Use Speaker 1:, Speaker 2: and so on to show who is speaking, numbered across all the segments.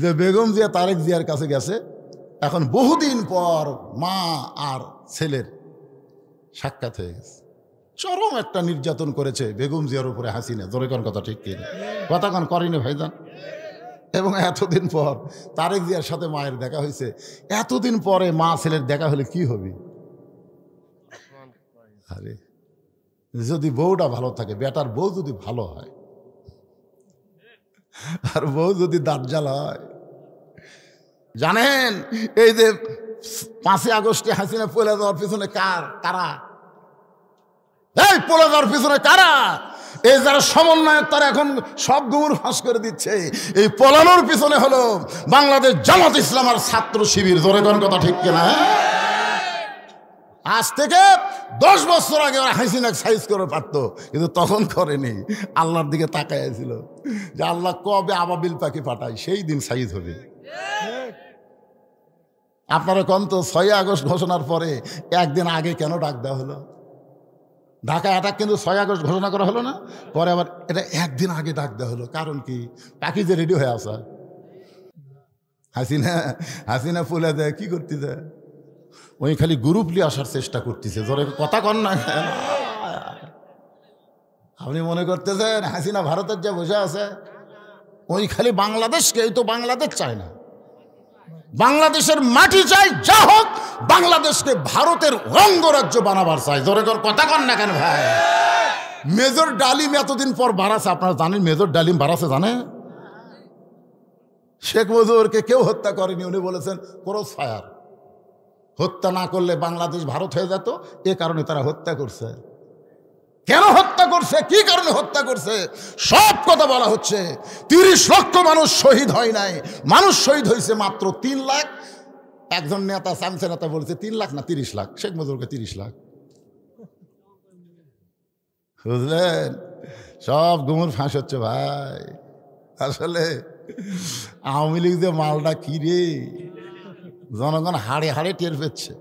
Speaker 1: যে বেগম জিয়া তারেক জিয়ার কাছে গেছে, এখন বহুদিন পর মা আর ছেলের সাক্ষাৎ হয়ে গেছে। চরম একটা নির্যাতন করেছে বেগম জিয়ার উপরে হাসিনা, জোরে কোন কথা ঠিক কিনা? কথা কোন করেনি ভাইজান? এবং এতদিন পর তারেক জিয়ার সাথে মায়ের দেখা হয়েছে। এতদিন পরে মা ছেলের দেখা হলে কি হবে? আরে যদি বউটা ভালো থাকে, বেটার বউ যদি ভালো হয়, আর বউ যদি দাঁড়জাল হয়। জানেন এই যে 5ই আগস্টে হাসিনা পলে যাওয়ার পিছনে কারা? এই পলে যাওয়ার পিছনে কারা? এই যারা সমন্বয়ক, তারা এখন সব গুমর ফাঁস করে দিচ্ছে। এই পলানোর পিছনে হলো বাংলাদেশ জামাত ইসলাম আর ছাত্র শিবির। জোরে কোন কথা ঠিক কিনা? আজ থেকে 10 বছর আগে ওরা হাসিনা সাইজ করে পারতো, কিন্তু তখন করেনি। আল্লাহর দিকে তাকাইছিল যে আল্লাহ কবে আবাবিল পাখি পাঠায়, সেই দিন সাইজ হবে। আপনারা কোন তো 6 আগস্ট ঘোষণার পরে একদিন আগে কেন ডাক দেওয়া হলো? ঢাকা অ্যাটাক কিন্তু 6 আগস্ট ঘোষণা করা হলো না, পরে আবার এটা একদিন আগে ডাক দেওয়া হলো। কারণ কি? পাখি যে রেডি হয়ে আসা। হাসিনা ফুলে দেয় কি করতে দেয়? ওই খালি গ্রুপ নিয়ে আসার চেষ্টা করতেছে। জোরে কথা কন না। আপনি মনে করতেছেন হাসিনা ভারতের যে বসে আছে, ওই খালি বাংলাদেশকে, এই তো বাংলাদেশ চায় না, বাংলাদেশের মাটি চাই, যা হোক বাংলাদেশকে ভারতের অঙ্গরাজ্য বানাবার চাই। জোরে কথা কন না কেন ভাই? মেজর ডালিম এতদিন পর বাড়াছে, আপনারা জানেন মেজর ডালিম বাড়াছে জানে? শেখ মুজিবুরকে কেউ হত্যা করেনি, উনি বলেছেন ক্রস ফায়ার, হত্যা না করলে বাংলাদেশ ভারত হয়ে যেত, এ কারণে তারা হত্যা করছে। কেন হত্যা করছে, কি কারণে হত্যা করছে, সব কথা বলা হচ্ছে। 30 লক্ষ মানুষ শহীদ হয় নাই, মানুষ শহীদ হয়েছে মাত্র 3 লাখ। একজন নেতা, সামসে নেতা বলছে 3 লাখ না 30 লাখ, শেখ মুজিবুরকে 30 লাখ। বুঝলেন? সব গুমর ফাঁস হচ্ছে ভাই। আসলে আওয়ামী লীগ যে মালটা কি রে, জনগণ হাড়ে হাড়ে টের পেচ্ছে।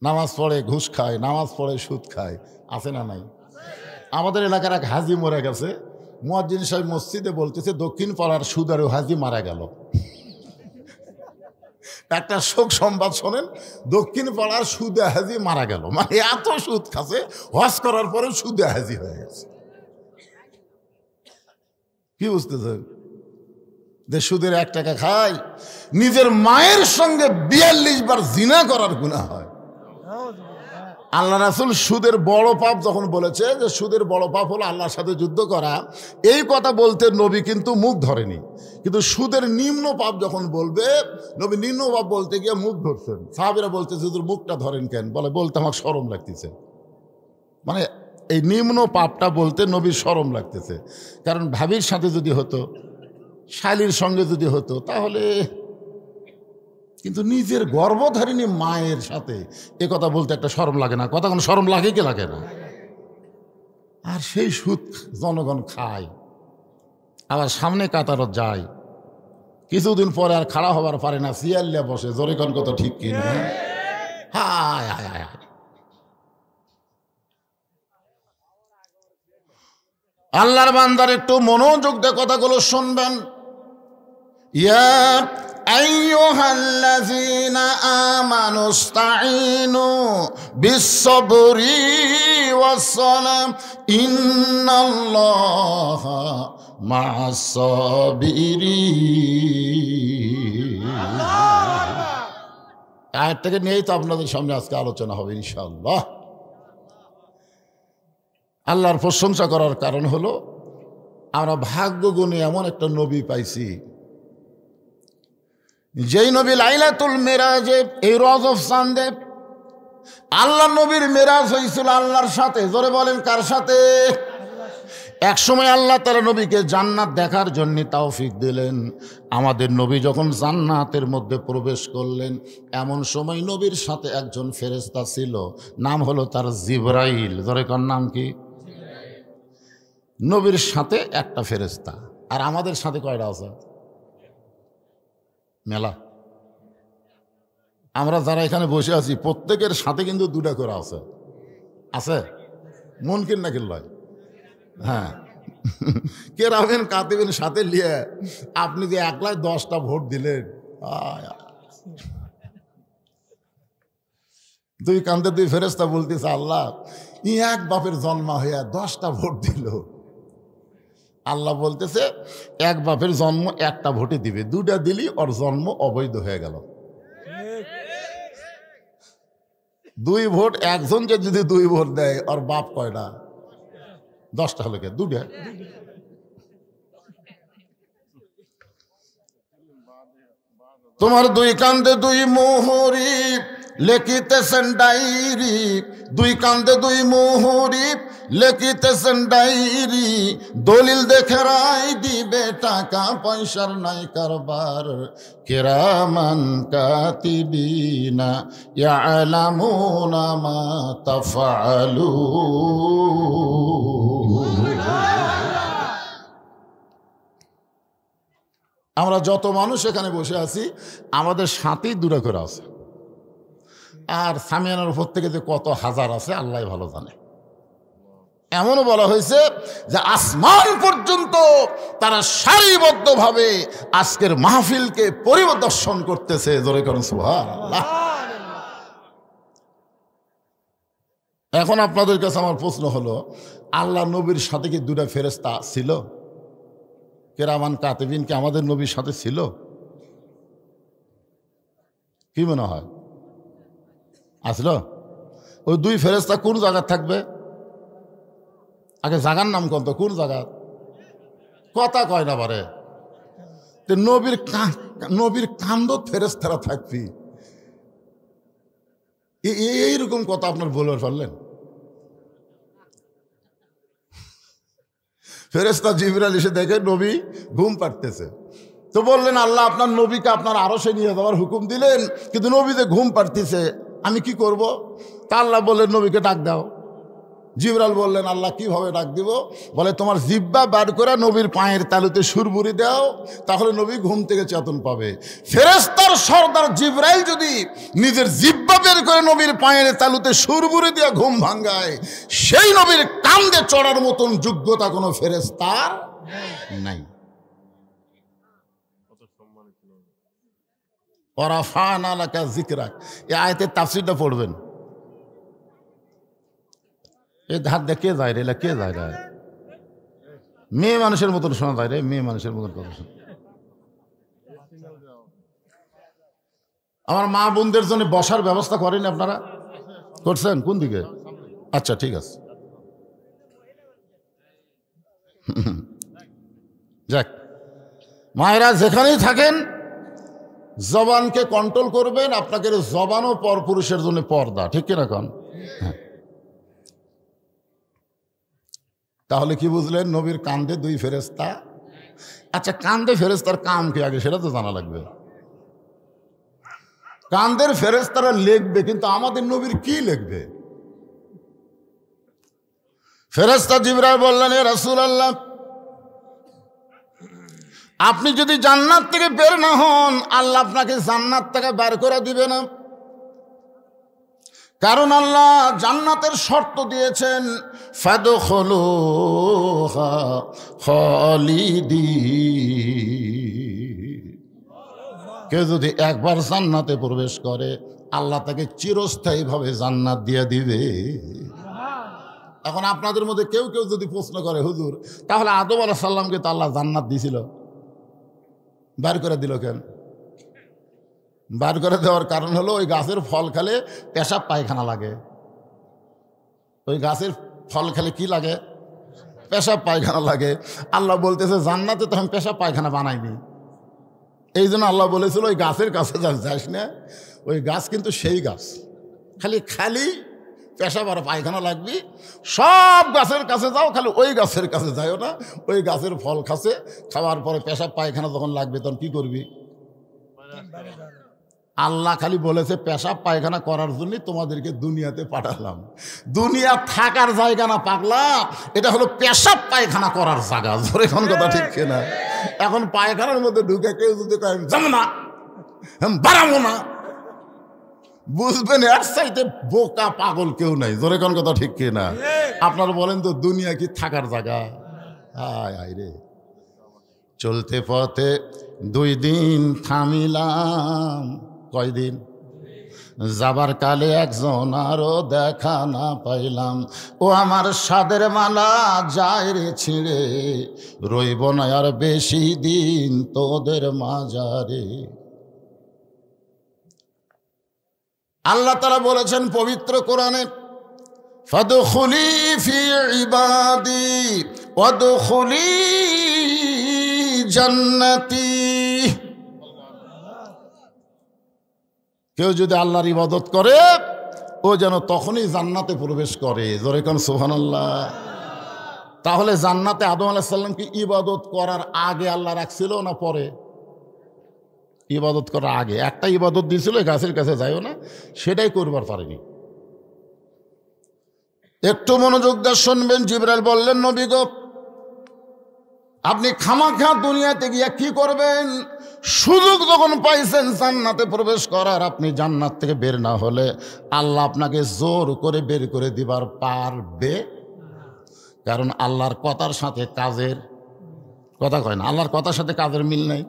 Speaker 1: নামাজ পড়ে ঘুষ খায়, নামাজ পড়ে সুদ খায়, আছে না নাই? আমাদের এলাকার এক হাজি মরে গেছে, মুয়াজ্জিন সাহেব মসজিদে বলতেছে দক্ষিণ পাড়ার সুদারু হাজি মারা গেল। একটা শোক সংবাদ শোনেন, দক্ষিণ পাড়ার সুদে হাজি মারা গেল। মানে এত সুদ খাচ্ছে, হজ করার পরে সুদে হাজি হয়ে গেছে। কি বুঝতেছেন? যে সুদের 1 টাকা খায়, নিজের মায়ের সঙ্গে 42 বার জিনা করার গুনাহ হয়। আল্লাহ রাসূল সুদের বড় পাপ যখন বলেছে যে সুদের বড় পাপ হলো আল্লাহর সাথে যুদ্ধ করা, এই কথা বলতে নবী কিন্তু মুখ ধরেনি। কিন্তু সুদের নিম্ন পাপ যখন বলবে, নবী নিম্ন পাপ বলতে গিয়ে মুখ ধরছেন। সাহাবীরা বলতেছে হুজুর মুখটা ধরেন কেন? বলতে আমার শরম লাগতেছে। মানে এই নিম্ন পাপটা বলতে নবীর শরম লাগতেছে। কারণ ভাবির সাথে যদি হতো, শালীর সঙ্গে যদি হতো তাহলে, কিন্তু নিজের গর্ভধারিণী মায়ের সাথে এ কথা বলতে একটা শরম লাগে না? কথা কোনো শরম লাগে কি লাগে না? আর সেই সুদ জনগণ খায়, আবার সামনে কাতারত যায়, কিছুদিন পরে আর খাড়া হবার পারে না, সিয়াল্লা বসে। জোরে কোন কথা ঠিক কিনা? হায় হায় হায়। আল্লাহর বান্দার একটু মনোযোগ দিয়ে কথাগুলো শুনবেন। ইয়া আইয়ুহাল্লাযীনা আমানুস্তাঈনু বিস-সাবরি ওয়াস-সালাম ইন্নাল্লাহা মা'আস-সাবিরিন। আয়াতটাকে নিয়েই তো আপনাদের সামনে আজকে আলোচনা হবে ইনশাআল্লাহ। আল্লাহর প্রশংসা করার কারণ হলো আমরা ভাগ্য গুণে এমন একটা নবী পাইছি, যেই নবী লাইলাতুল মেরাজে, এই রজব চাঁদে আল্লাহ নবীর মেরাজ হয়েছিল আল্লাহর সাথে। জোরে বলেন কার সাথে? এক সময় আল্লাহ তাআলা নবীকে জান্নাত দেখার জন্য তৌফিক দিলেন। আমাদের নবী যখন জান্নাতের মধ্যে প্রবেশ করলেন, এমন সময় নবীর সাথে একজন ফেরেশতা ছিল, নাম হলো তার জিবরাইল। জোরে কার নাম কি? নবীর সাথে একটা ফেরেশতা, আর আমাদের সাথে কয়টা আছে? মেলা। আমরা যারা এখানে বসে আছি প্রত্যেকের সাথে কিন্তু 2টা করে আছে। আছে মুনকির নাকির লয়? হ্যাঁ, কেরামেন কাতিবিন সাথে নিয়ে আপনি যে একলাই 10টা ভোট দিলেন, দুই কান্দে দুই ফেরেশতা বলতেছে আল্লাহ এক বাপের জন্ম হইয়া 10টা ভোট দিল। আল্লাহ বলতেছে এক বাপের জন্ম একটা ভোটে দিবে, 2টা দিলি ওর জন্ম অবৈধ হয়ে গেল। 2 ভোট, একজন যে যদি 2 ভোট দেয় ওর বাপ কয়টা? 10টা হলো কে? 2টা। তোমার 2 কান্দে 2 মোহরি লেখিতেছেন ডায়েরি, 2 কান্দে 2 মোহরি লেখিতেছেন ডায়েরি, দলিল দেখে রায় দিবে, টাকা পয়সার নাই কারবার, কিরামান কাতিবিনা ইয়ালামুনা মা তাফআলুন। আমরা যত মানুষ এখানে বসে আছি আমাদের সাথেই 2টা করে আছে, আর সামিয়ানার উপর থেকে যে কত হাজার আছে আল্লাহ ভালো জানে। এমনও বলা হয়েছে যে আসমান পর্যন্ত তারা সারিবদ্ধভাবে আজকের মাহফিলকে পরিদর্শন করতেছে। জোরে করুন সুবহানাল্লাহ। এখন আপনাদের কাছে আমার প্রশ্ন হলো, আল্লাহ নবীর সাথে কি 2টা ফেরেশতা ছিল? কেরামান কাতিবিন কি আমাদের নবীর সাথে ছিল? কি মনে হয় আসলো? ওই 2 ফেরেশতা কোন জায়গা থাকবে? আগে জায়গার নাম কোন? তো কোন জায়গা? কথা কয় না পারে। নবীর কান্দত ফেরেশতারা থাকবি, এইরকম কথা আপনার বলে ফেললেন। ফেরেশতা জিবরাইল এসে দেখে নবী ঘুম পাড়তেছে, তো বললেন আল্লাহ আপনার নবীকে আপনার আরশে নিয়ে যাওয়ার হুকুম দিলেন, কিন্তু নবী যে ঘুম পাড়তেছে আমি কি করব? তা আল্লাহ বললেন নবীকে ডাক দাও। জিবরাইল বললেন আল্লাহ কিভাবে ডাক দিব? বলে তোমার জিহ্বা বার করে নবীর পায়ের তালুতে সুরবুরি দাও, তাহলে নবী ঘুম থেকে চেতন পাবে। ফেরেশতার সর্দার জিবরাইল যদি নিজের জিহ্বা বের করে নবীর পায়ের তালুতে সুরবুরি দিয়ে ঘুম ভাঙ্গায়, সেই নবীর কান্দে চড়ার মতন যোগ্যতা কোনো ফেরেশতার নাই। ওয়ারাফা'না লাকা যিকরাক, এই আয়াতের তাফসীরটা পড়বেন। এই ধার দিয়ে কে যায় রে? কে যায় রে? মেয়ে মানুষের মতন শোনা যায় রে, মেয়ে মানুষের মতন কথা শোনা। আমার মা বোনদের জন্য বসার ব্যবস্থা করেন আপনারা? করছেন? কোন দিকে? আচ্ছা ঠিক আছে, যাক। মায়েরা যেখানেই থাকেন জবানকে কন্ট্রোল করবেন। আপনাকে জবানও পরপুরুষের জন্য পর্দা, ঠিক কিনা কন? হ্যাঁ। তাহলে কি বুঝলেন? নবীর কান্দে 2 ফেরেশতা। আচ্ছা, কান্দে ফেরেশতার কাম কি আগে সেটা তো জানা লাগবে। কান্দের ফেরেশতারা লিখবে, কিন্তু আমাদের নবীর কি লিখবে? ফেরেশতা জিবরাইল বললেন এ রাসূলুল্লাহ, আপনি যদি জান্নাত থেকে বের না হন আল্লাহ আপনাকে জান্নাত থেকে বের করে দিবে না। কারণ আল্লাহ জান্নাতের শর্ত দিয়েছেন ফাদখুলুহা খালিদিন। কেউ যদি একবার জান্নাতে প্রবেশ করে আল্লাহ তাকে চিরস্থায়ীভাবে জান্নাত দিয়ে দিবে। এখন আপনাদের মধ্যে কেউ কেউ যদি প্রশ্ন করে হুজুর তাহলে আদম আলাইহিস সালামকে তো আল্লাহ জান্নাত দিয়েছিল, বের করে দিল কেন? বার করে দেওয়ার কারণ হলো ওই গাছের ফল খেলে পেশাব পায়খানা লাগে। ওই গাছের ফল খেলে কি লাগে? পেশাব পায়খানা লাগে। আল্লাহ বলতেছে জান্নাতে তো আমি পেশাব পায়খানা বানাইনি, এই জন্য আল্লাহ বলেছিল ওই গাছের কাছে যাস না। ওই গাছ কিন্তু সেই গাছ, খালি পেশাব আর পায়খানা লাগবি। সব গাছের কাছে যাও, খালি ওই গাছের কাছে যাও না। ওই গাছের ফল খাওয়ার পরে পেশাব পায়খানা যখন লাগবে তখন কি করবি? আল্লাহ খালি বলেছে পেশাব পায়খানা করার জন্য তোমাদেরকে দুনিয়াতে পাঠালাম। দুনিয়া থাকার জায়গা না পাগলা, এটা হলো পেশাব পায়খানা করার জায়গা। ধরে কোন কথা ঠিক কিনা? এখন পায়খানার মধ্যে ঢুকে কেউ যদি কয় যাবো না, বাড়াবো না, বুঝবেন এর চাইতে বোকা পাগল কেউ নাই। ধরে কোন কথা ঠিক কিনা? আপনারা বলেন তো দুনিয়া কি থাকার জায়গা? হায় হায় রে, চলতে পথে 2 দিন থামিলাম, কয়দিন? যাবার কালে একজন আরো দেখা না পাইলাম, ও আমার সাদের মালা যায় রে ছিঁড়ে, রইব না আর বেশি দিন তোদের মাঝারে। আল্লাহ তাআলা বলেছেন পবিত্র কোরআনে, ফাদখুলি ফি ইবাদি ওয়াদখুলি জান্নাতি। কেউ যদি আল্লাহর ইবাদত করে ও যেন তখনই জান্নাতে প্রবেশ করে। জোরে কোন সুবহানাল্লাহ। তাহলে জান্নাতে আদম আলাইহিস সালাম কি ইবাদত করার আগে আল্লাহ রাখছিল না পরে? ইবাদত করার আগে একটা ইবাদত দিয়েছিল, গাছের কাছে যাইও না, সেটাই করবার পারেনি। একটু মনোযোগ দিয়ে শুনবেন। জিবরাইল বললেন, নবী গো, আপনি খামাখা দুনিয়াতে গিয়া কি করবেন? সুযোগ যখন পাইছেন জান্নাতে প্রবেশ করার, আপনি জান্নাত থেকে বের না হলে আল্লাহ আপনাকে জোর করে বের করে দিবার পারবে। কারণ আল্লাহর কথার সাথে কাজের কথা কয় না, আল্লাহর কথার সাথে কাজের মিল নাই।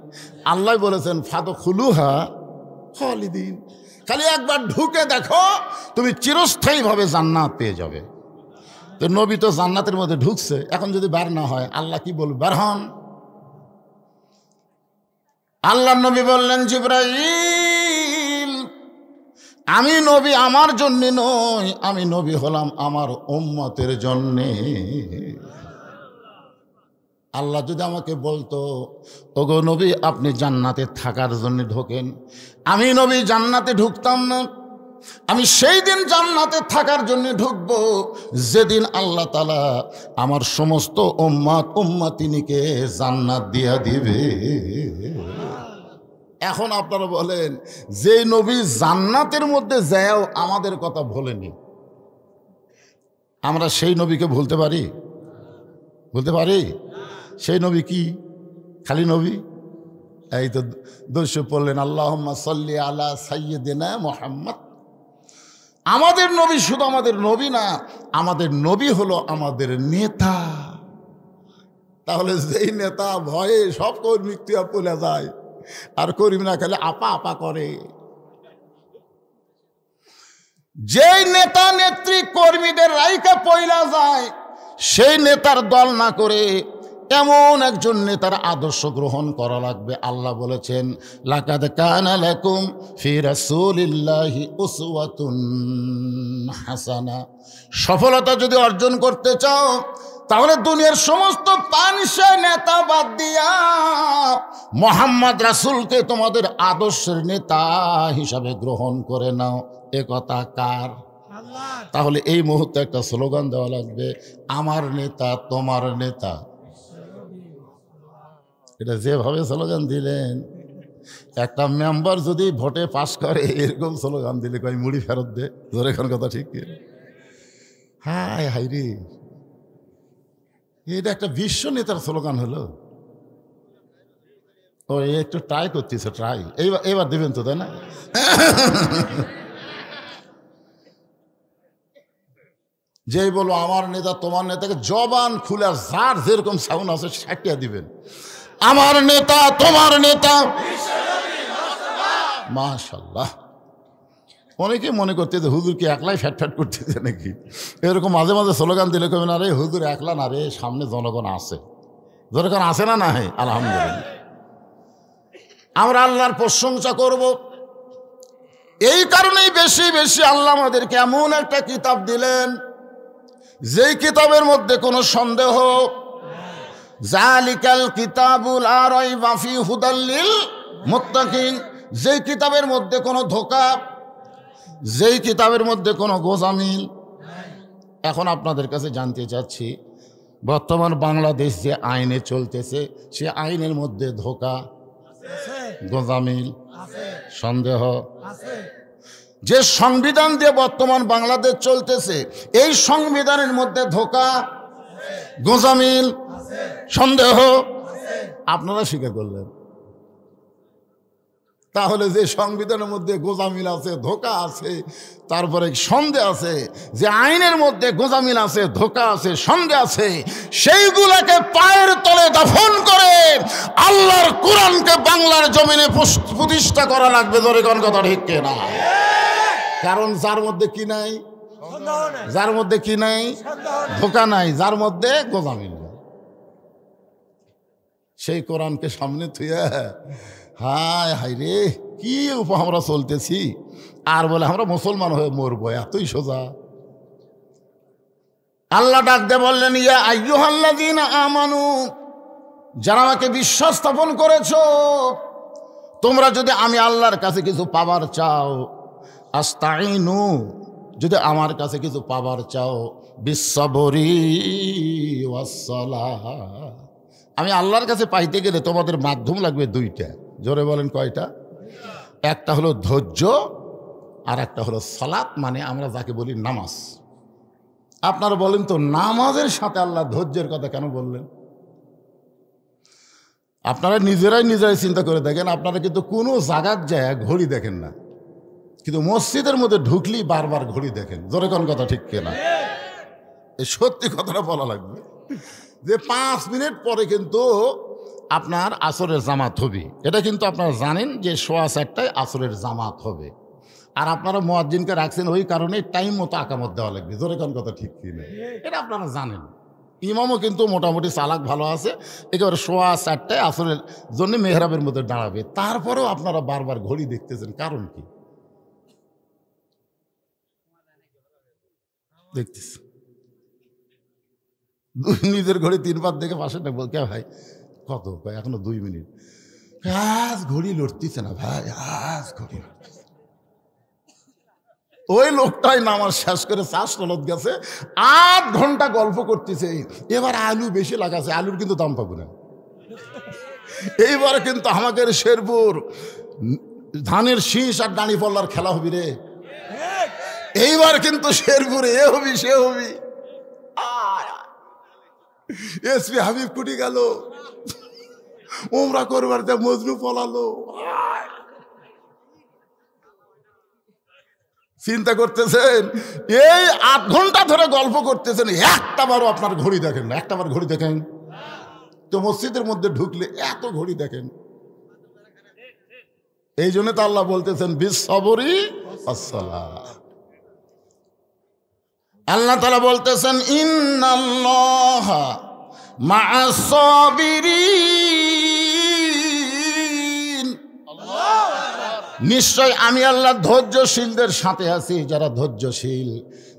Speaker 1: আল্লাহ বলেছেন ফাদখুলুহা খালিদিন, খালি একবার ঢুকে দেখো, তুমি চিরস্থায়ীভাবে জান্নাত পেয়ে যাবে। তো নবী তো জান্নাতের মধ্যে ঢুকছে, এখন যদি বের না হয় আল্লাহ কি বলবে? বের হন। আল্লাহ নবী বললেন, জিবরাইল, আমি নবী আমার জন্য নই, আমি নবী হলাম আমার উম্মতের জন্যে। আল্লাহ যদি আমাকে বলতো, ওগো নবী আপনি জান্নাতে থাকার জন্য ঢোকেন, আমি নবী জান্নাতে ঢুকতাম না। আমি সেই দিন জান্নাতে থাকার জন্য ঢুকবো যেদিন আল্লাহ তাআলা আমার সমস্ত উম্মত উম্মতিনীকে জান্নাত দিয়া দিবে। এখন আপনারা বলেন, যে নবী জান্নাতের মধ্যে যাও আমাদের কথা ভোলেনি, আমরা সেই নবীকে ভুলতে পারি? বলতে পারি? সেই নবী কি খালি নবী? এই তো দোষ পড়লেন, আল্লাহুম্মা সাল্লি আলা সাইয়্যিদিনা মুহাম্মদ। আমাদের নবী শুধু আমাদের নবী না, আমাদের নবী হলো আমাদের নেতা। তাহলে যেই নেতা ভয়ে সব কর্মী পলে যায়, আর কর্মী না খেলে আপা আপা করে। যেই নেতা নেত্রী কর্মীদের রাইকা পয়লা যায়, সেই নেতার দল না করে এমন একজন নেতার আদর্শ গ্রহণ করা লাগবে। আল্লাহ বলেছেন, লাকাদ কানা লাকুম ফি রাসূলিল্লাহি উসওয়াতুন হাসানা। সফলতা যদি অর্জন করতে চাও, তাহলে দুনিয়ার সমস্ত পানসা নেতা বাদ দিয়া মুহাম্মদ রাসূলকে তোমাদের আদর্শের নেতা হিসাবে গ্রহণ করে নাও। এ কথা কার? তাহলে এই মুহূর্তে একটা স্লোগান দেওয়া লাগবে, আমার নেতা তোমার নেতা। এটা যেভাবে স্লোগান দিলেন, একটা মেম্বার যদি ভোটে পাশ করে এরকম স্লোগান দিলে কই মুড়ি ফেরত দে। জোরে কোন কথা ঠিক? হায় হায় রে, এটা একটা বিশ্ব নেতার স্লোগান হলো। ও একটু ট্রাই করতেছে, ট্রাই এইবার দেবেন তো, তাই না? যেই বলো আমার নেতা তোমার নেতাকে জবান খুলে যার যেরকম সাউন্ড আছে সাটিয়া দিবেন, আমার নেতা তোমার নেতা। মাশাআল্লাহ। অনেকে মনে করতে যে হুজুর কি একলাই ফ্যাট ফ্যাট করতেছে নাকি, এরকম মাঝে মাঝে স্লোগান দিলে কবে না রে হুজুর একলা না রে, সামনে জনগণ আছে। জনগণ আছে না? না, আলহামদুলিল্লাহ। আমরা আল্লাহর প্রশংসা করব। এই কারণেই বেশি বেশি আল্লাহ আমাদেরকে এমন একটা কিতাব দিলেন, যেই কিতাবের মধ্যে কোনো সন্দেহ, জালিকাল কিতাবুল লা রাইবা ফি হুদাল লিল মুত্তাকিন, যেই কিতাবের মধ্যে কোনো ধোঁকা, যেই কিতাবের মধ্যে কোনো গোজামিল। এখন আপনাদের কাছে জানতে চাচ্ছি, বর্তমান বাংলাদেশ যে আইনে চলতেছে, সে আইনের মধ্যে ধোঁকা, গোজামিল, সন্দেহ। যে সংবিধান দিয়ে বর্তমান বাংলাদেশ চলতেছে, এই সংবিধানের মধ্যে ধোঁকা, গোজামিল, সন্দেহ আপনারা স্বীকার করলেন। তাহলে যে সংবিধানের মধ্যে গোজামিল আছে, ধোঁকা আছে, তারপরে সন্দেহ আছে, যে আইনের মধ্যে গোজামিল আছে, ধোঁকা আছে, সন্দেহ আছে, সেইগুলোকে পায়ের তলে দাফন করে আল্লাহর কোরআনকে বাংলার জমিনে প্রতিষ্ঠা করা লাগবে। ধরে কোন কথা ঠিক না? কারণ যার মধ্যে কি নাই, যার মধ্যে কি নাই, ধোঁকা নাই, যার মধ্যে গোজামিল, সেই কোরআনকে সামনে থুয়ে হায় হায় রে কি আমরা চলতেছি, আর বলে আমরা মুসলমান হয়ে মরবো, এতই সোজা। আল্লাহ ডাক দিয়ে বললেন, ইয়া আইয়ুহাল্লাযীনা আমানু, যারা আমাকে বিশ্বাস স্থাপন করেছো, তোমরা যদি আমি আল্লাহর কাছে কিছু পাবার চাও, আস্তাইনু, যদি আমার কাছে কিছু পাবার চাও, বিসসবরি ওয়াসসালাহ, আমি আল্লাহর কাছে পাইতে গেলে তোমাদের মাধ্যম লাগবে দুইটা। জোরে বলেন কয়টা? একটা হলো ধৈর্য, আর একটা হলো সালাত, মানে আমরা যাকে বলি নামাজ। আপনারা বলেন তো নামাজের সাথে আল্লাহ ধৈর্যের কথা কেন বললেন? আপনারা নিজেরাই চিন্তা করে দেখেন, আপনারা কিন্তু কোনো জায়গার যায় ঘড়ি দেখেন না, কিন্তু মসজিদের মধ্যে ঢুকলেই বারবার ঘড়ি দেখেন। জোরে কোন কথা ঠিক কিনা? এই সত্যি কথাটা বলা লাগবে যে 5 মিনিট পরে কিন্তু আপনার আসরের জামাত হবে। এটা কিন্তু আপনারা জানেন যে 4:15টায় আসরের জামাত হবে, আর আপনারা মুয়াজ্জিনকে রাখছেন ওই কারণে টাইম মতো আকামত দেওয়া লাগবে। জোরে কোন কথা ঠিক কিনা? এটা আপনারা জানেন। ইমামও কিন্তু মোটামুটি চালাক ভালো আছে, একেবারে 4:15টায় আসরের জন্য মেহরাবের মধ্যে দাঁড়াবে, তারপরেও আপনারা বারবার ঘড়ি দেখতেছেন, কারণ কি? দেখতেছি নিজের ঘড়ি 3 বার দেখে পাশে বল, কে ভাই কত, এখনো 2 মিনিট, আজ ঘড়ি লড়তেছে না ভাই, আজ ঘড়ি লড়তেছে। ওই লোকটাই নামাজ শেষ করে চাষ তলত গেছে, 8 ঘন্টা গল্প করতেছে, এবার আলু বেশি লাগাছে, আলুর কিন্তু দাম পাবো না। এইবার কিন্তু আমাদের শেরপুর ধানের শীষ আর দাঁড়ি পল্লার খেলা হবি রে, এইবার কিন্তু শেরপুরে এ হবি সে হবি। এসপি হাবিব কুটি গেল, ওমরা করবার যা মজনু পলালো। চিন্তা করতেছেন, এই 8 ঘন্টা ধরে গল্প করতেছেন, একটা বারও আপনার ঘড়ি দেখেন না, একটা বার ঘড়ি দেখেন তো মসজিদের মধ্যে ঢুকলে এত ঘড়ি দেখেন। এই জন্য তো আল্লাহ বলতেছেন বিসসবরি ওয়াসসালাহ। আল্লাহ তাআলা বলতেছেন ইন্নাল্লাহা মা'আস সাবিরিন, নিশ্চয় আমি আল্লাহ ধৈর্যশীলদের সাথে আছি। যারা ধৈর্যশীল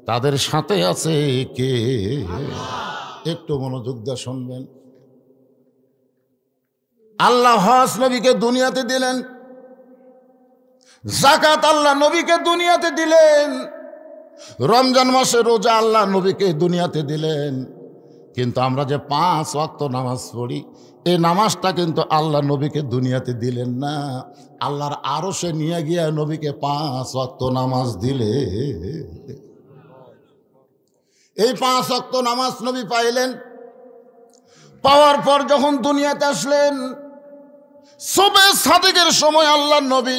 Speaker 1: তাদের সাথে আছে কে? একটু মনোযোগ দিয়ে শুনবেন। আল্লাহ হজ নবীকে দুনিয়াতে দিলেন, যাকাত আল্লাহ নবীকে দুনিয়াতে দিলেন, রমজান মাসে রোজা আল্লাহ নবীকে দুনিয়াতে দিলেন, কিন্তু আমরা যে 5 ওয়াক্ত নামাজ পড়ি, এই নামাজটা কিন্তু আল্লাহ নবীকে দুনিয়াতে দিলেন না, আল্লাহর আরশে নিয়ে গিয়ে নবীকে 5 ওয়াক্ত নামাজ দিলে। এই 5 ওয়াক্ত নামাজ নবী পাইলেন, পাওয়ার পর যখন দুনিয়াতে আসলেন, সুবহে সাদিকের সময় আল্লাহ নবী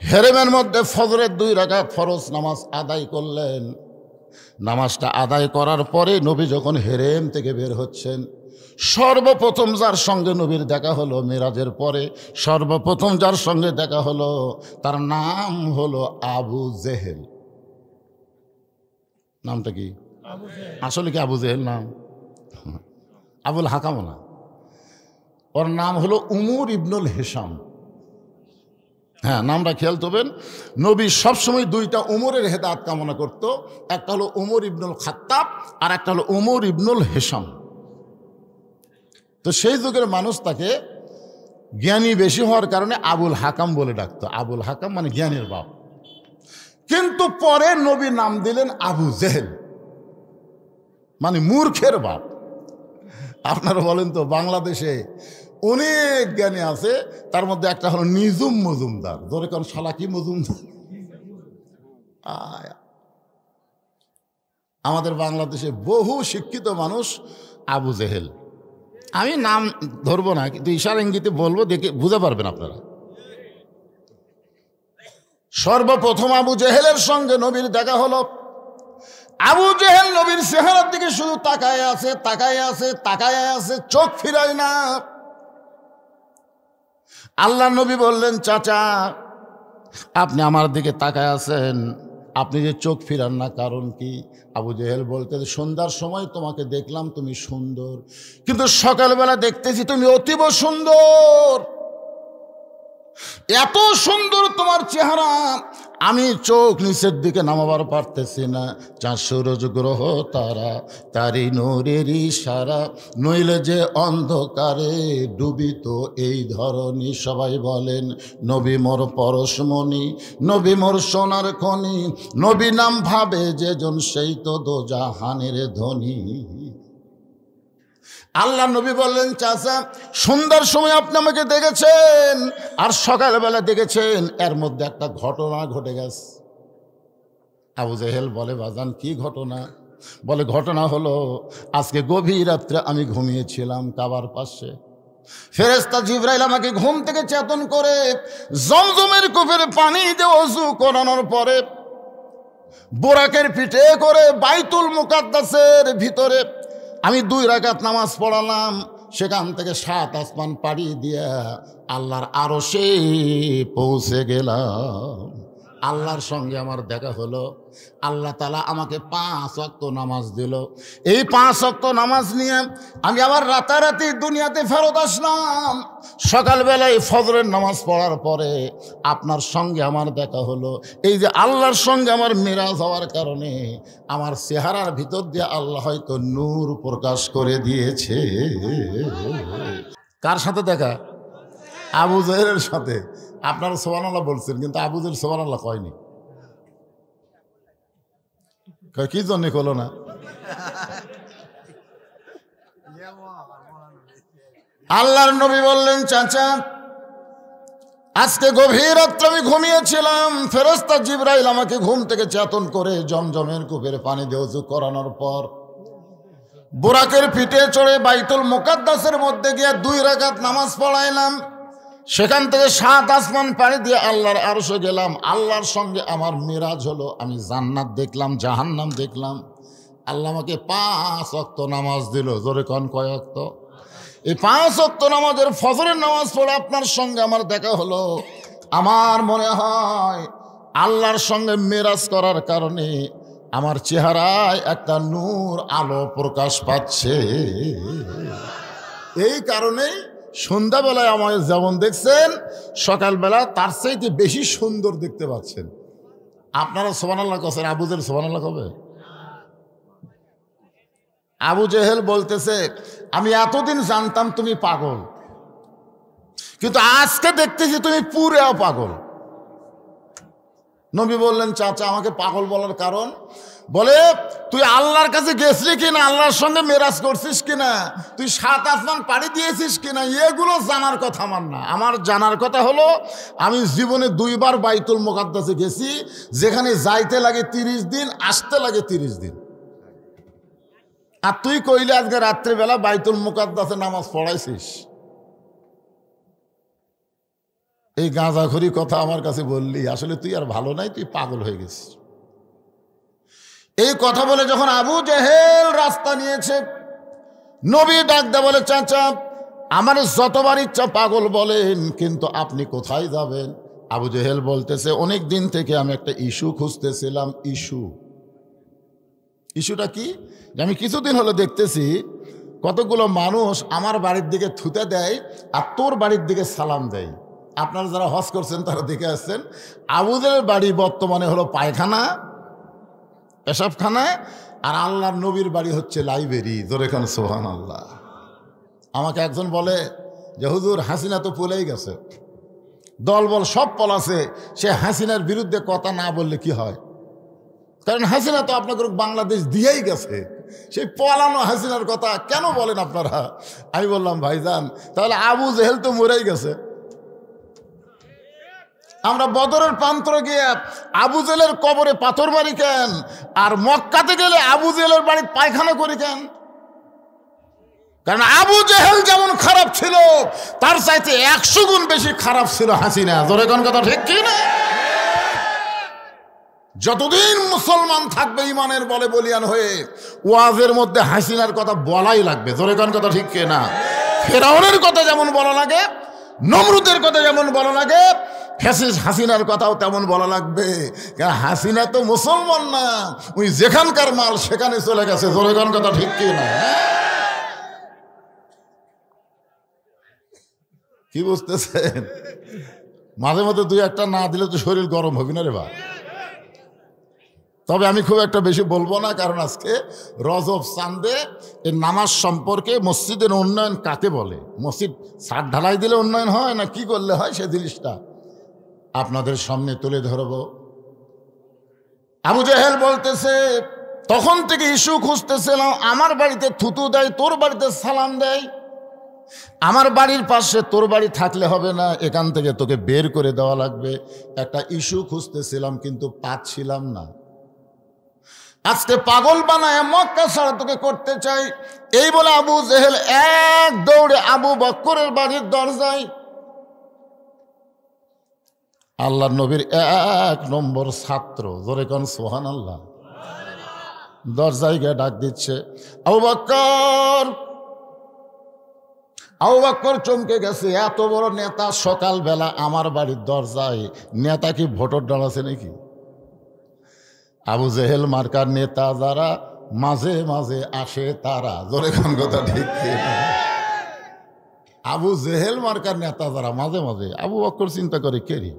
Speaker 1: হেরেমের মধ্যে ফজরের 2 রাকাত ফরজ নামাজ আদায় করলেন। নামাজটা আদায় করার পরে নবী যখন হেরেম থেকে বের হচ্ছেন, সর্বপ্রথম যার সঙ্গে নবীর দেখা হলো মেরাজের পরে, সর্বপ্রথম যার সঙ্গে দেখা হলো তার নাম হলো আবু জেহেল। নামটা কি? আসলে কি আবু জেহেল নাম? আবুল হাকাম না, ওর নাম হলো উমর ইবনুল হিসাম। হ্যাঁ, নামটা খেয়াল করবেন। নবী সবসময় 2টা উমরের হেদায়েত কামনা করত, একটা হলো উমর ইবনুল খাত্তাব আর একটা হলো উমর ইবনুল হিসাম। তো সেই যুগের মানুষ তাকে জ্ঞানী বেশি হওয়ার কারণে আবুল হাকাম বলে ডাকতো। আবুল হাকাম মানে জ্ঞানের বাপ। কিন্তু পরে নবী নাম দিলেন আবু জেহেল, মানে মূর্খের বাপ। আপনারা বলেন তো বাংলাদেশে অনেক জ্ঞানী আছে, তার মধ্যে একটা হলো নিজুম মজুমদার। ধরে কোন শালা কি মজুমদার? আমাদের বাংলাদেশে বহু শিক্ষিত মানুষ আবু জেহেল। আমি নাম ধরবো না, কিন্তু ইশারা ইঙ্গিতে বলবো, দেখে বুঝতে পারবেন আপনারা। সর্বপ্রথম আবু জেহেলের সঙ্গে নবীর দেখা হলো। আবু জেহেল নবীর চেহারার দিকে শুধু তাকায় আছে, তাকায় আছে, তাকায় আছে, চোখ ফিরায় না। আল্লাহ নবী বললেন, চাচা আপনি আমার দিকে তাকায় আছেন, আপনি যে চোখ ফিরান না কারণ কি? আবু জেহেল বলতে, সন্ধ্যার সময় তোমাকে দেখলাম তুমি সুন্দর, কিন্তু সকালবেলা দেখতেছি তুমি অতীব সুন্দর, এত সুন্দর তোমার চেহারা, আমি চোখ নিচের দিকে নামাবার পারতেছি না। চাঁদ সূরজ গ্রহ তারা তারি নূরেরই সারা, নইলে যে অন্ধকারে ডুবিত এই ধরনী। সবাই বলেন নবী মোর পরশমণি, নবী মোর সোনার খনি, নবী নাম ভাবে যে জন সেই তো দোজাহানের ধনী। আল্লাহ নবী বললেন, চাচা সন্ধ্যার সময় আপনি আমাকে দেখেছেন আর সকালবেলা দেখেছেন, এর মধ্যে একটা ঘটনা ঘটে গেছে। আবু জেহেল বলে, বাজান কি ঘটনা? বলে, ঘটনা হলো আজকে গভীর রাত্রে আমি ঘুমিয়েছিলাম কাবার পাশে, ফেরেশতা জিবরাইল আমাকে ঘুম থেকে চেতন করে জমজমের কূপের পানি দিয়ে ওযু করানোর পরে বোরাকের পিঠে করে বাইতুল মুকাদ্দাসের ভিতরে আমি 2 রাকাত নামাজ পড়ালাম। সেখান থেকে 7 আসমান পাড়ি দিয়া আল্লাহর আরশে পৌঁছে গেলাম। আল্লাহর সঙ্গে আমার দেখা হলো। আল্লাহ তাআলা আমাকে 5 ওয়াক্ত নামাজ দিল। এই 5 ওয়াক্ত নামাজ নিয়ে আমি আবার রাতারাতি দুনিয়াতে ফেরত আসলাম। সকালবেলায় ফজরের নামাজ পড়ার পরে আপনার সঙ্গে আমার দেখা হলো। এই যে আল্লাহর সঙ্গে আমার মিরাজ হওয়ার কারণে আমার চেহারার ভিতর দিয়ে আল্লাহ হয়তো নূর প্রকাশ করে দিয়েছে। কার সাথে দেখা? আবু জেহেলের সাথে। আপনারা সুবহানাল্লাহ বলছেন, কিন্তু আবু জেহেল সুবহানাল্লাহ কয়নি। কি জন্য হলো না? আল্লাহর নবী বললেন, চাচা আজকে গভীর রাত্রে আমি ঘুমিয়েছিলাম, ফেরেশতা জিবরাইল আমাকে ঘুম থেকে চেতন করে জমজমের কূপের পানি দিয়ে ওযু করানোর পর বুরাকের পিঠে চড়ে বাইতুল মুকাদ্দাসের মধ্যে গিয়ে 2 রাকাত নামাজ পড়াইলাম। সেখান থেকে 7 আসমান পাড়ি দিয়ে আল্লাহর আরশে গেলাম। আল্লাহর সঙ্গে আমার মিরাজ হলো। আমি জান্নাত দেখলাম, জাহান্নাম দেখলাম। আল্লাহ আমাকে 5 ওয়াক্ত নামাজ দিল। জোরে কোন কয় ওয়াক্ত? এই 5 ওয়াক্ত নামাজের ফজরের নামাজ পড়ে আপনার সঙ্গে আমার দেখা হলো। আমার মনে হয় আল্লাহর সঙ্গে মিরাজ করার কারণে আমার চেহারায় একটা নূর আলো প্রকাশ পাচ্ছে। এই কারণেই সন্ধ্যাবেলায় আমায় যেমন দেখছেন, সকালবেলা তার চাইতে বেশি সুন্দর দেখতে পাচ্ছেন। আপনারা সুবহানাল্লাহ কছেন, আবু জেহেল সুবহানাল্লাহ কবে? আবু জেহেল বলতেছে, আমি এতদিন জানতাম তুমি পাগল, কিন্তু আজকে দেখতেছি তুমি পুরো পাগল। নবী বললেন, চাচা আমাকে পাগল বলার কারণ? বলে, তুই আল্লাহর কাছে গেছিলি কিনা, আল্লাহর সঙ্গে মেরাজ করছিস কিনা, তুই 7 আসমান পাড়ি দিয়েছিস কিনা, এগুলো জানার কথা আমার না। আমার জানার কথা হলো আমি জীবনে 2 বার বাইতুল মুকাদ্দাসে গেছি, যেখানে যাইতে লাগে 30 দিন, আসতে লাগে 30 দিন। আর তুই কইলে আজকে রাত্রিবেলা বাইতুল মুকাদ্দাসে নামাজ পড়াইছিস। এই গাঁজাখড়ি কথা আমার কাছে বললি, আসলে তুই আর ভালো নাই, তুই পাগল হয়ে গেছিস। এই কথা বলে যখন আবু জেহেল রাস্তা নিয়েছে, নবী ডাক দে বলে, চাচা আমার যতবার ইচ্ছা পাগল বলেন, কিন্তু আপনি কোথায় যাবেন? আবু জেহেল বলতেছে, অনেক দিন থেকে আমি একটা ইস্যু খুঁজতেছিলাম। ইস্যুটা কি? আমি কিছুদিন হলো দেখতেছি কতগুলো মানুষ আমার বাড়ির দিকে থুতে দেয় আর তোর বাড়ির দিকে সালাম দেয়। আপনারা যারা হজ করছেন তারা দেখে আসছেন, আবু জেহেলের বাড়ি বর্তমানে হলো পায়খানা, পেশাবখানা, আর আল্লাহর নবীর বাড়ি হচ্ছে লাইব্রেরি। জোরে খান সুবহানাল্লাহ। আমাকে একজন বলে যে হুজুর হাসিনা তো পলেই গেছে, দলবল সব পলাছে, সে হাসিনার বিরুদ্ধে কথা না বললে কি হয়? কারণ হাসিনা তো আপনাকে বাংলাদেশ দিয়েই গেছে, সেই পলানো হাসিনার কথা কেন বলেন আপনারা? আমি বললাম, ভাইজান তাহলে আবু জেহেল তো মরেই গেছে। আমরা বদরের প্রান্তরে গিয়ে আবু জেহেলের কবরে পাথর মারি কেন, আর মক্কাতে গেলে আবু জেহেলের বাড়ি পায়খানা করি কেন? কারণ আবু জেহেল যেমন খারাপ ছিল, তার চাইতে 100 গুণ বেশি খারাপ ছিল হাসিনা। জোরে কোন কথা ঠিক কি না? যতদিন মুসলমান থাকবে ইমানের বলে বলিয়ান হয়ে, ওয়াজের মধ্যে হাসিনার কথা বলাই লাগবে। জোরে কোন কথা ঠিক না? ফেরাউনের কথা যেমন বলা লাগে, নমরুদের কথা যেমন বলা লাগে, হাসিনার কথাও তেমন বলা লাগবে। কারণ হাসিনা তো মুসলমান না, ওই যেখানকার মাল সেখানে চলে গেছে। জোরে কোন কথা ঠিক না? কি বুঝতেছেন? মাঝে মধ্যে দুই একটা না দিলে তো শরীর গরম হবে না রে ভাই। তবে আমি খুব একটা বেশি বলবো না, কারণ আজকে রজব চাঁদে এই নামাজ সম্পর্কে মসজিদের উন্নয়ন কাকে বলে, মসজিদ ছাদ ঢালাই দিলে উন্নয়ন হয় না কি করলে হয়, সে জিনিসটা আপনাদের সামনে তুলে ধরব। আবু জেহেল বলতেছে, তখন থেকে ইস্যু খুঁজতেছিলাম, আমার বাড়িতে থুতু দেয়, তোর বাড়িতে সালাম দেয়, আমার বাড়ির পাশে তোর বাড়ি থাকলে হবে না, এখান থেকে তোকে বের করে দেওয়া লাগবে। একটা ইস্যু খুঁজতেছিলাম কিন্তু পাচ্ছিলাম না। আজকে পাগল বানায় মক্কা ছাড়া তোকে করতে চাই। এই বলে আবু জেহেল এক দৌড়ে আবু বকরের বাড়ির দরজায়, আল্লাহ নবীর 1 নম্বর ছাত্র, জোরে কোন সুবহানাল্লাহ, দরজায় গিয়ে ডাক দিচ্ছে, আবু বকর। আবু বকর চমকে গেছে, এত বড় নেতা সকালবেলা আমার বাড়ির দরজায়, নেতা কি ভোটর দাঁড়াছে নাকি? আবু জেহেল মার্কার নেতা যারা মাঝে মাঝে আসে তারা, জোরে কোন কথা ঠিক না? আবু জেহেল মার্কার নেতা যারা মাঝে মাঝে, আবু বকর চিন্তা করে কেরি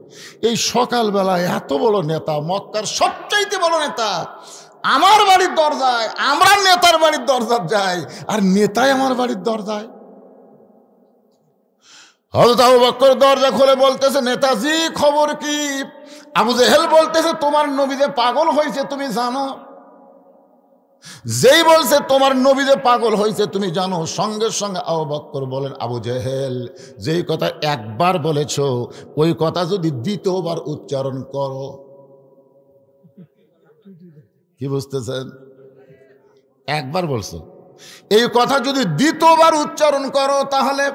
Speaker 1: এই সকালবেলায় এত বড় নেতা, মক্কার সবচাইতে বড় নেতা আমার বাড়ির দরজায়, আমরা নেতার বাড়ির দরজায় যাই, আর নেতাই আমার বাড়ির দরজায়। হযরত আবু বকর দরজা খুলে বলতেছে, নেতাজি খবর কি? আবু জেহেল বলতেছে, তোমার নবী যে পাগল হয়েছে তুমি জানো? যেই বলছে তোমার নবী যে পাগল হয়েছে তুমি জানো, সঙ্গে সঙ্গে আবু বকর বলেন, আবু জেহেল যেই কথা একবার বলেছো ওই কথা যদি দ্বিতীয়বার উচ্চারণ করো। কি বুঝতেছেন? একবার বলছো, এই কথা যদি দ্বিতীয়বার উচ্চারণ করো তাহলে।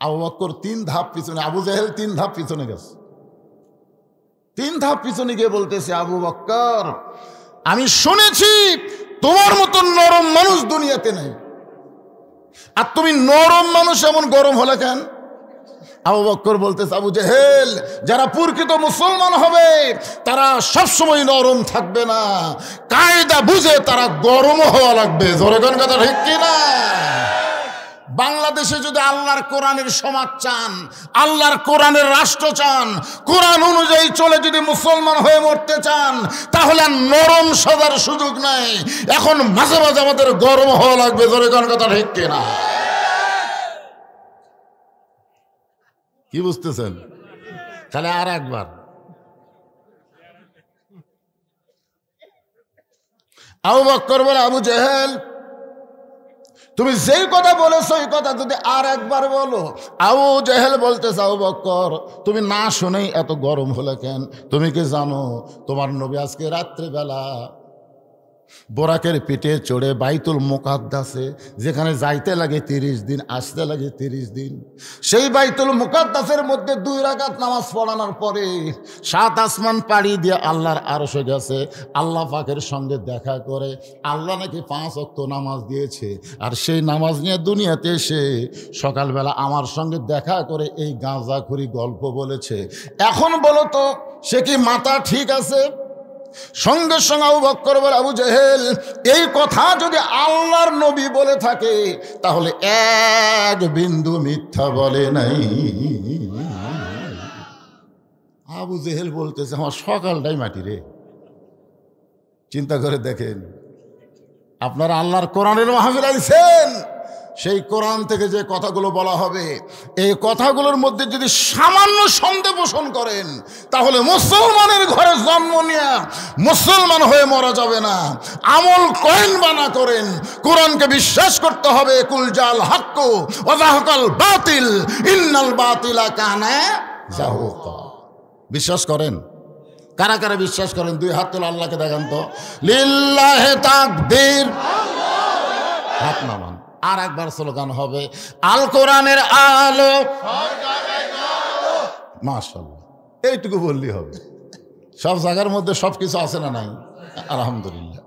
Speaker 1: আবু বকর 3 ধাপ পিছনে, আবু জেহেল 3 ধাপ পিছনে গেছে। 3 ধাপ পিছনে গিয়ে বলতেছে, আবু বকর আমি শুনেছি তোমার মতো নরম মানুষ দুনিয়াতে নেই, আর তুমি নরম মানুষ এমন গরম হলে কেন? আবু বকর বলতেছে, আবু জেহেল যারা প্রকৃত মুসলমান হবে তারা সবসময় নরম থাকবে না, কায়দা বুঝে তারা গরম হওয়া লাগবে। জোরে কোন কথা ঠিক কিনা? বাংলাদেশে যদি আল্লাহর কোরআনের সমাজ চান, আল্লাহর কোরআনের রাষ্ট্র চান, কোরআন অনুযায়ী চলে যদি মুসলমান হয়ে মরতে চান, তাহলে নরম সাজার সুযোগ নাই, এখন মাঝে মাঝে আমাদের গরম হওয়া লাগবে। জোরে কোন কথা ঠিক কিনা? কি বুঝতেছেন? তাহলে আর একবার আবু বকর বলে, আবু জেহেল তুমি যেই কথা বলেছো এই কথা যদি আর একবার বলো। আবু জেহেল বলতেছে, আবু বকর তুমি না শুনেই এত গরম হলে কেন? তুমি কি জানো তোমার নবী আজকে রাত্রিবেলা বোরাকের পিঠে চড়ে বাইতুল মুকাদ্দাসে, যেখানে যাইতে লাগে 30 দিন, আসতে লাগে 30 দিন, সেই বাইতুল মুকাদ্দাসের মধ্যে 2 রাকাত নামাজ পড়ানোর পরে 7 আসমান পাড়ি দিয়ে আল্লাহর আরশে গেছে, আল্লাহ পাকের সঙ্গে দেখা করে। আল্লাহ নাকি 5 ওয়াক্ত নামাজ দিয়েছে, আর সেই নামাজ নিয়ে দুনিয়াতে এসে সকালবেলা আমার সঙ্গে দেখা করে এই গাঁজাখুরি গল্প বলেছে। এখন বলো তো সে কি মাথা ঠিক আছে? সঙ্গে সঙ্গে আবু বকর বলে, আবু জেহেল এই কথা যদি আল্লাহর নবী বলে থাকে তাহলে 1 বিন্দু মিথ্যা বলে নাই। আবু জেহেল বলতেছে, আমার সকালটাই মাটি রে। চিন্তা করে দেখেন, আপনারা আল্লাহর কোরআনের মাহফিল আইছেন, সেই কোরআন থেকে যে কথাগুলো বলা হবে এই কথাগুলোর মধ্যে যদি সামান্য সন্দেহ পোষণ করেন তাহলে মুসলমানের ঘরে জন্ম নিয়ে মুসলমান হয়ে মরা যাবে না। আমল করেন বা না করেন, কোরআনকে বিশ্বাস করতে হবে। কুল জাল হক ওয়া যাহাকাল বাতিল ইন্নাল বাতিলা কানা যাহুকা। বিশ্বাস করেন? কারা কারা বিশ্বাস করেন? 2 হাত তুলে আল্লাহকে দেখান তো। লিল্লাহি তাকবীর, হাত নামান। আর একবার স্লোগান হবে, আল কোরআনের আলো। মাশাআল্লাহ, এইটুকু বললেই হবে। সব জায়গার মধ্যে সব কিছু আছে না নাই? আলহামদুলিল্লাহ।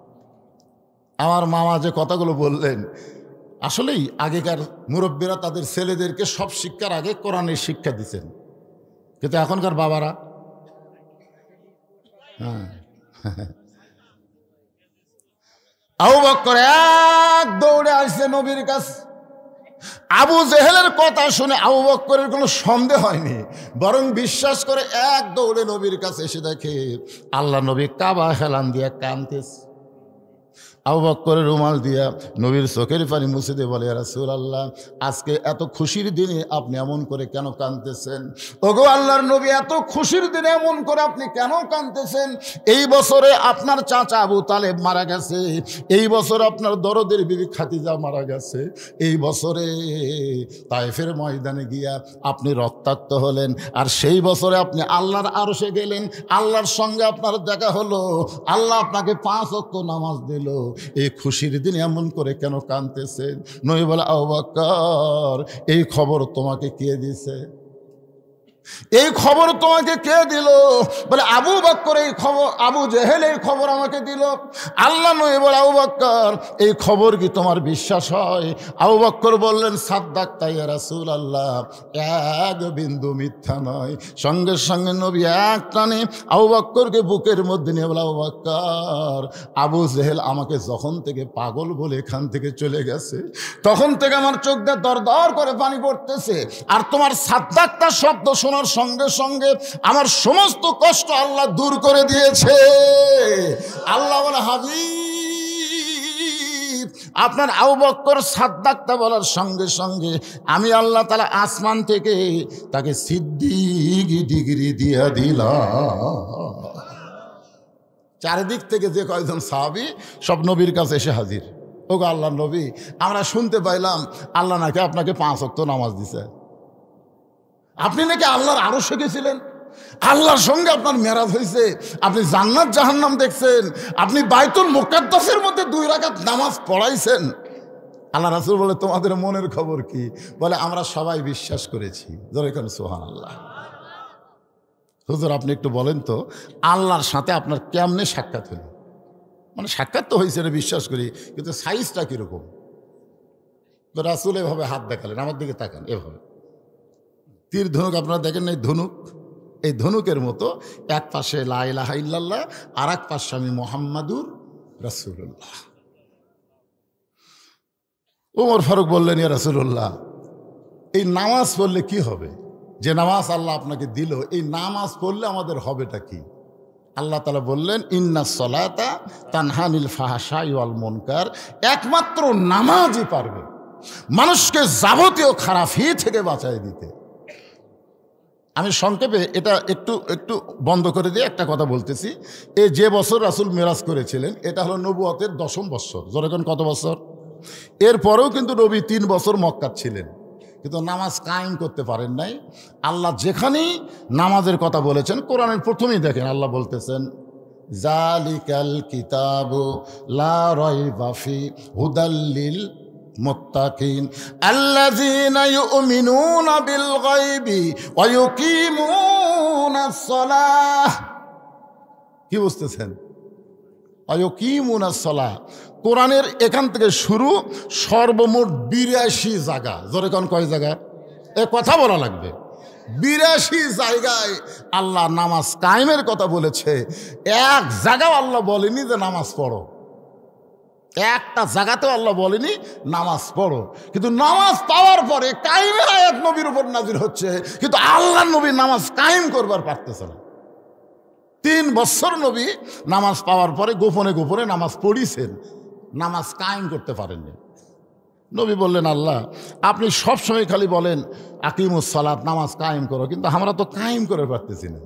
Speaker 1: আমার মামা যে কথাগুলো বললেন, আসলেই আগেকার মুরব্বীরা তাদের ছেলেদেরকে সব শিক্ষার আগে কোরআনের শিক্ষা দিচ্ছেন, কিন্তু এখনকার বাবারা আবু বকর এক দৌড়ে আসছে নবীর কাছে। আবু জেহেলের কথা শুনে আবু বকরের কোনো সন্দেহ হয়নি, বরং বিশ্বাস করে এক দৌড়ে নবীর কাছে এসে দেখে আল্লাহ নবী কাবা হেলান দিয়ে কাঁদতেছে। আবু বকরের রুমাল দিয়া নবীর চোখের পানি মুছে দিয়ে বলে, ইয়া রাসূলুল্লাহ, আজকে এত খুশির দিনে আপনি এমন করে কেন কাঁদতেছেন? ওগো আল্লাহর নবী, এত খুশির দিনে এমন করে আপনি কেন কাঁদতেছেন? এই বছরে আপনার চাচা আবু তালেব মারা গেছে, এই বছর আপনার দরদের বিবি খাদিজা মারা গেছে, এই বছরে তায়েফের ময়দানে গিয়া আপনি রক্তাক্ত হলেন, আর সেই বছরে আপনি আল্লাহর আরশে গেলেন, আল্লাহর সঙ্গে আপনার দেখা হলো, আল্লাহ আপনাকে 5 ওয়াক্ত নামাজ দিল, এই খুশির দিন এমন করে কেন কাঁদতেছেন? নবী বলে, আবু বকর, এই খবর তোমাকে কে দিছে? এই খবর তোমাকে কে দিল? বলে, আবু বকর এই খবর, আবু জেহেল এই খবর আমাকে দিল। আল্লাহ নবী বলে, আবু বকর, এই খবর কি তোমার বিশ্বাস হয়? আবু বকর বললেন, সাদ্দাক্তা ইয়া রাসূলুল্লাহ, এক বিন্দু মিথ্যা নয়। সঙ্গে সঙ্গে নবী এক টানে আবু বকরকে বুকের মধ্যে নিয়ে বলে, আবু বকর, আবু জেহেল আমাকে যখন থেকে পাগল বলে এখান থেকে চলে গেছে, তখন থেকে আমার চোখ দিয়ে দর দর করে পানি পড়তেছে, আর তোমার সাদ্দাক্তা শব্দ শোনার সঙ্গে সঙ্গে আমার সমস্ত কষ্ট আল্লাহ দূর করে দিয়েছে। আল্লাহ বলে, হাবিব, আপনার আবু বকর সাদ্দাক্তা বলার সঙ্গে সঙ্গে আমি আল্লাহ তাআলা আসমান থেকে তাকে সিদ্দিক ডিগ্রি দিয়ে দিলাম। চারিদিক থেকে যে কয়েকজন সাহাবী সব নবীর কাছে এসে হাজির। ওগো আল্লাহর নবী, আমরা শুনতে পাইলাম আল্লাহ নাকি আপনাকে 5 ওয়াক্ত নামাজ দিছে, আপনি নাকি আল্লাহর আরশে গেছিলেন, আল্লাহর সঙ্গে আপনার মেরাজ হয়েছে, আপনি জান্নাত জাহান্নাম দেখছেন, আপনি বাইতুল মুকাদ্দাসের মধ্যে 2 রাকাত নামাজ পড়াইছেন। আল্লাহ রাসূল বলে, তোমাদের মনের খবর কি? বলে, আমরা সবাই বিশ্বাস করেছি। জোরে করে সুবহানাল্লাহ। হুজুর, আপনি একটু বলেন তো, আল্লাহর সাথে আপনার কেমনে সাক্ষাৎ হলো? মানে সাক্ষাৎ তো হয়েছে, বিশ্বাস করি, কিন্তু সাইজটা কীরকম? তো রাসূল এভাবে হাত দেখালেন, আমার দিকে তাকান, এভাবে তীর ধনুক আপনারা দেখেন না, ধনুক, এই ধনুকের মতো এক পাশে লা ইলাহা ইল্লাল্লাহ, আর এক পাশে আমি মুহাম্মাদুর রাসূলুল্লাহ। ওমর ফারুক বললেন, ইয়া রাসূলুল্লাহ, এই নামাজ পড়লে কি হবে? যে নামাজ আল্লাহ আপনাকে দিল, এই নামাজ পড়লে আমাদের হবেটা কি? আল্লাহ তাআলা বললেন, ইন্নাস সালাতা তানহা আনিল ফাহশাই ওয়াল মুনকার, একমাত্র নামাজই পারবে মানুষকে যাবতীয় খারাপি থেকে বাঁচায় দিতে। আমি সংক্ষেপে এটা একটু বন্ধ করে দিয়ে একটা কথা বলতেছি। এই যে বছর রাসূল মেরাজ করেছিলেন, এটা হলো নবুয়তের 10ম বছর। যখন কত বছর? এরপরেও কিন্তু নবী 3 বছর মক্কা ছিলেন, কিন্তু নামাজ কায়েম করতে পারেন নাই। আল্লাহ যেখানেই নামাজের কথা বলেছেন, কোরআনের প্রথমেই দেখেন আল্লাহ বলতেছেন, জালিকাল কিতাবু লা রাইবা ফি হুদাল লিল মুত্তাকিন আল্লাযীনা ইউমিনুনা বিল গায়বি ওয়া ইউকিমুনাস সালাহ। কি বুঝতেছেন? ওয়া ইউকিমুনাস সালাহ, কোরআনের এখান থেকে শুরু সর্বমোট 82 জায়গা। জোরে কোন কয় জায়গা? এ কথা বলা লাগবে। 82 জায়গায় আল্লাহ নামাজ কায়েমের কথা বলেছে। এক জায়গাও আল্লাহ বলেনি যে নামাজ পড়ো, একটা জায়গাতেও আল্লাহ বলেনি নামাজ পড়ো। কিন্তু নামাজ পাওয়ার পরে কায়েমের আয়াত নবীর উপর নাজিল হচ্ছে, কিন্তু আল্লাহ নবী নামাজ কায়েম করবার পারতেছে না। 3 বছর নবী নামাজ পাওয়ার পরে গোপনে গোপনে নামাজ পড়িছেন, নামাজ কায়েম করতে পারেননি। নবী বললেন, আল্লাহ আপনি সবসময় খালি বলেন আকিমুস সালাত, নামাজ কায়েম করো, কিন্তু আমরা তো কায়েম করে পারতেছি না।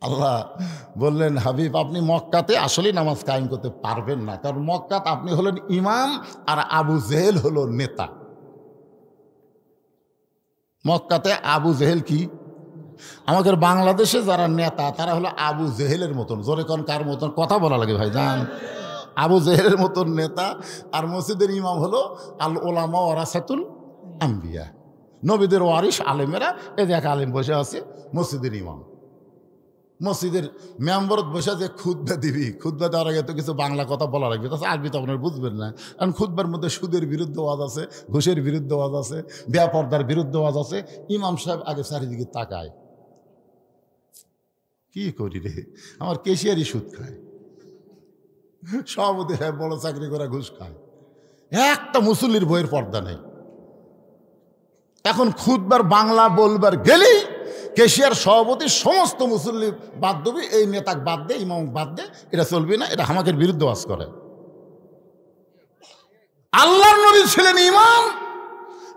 Speaker 1: আল্লাহ বললেন, হাবিব আপনি মক্কাতে আসলেই নামাজ কায়েম করতে পারবেন না, কারণ মক্কাতে আপনি হলেন ইমাম আর আবু জেহেল হলো নেতা। মক্কাতে আবু জেহেল কি? আমাদের বাংলাদেশে যারা নেতা তারা হলো আবু জেহেলের মতন। জোরে কোন কার মতন? কথা বলা লাগে ভাই জান। আবু জেহেলের মতন নেতা, আর মসজিদের ইমাম হলো আল ওলামা ওয়ারাসাতুল আম্বিয়া, নবীদের ওয়ারিস আলেমেরা। এই যে এক আলেম বসে আছে মসজিদের ইমাম। মসজিদের মেম্বরত বসে যে খুতবা দিবি, খুতবা দেওয়ার আগে তো কিছু বাংলা কথা বলা লাগবে, তাছাড়া আরবি তো আপনার বুঝবেন না। কারণ খুতবার মধ্যে সুদের বিরুদ্ধে ওয়াজ আছে, ঘুষের বিরুদ্ধে ওয়াজ আছে, বেপর্দার বিরুদ্ধে ওয়াজ আছে। ইমাম সাহেব আগে চারিদিকে তাকায়, কি করি রে, আমার কেশিয়ারই সুদ খায়, সভাপতি সাহেব বড় চাকরি করে ঘুষ খায়, একটা মুসল্লির বইয়ের পর্দা নেই। এখন খুতবার বাংলা বলবার গেলেই কেশিয়ার সভাপতি সমস্ত মুসল্লি বাদ দেবে, এই নেতাক বাদ দে, ইমাম বাদ দে, এটা চলবে না, এটা হামাকের বিরুদ্ধে ওয়াজ করে। আল্লাহর নবী ছিলেন ইমাম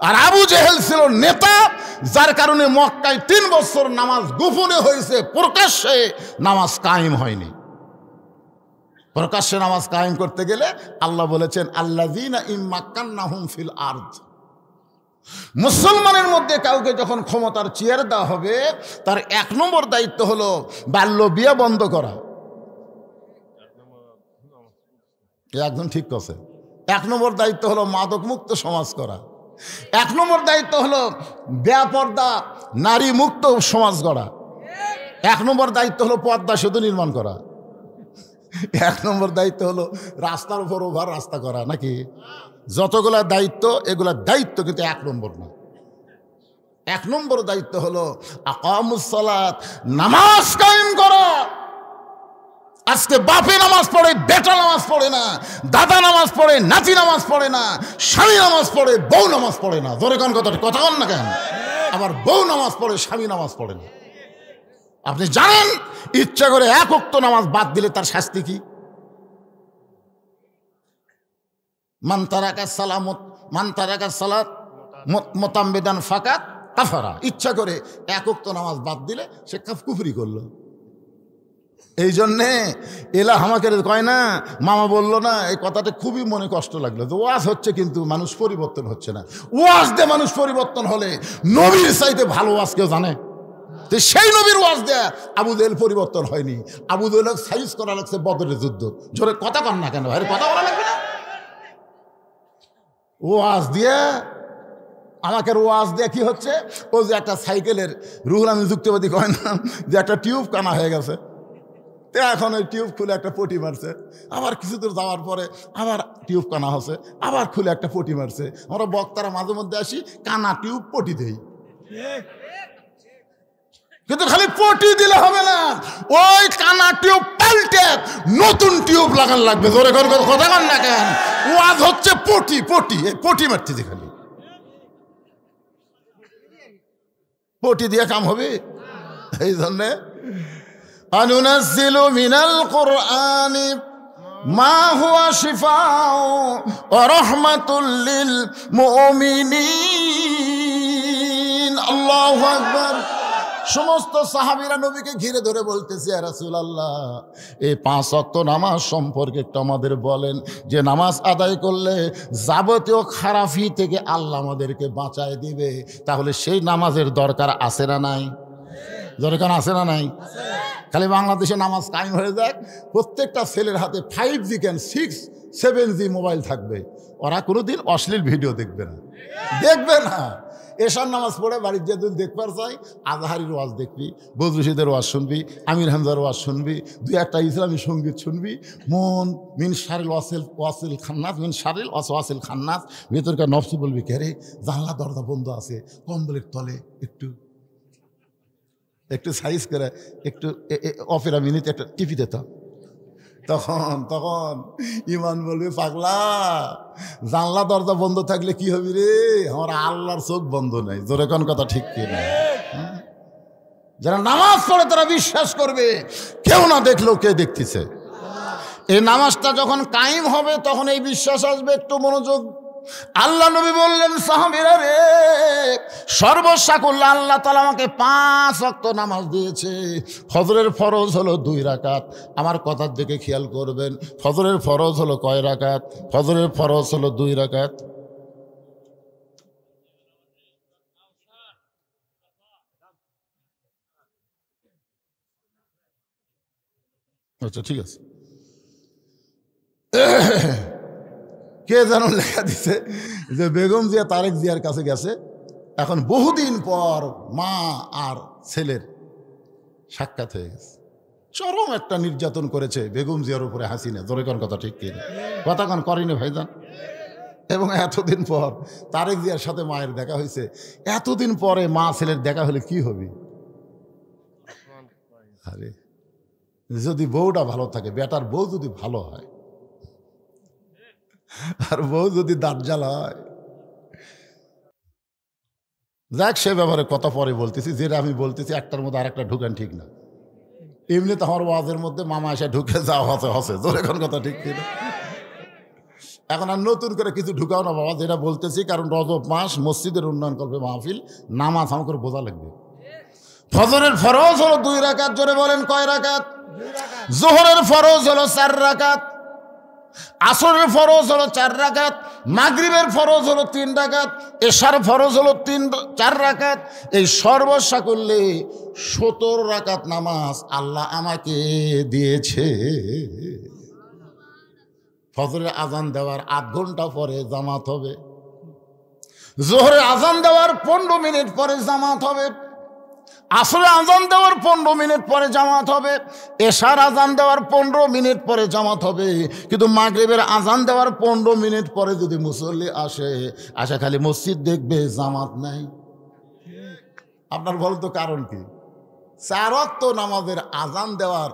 Speaker 1: আর আবু জেহেল ছিল নেতা, যার কারণে মক্কায় 3 বছর নামাজ গোপনে হয়েছে, প্রকাশ্যে নামাজ কায়েম হয়নি। প্রকাশ্যে নামাজ কায়েম করতে গেলে আল্লাহ বলেছেন আল্লাযীনা ইম্মাক্কান্নাহুম ফিল আরদ, মুসলমানের মধ্যে কাউকে যখন ক্ষমতার চেয়ার দেওয়া হবে তার 1 নম্বর দায়িত্ব হলো বাল্য বিয়ে বন্ধ করা। একদম ঠিক আছে। 1 নম্বর দায়িত্ব হলো মাদক মুক্ত সমাজ করা। 1 নম্বর দায়িত্ব হলো বেপর্দা নারী মুক্ত সমাজ গড়া। 1 নম্বর দায়িত্ব হলো পদ্মা সেতু নির্মাণ করা। 1 নম্বর দায়িত্ব হলো রাস্তার উপর ওভার রাস্তা করা, নাকি? যতগুলা দায়িত্ব, এগুলা দায়িত্ব কিন্তু 1 নম্বর না। 1 নম্বর দায়িত্ব হলো আকামুস সালাত, নামাজ কায়েম করা। আজকে বাপে নামাজ পড়ে, বেটা নামাজ পড়ে না, দাদা নামাজ পড়ে, নাতি নামাজ পড়ে না, স্বামী নামাজ পড়ে, বউ নামাজ পড়ে না। জোরে কোন কথা কন না কেন? আবার বউ নামাজ পড়ে, স্বামী নামাজ পড়ে না। আপনি জানেন ইচ্ছা করে 1 ওয়াক্ত নামাজ বাদ দিলে তার শাস্তি কি? মান তারাকা সালাত মুতাম্মিদান ফাকাত কাফারা। ইচ্ছা করে 1 ওয়াক্ত নামাজ বাদ দিলে সে কুফরি করলো। এই জন্যে এলা আমাকে কয় না, মামা বলল না, এই কথাটা খুবই মনে কষ্ট লাগলো। যে ওয়াজ হচ্ছে কিন্তু মানুষ পরিবর্তন হচ্ছে না। ওয়াজ দিয়ে মানুষ পরিবর্তন হলে নবীর চাইতে ভালো ওয়াজ কেউ জানে? সেই নবীর ওয়াজ দেয়া আবু জেহেল পরিবর্তন হয়নি। আবু জেহেল সাইজ করা লাগছে বদরের যুদ্ধ। জোরে কথা কন না কেন ভাই? কথা বলা লাগবে না। ওয়াজ দিয়ে আমাকে ওয়াজ দিয়ে কি হচ্ছে? ও যে একটা সাইকেলের রুহুল আমিন যুক্তিবাদী কয় না যে একটা টিউব কানা হয়ে গেছে, তো এখন ওই টিউব খুলে একটা পটি মারছে, আবার কিছু দূর যাওয়ার পরে আবার টিউব কানা হচ্ছে, আবার খুলে একটা পটি মারছে। আমরা বক্তারা মাঝে মধ্যে আসি, কানা টিউব পটি দেই, কিন্তু খালি পটি দিলে হবে না, ওই কানা টিউব পাল্টে নতুন টিউব লাগান লাগবে। জোরে কথা কন না কেন? ওয়াজ হচ্ছে পটি, পটি মারতেছে, খালি পটি দিয়ে কাম হবে? এই জন্যে আনুনাজ্জিলু মিনাল কুরআনি মা হুয়া শিফাউ ওয়া রাহমাতুল লিল মুমিনিন। আল্লাহু আকবার। সমস্ত সাহাবীরা নবীকে ঘিরে ধরে বলতেছে, ইয়া রাসূলুল্লাহ, এই 5 ওয়াক্ত নামাজ সম্পর্কে একটু আমাদের বলেন, যে নামাজ আদায় করলে যাবতীয় খারাপি থেকে আল্লাহ আমাদেরকে বাঁচায় দিবে। তাহলে সেই নামাজের দরকার আছে না নাই? দরকার আছে না নাই? খালি বাংলাদেশে নামাজ কায়েম হয়ে যাক, প্রত্যেকটা ছেলের হাতে 5G কেন 6, 7G মোবাইল থাকবে, ওরা কোনোদিন অশ্লীল ভিডিও দেখবে না। এশার নামাজ পড়ে বাড়ির যে দিন দেখবার চাই, আজহারির ওয়াজ দেখবি, বদরুশিদের ওয়াজ শুনবি, আমির হামজার ওয়াজ শুনবি, 2-1টা ইসলামী সঙ্গীত শুনবি। মিন শারিল ওয়াসিল খান্নাস, মিন শারিল ওয়াসিল খান্নাস। ভেতরকার নফস বলবি, কে রে, জানলা দরজা বন্ধ আছে, কম্বলের তলে একটু সাইজ করে একটু অপেরা মিনিট একটা টিপি দিতাম। তখন ইমান বলবে, পাগলা, জানলা দরজা বন্ধ থাকলে কি হবি রে? আমার আল্লাহর চোখ বন্ধ নাই। জোরে কোন কথা ঠিক কি না? যারা নামাজ পড়ে তারা বিশ্বাস করবে কেউ না দেখলেও কে দেখতেছে। এই নামাজটা যখন কায়েম হবে তখন এই বিশ্বাস আসবে। একটু মনোযোগ। আল্লাহ নবী বললেন, সাহাবীরা রে, সর্বসাকুল্য আল্লাহ তাআলা আমাকে 5 ওয়াক্ত নামাজ দিয়েছে। ফজরের ফরজ হলো 2 রাকাত। আমার কথার দিকে খেয়াল করবেন, ফজরের ফরজ হলো কয় রাকাত? ফজরের ফরজ হলো 2 রাকাত। আচ্ছা ঠিক আছে। কে যেন লেখা দিছে যে বেগম জিয়া তারেক জিয়ার কাছে গেছে, এখন বহুদিন পর মা আর ছেলের সাক্ষাৎ হয়ে গেছে। চরম একটা নির্যাতন করেছে বেগম জিয়ার উপরে হাসিনা। জোরে কোন কথা ঠিক কিনা? কথা কোন করেনি ভাইজান? এবং এতদিন পর তারেক জিয়ার সাথে মায়ের দেখা হয়েছে। এতদিন পরে মা ছেলের দেখা হলে কি হবে? আরে যদি বউটা ভালো থাকে, বেটার বউ যদি ভালো হয়, আর বউ যদি দাঁতজাল হয়, যাক সে ব্যাপারে কথা পরে বলতেছি। যেটা আমি বলতেছি একটার মধ্যে আরেকটা ঢুকেন ঠিক না। এমনি তো আমার ওয়াজের মধ্যে মামা এসে ঢুকে যাও হসে হসে, তোর এখন কথা ঠিক কিনা? এখন আর নতুন করে কিছু ঢুকাও না বাবা, যেটা বলতেছি। কারণ রজব মাস, মসজিদের উন্নয়ন করবে মাহফিল, নামাজ আমাকে বোঝা লাগবে। ফজরের ফরজ হলো 2 রাকাত। জোরে বলেন কয় রাকাত? জোহরের ফরজ হলো 4 রাকাত, আসরের ফরজ হলো 4 রাকাত, মাগরিবের ফরজ হলো 3 রাকাত, এশার ফরজ হলো 4 রাকাত। এই সর্বস্বা করলে 17 রাকাত নামাজ আল্লাহ আমাকে দিয়েছে। ফজরের আজান দেওয়ার 8 ঘন্টা পরে জামাত হবে, জোহরের আজান দেওয়ার 15 মিনিট পরে জামাত হবে, আসরে আজান দেওয়ার 15 মিনিট পরে জামাত হবে, এশার আজান দেওয়ার 15 মিনিট পরে জামাত হবে। কিন্তু মাগরিবের আজান দেওয়ার 15 মিনিট পরে যদি মুসল্লি আসে খালি মসজিদ দেখবে, জামাত নাই। আপনার বলতো কারণ কি? 4 ওয়াক্ত নামাজের আজান দেওয়ার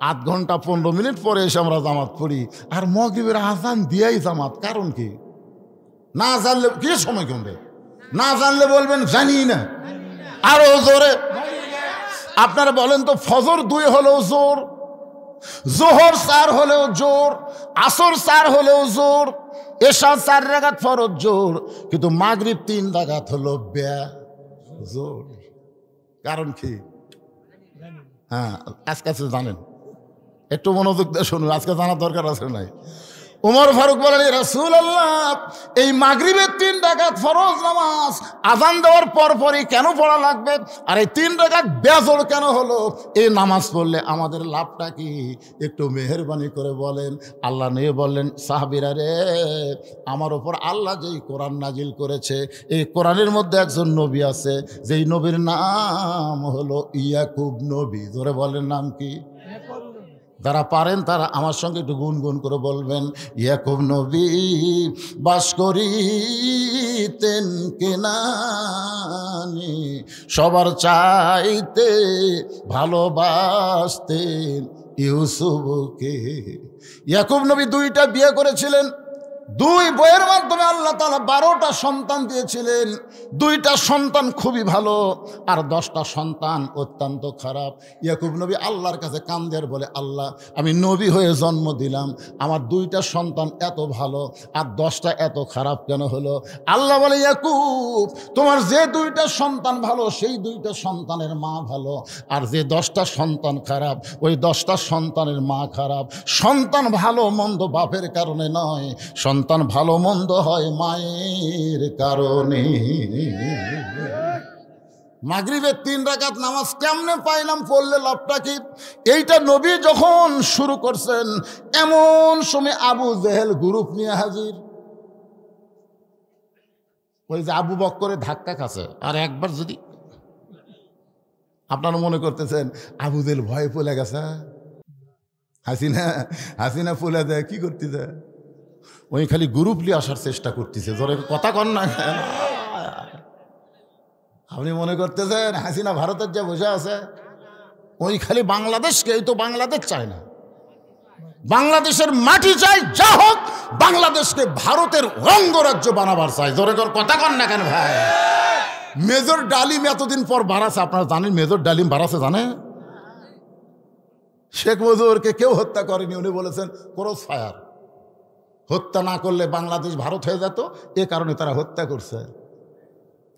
Speaker 1: 8 ঘন্টা 15 মিনিট পরে এসে আমরা জামাত পড়ি, আর মাগরিবের আজান দিয়াই জামাত। কারণ কি? না জানলে কি সময় কমবে? না জানলে বলবেন জানি না। আরো জোরে আপনারা বলেন তো, ফজর 2 হলেও জোর, জোহর 4 হলেও জোর, আসর 4 হলেও জোর, এশা 4 রাকাত ফরজ জোর, কিন্তু মাগরিব 3 রাকাত হলো জোর। কারণ কি? হ্যাঁ, আজকে জানেন, একটু মনোযোগ দিয়ে শুনুন, আজকে জানার দরকার আছে নাই? উমর ফারুক বলেন, রাসূলুল্লাহ, এই মাগরিবের 3 রাকাত ফরজ নামাজ আজান দেওয়ার পরপরই কেন পড়া লাগবে? আর এই 3 রাকাত বেজোড় কেন হলো? এই নামাজ পড়লে আমাদের লাভটা কি? একটু মেহেরবানি করে বলেন। আল্লাহ নিয়ে বললেন, সাহাবীরা রে, আমার ওপর আল্লাহ যেই কোরআন নাজিল করেছে, এই কোরআনের মধ্যে একজন নবী আছে, যেই নবীর নাম হলো ইয়াকুব নবী। ধরে বলেন নাম কি? যারা পারেন তারা আমার সঙ্গে একটু গুনগুন করে বলবেন, ইয়াকুব নবী বাস করিতেন কেনানে, সবার চাইতে ভালোবাসতেন ইউসুফকে। ইয়াকুব নবী 2টা বিয়ে করেছিলেন, 2 বইয়ের মাধ্যমে আল্লাহ তাআলা 12টা সন্তান দিয়েছিলেন। 2টা সন্তান খুবই ভালো, আর 10টা সন্তান অত্যন্ত খারাপ। ইয়াকুব নবী আল্লাহর কাছে কান্দে আর বলে, আল্লাহ, আমি নবী হয়ে জন্ম দিলাম, আমার 2টা সন্তান এত ভালো আর 10টা এত খারাপ কেন হলো? আল্লাহ বলে, ইয়াকুব, তোমার যে 2টা সন্তান ভালো, সেই 2টা সন্তানের মা ভালো, আর যে 10টা সন্তান খারাপ, ওই 10টা সন্তানের মা খারাপ। সন্তান ভালো মন্দ বাপের কারণে নয়, সন্তান ভালো মন্দ হয় মায়ের কারণে। মাগরিবের 3 রাকাত নামাজ কেমনে পাইলাম, পড়লে লাভটা কি? এইটা নবী যখন শুরু করছেন, এমন সময় আবু জেহেল গ্রুপ নিয়ে হাজির। ওই যে আবু বক্করের ধাক্কা খাচ্ছে, আর একবার যদি আপনারা মনে করতেছেন আবু জেহেল ভয়ে পড়ে গেছে, হাসিনা ফুলে দেয়, কি করতে দেয়? ওই খালি গ্রুপ নিয়ে আসার চেষ্টা করতেছে। ধরে কথা কন না, আপনি মনে করতেছেন হাসিনা ভারতের যে বসে আছে, ওই খালি বাংলাদেশকে, এই তো বাংলাদেশ চায় না, বাংলাদেশের মাটি চাই, যা হোক বাংলাদেশকে ভারতের অঙ্গরাজ্য বানাবার চাই। ধরে কথা কন না কেন ভাই? মেজর ডালিম এতদিন পর বাড়াছে, আপনারা জানেন মেজর ডালিম বাড়াছে, জানে? শেখ মুজিবুরকে কেউ হত্যা করেনি, উনি বলেছেন ক্রস ফায়ার, হত্যা না করলে বাংলাদেশ ভারত হয়ে যেত, এ কারণে তারা হত্যা করছে।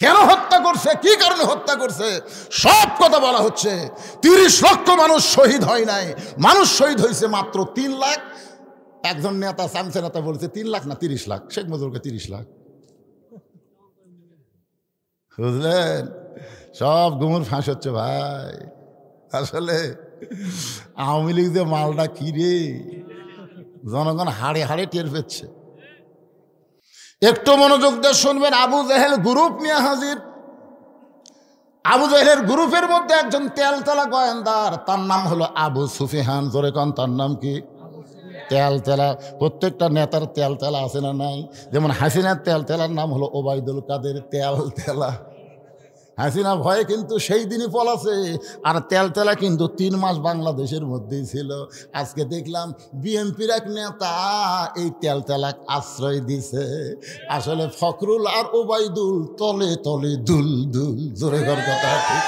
Speaker 1: কেন হত্যা করছে, কি কারণে হত্যা করছে, সব কথা বলা হচ্ছে। 30 লক্ষ মানুষ শহীদ হয় নাই, মানুষ শহীদ হয়েছে মাত্র 3 লাখ। একজন নেতা, সামসে নেতা বলছে 3 লাখ না 30 লাখ, শেখ মুজিবুরকে 30 লাখ। বুঝলেন, সব গুমুর ফাঁস হচ্ছে ভাই। আসলে আওয়ামী লীগ যে মালটা কি রে, জনগণ হাড়ে হাড়ে টের পেচ্ছে। একটু মনোযোগ দিয়ে শুনবেন, আবু জেহেল গ্রুপ নিয়ে হাজির। আবু জাহেলের গ্রুপের মধ্যে একজন তেলতেলা গোয়েন্দার, তার নাম হলো আবু সুফিয়ান। জোরে কন, তার নাম কি? তেলতেলা। প্রত্যেকটা নেতার তেলতেলা আছে না নাই? যেমন হাসিনার তেলতেলার নাম হলো ওবায়দুল কাদের তেলতেলা। হাসিনা ভয়ে কিন্তু সেই দিনই পলাছে, আর তেলতেলা কিন্তু 3 মাস বাংলাদেশের মধ্যেই ছিল। আজকে দেখলাম বিএনপির এক নেতা এই তেলতেলাক আশ্রয় দিছে। আসলে ফখরুল আর ওবায়দুল তলে তলে দুল দুল। জোরে ঘর কথা ঠিক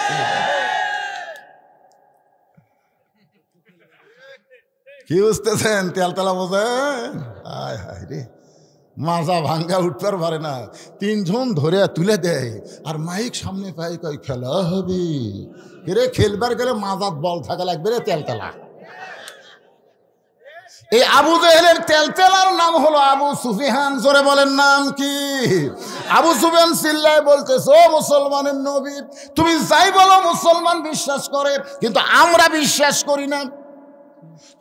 Speaker 1: কি বুঝতেছেন? তেলতেলা বোঝেন? আয় হায় রে, মাজা ভাঙ্গা উঠতে পারে না, 3 জন ধরে তুলে দেয়, আর মাইক সামনে পাই কই খেলা হবে রে। খেলবার গেলে মাজাত বল থাকা লাগবে রে। তেলতেলা, এই আবু জাহেলের তেলতেলার নাম হলো আবু সুফিয়ান। জোরে বলেন নাম কি? আবু সুফিয়ান চিল্লায় বলতেছে, ও মুসলমানের নবী, তুমি যাই বলো মুসলমান বিশ্বাস করে, কিন্তু আমরা বিশ্বাস করি না।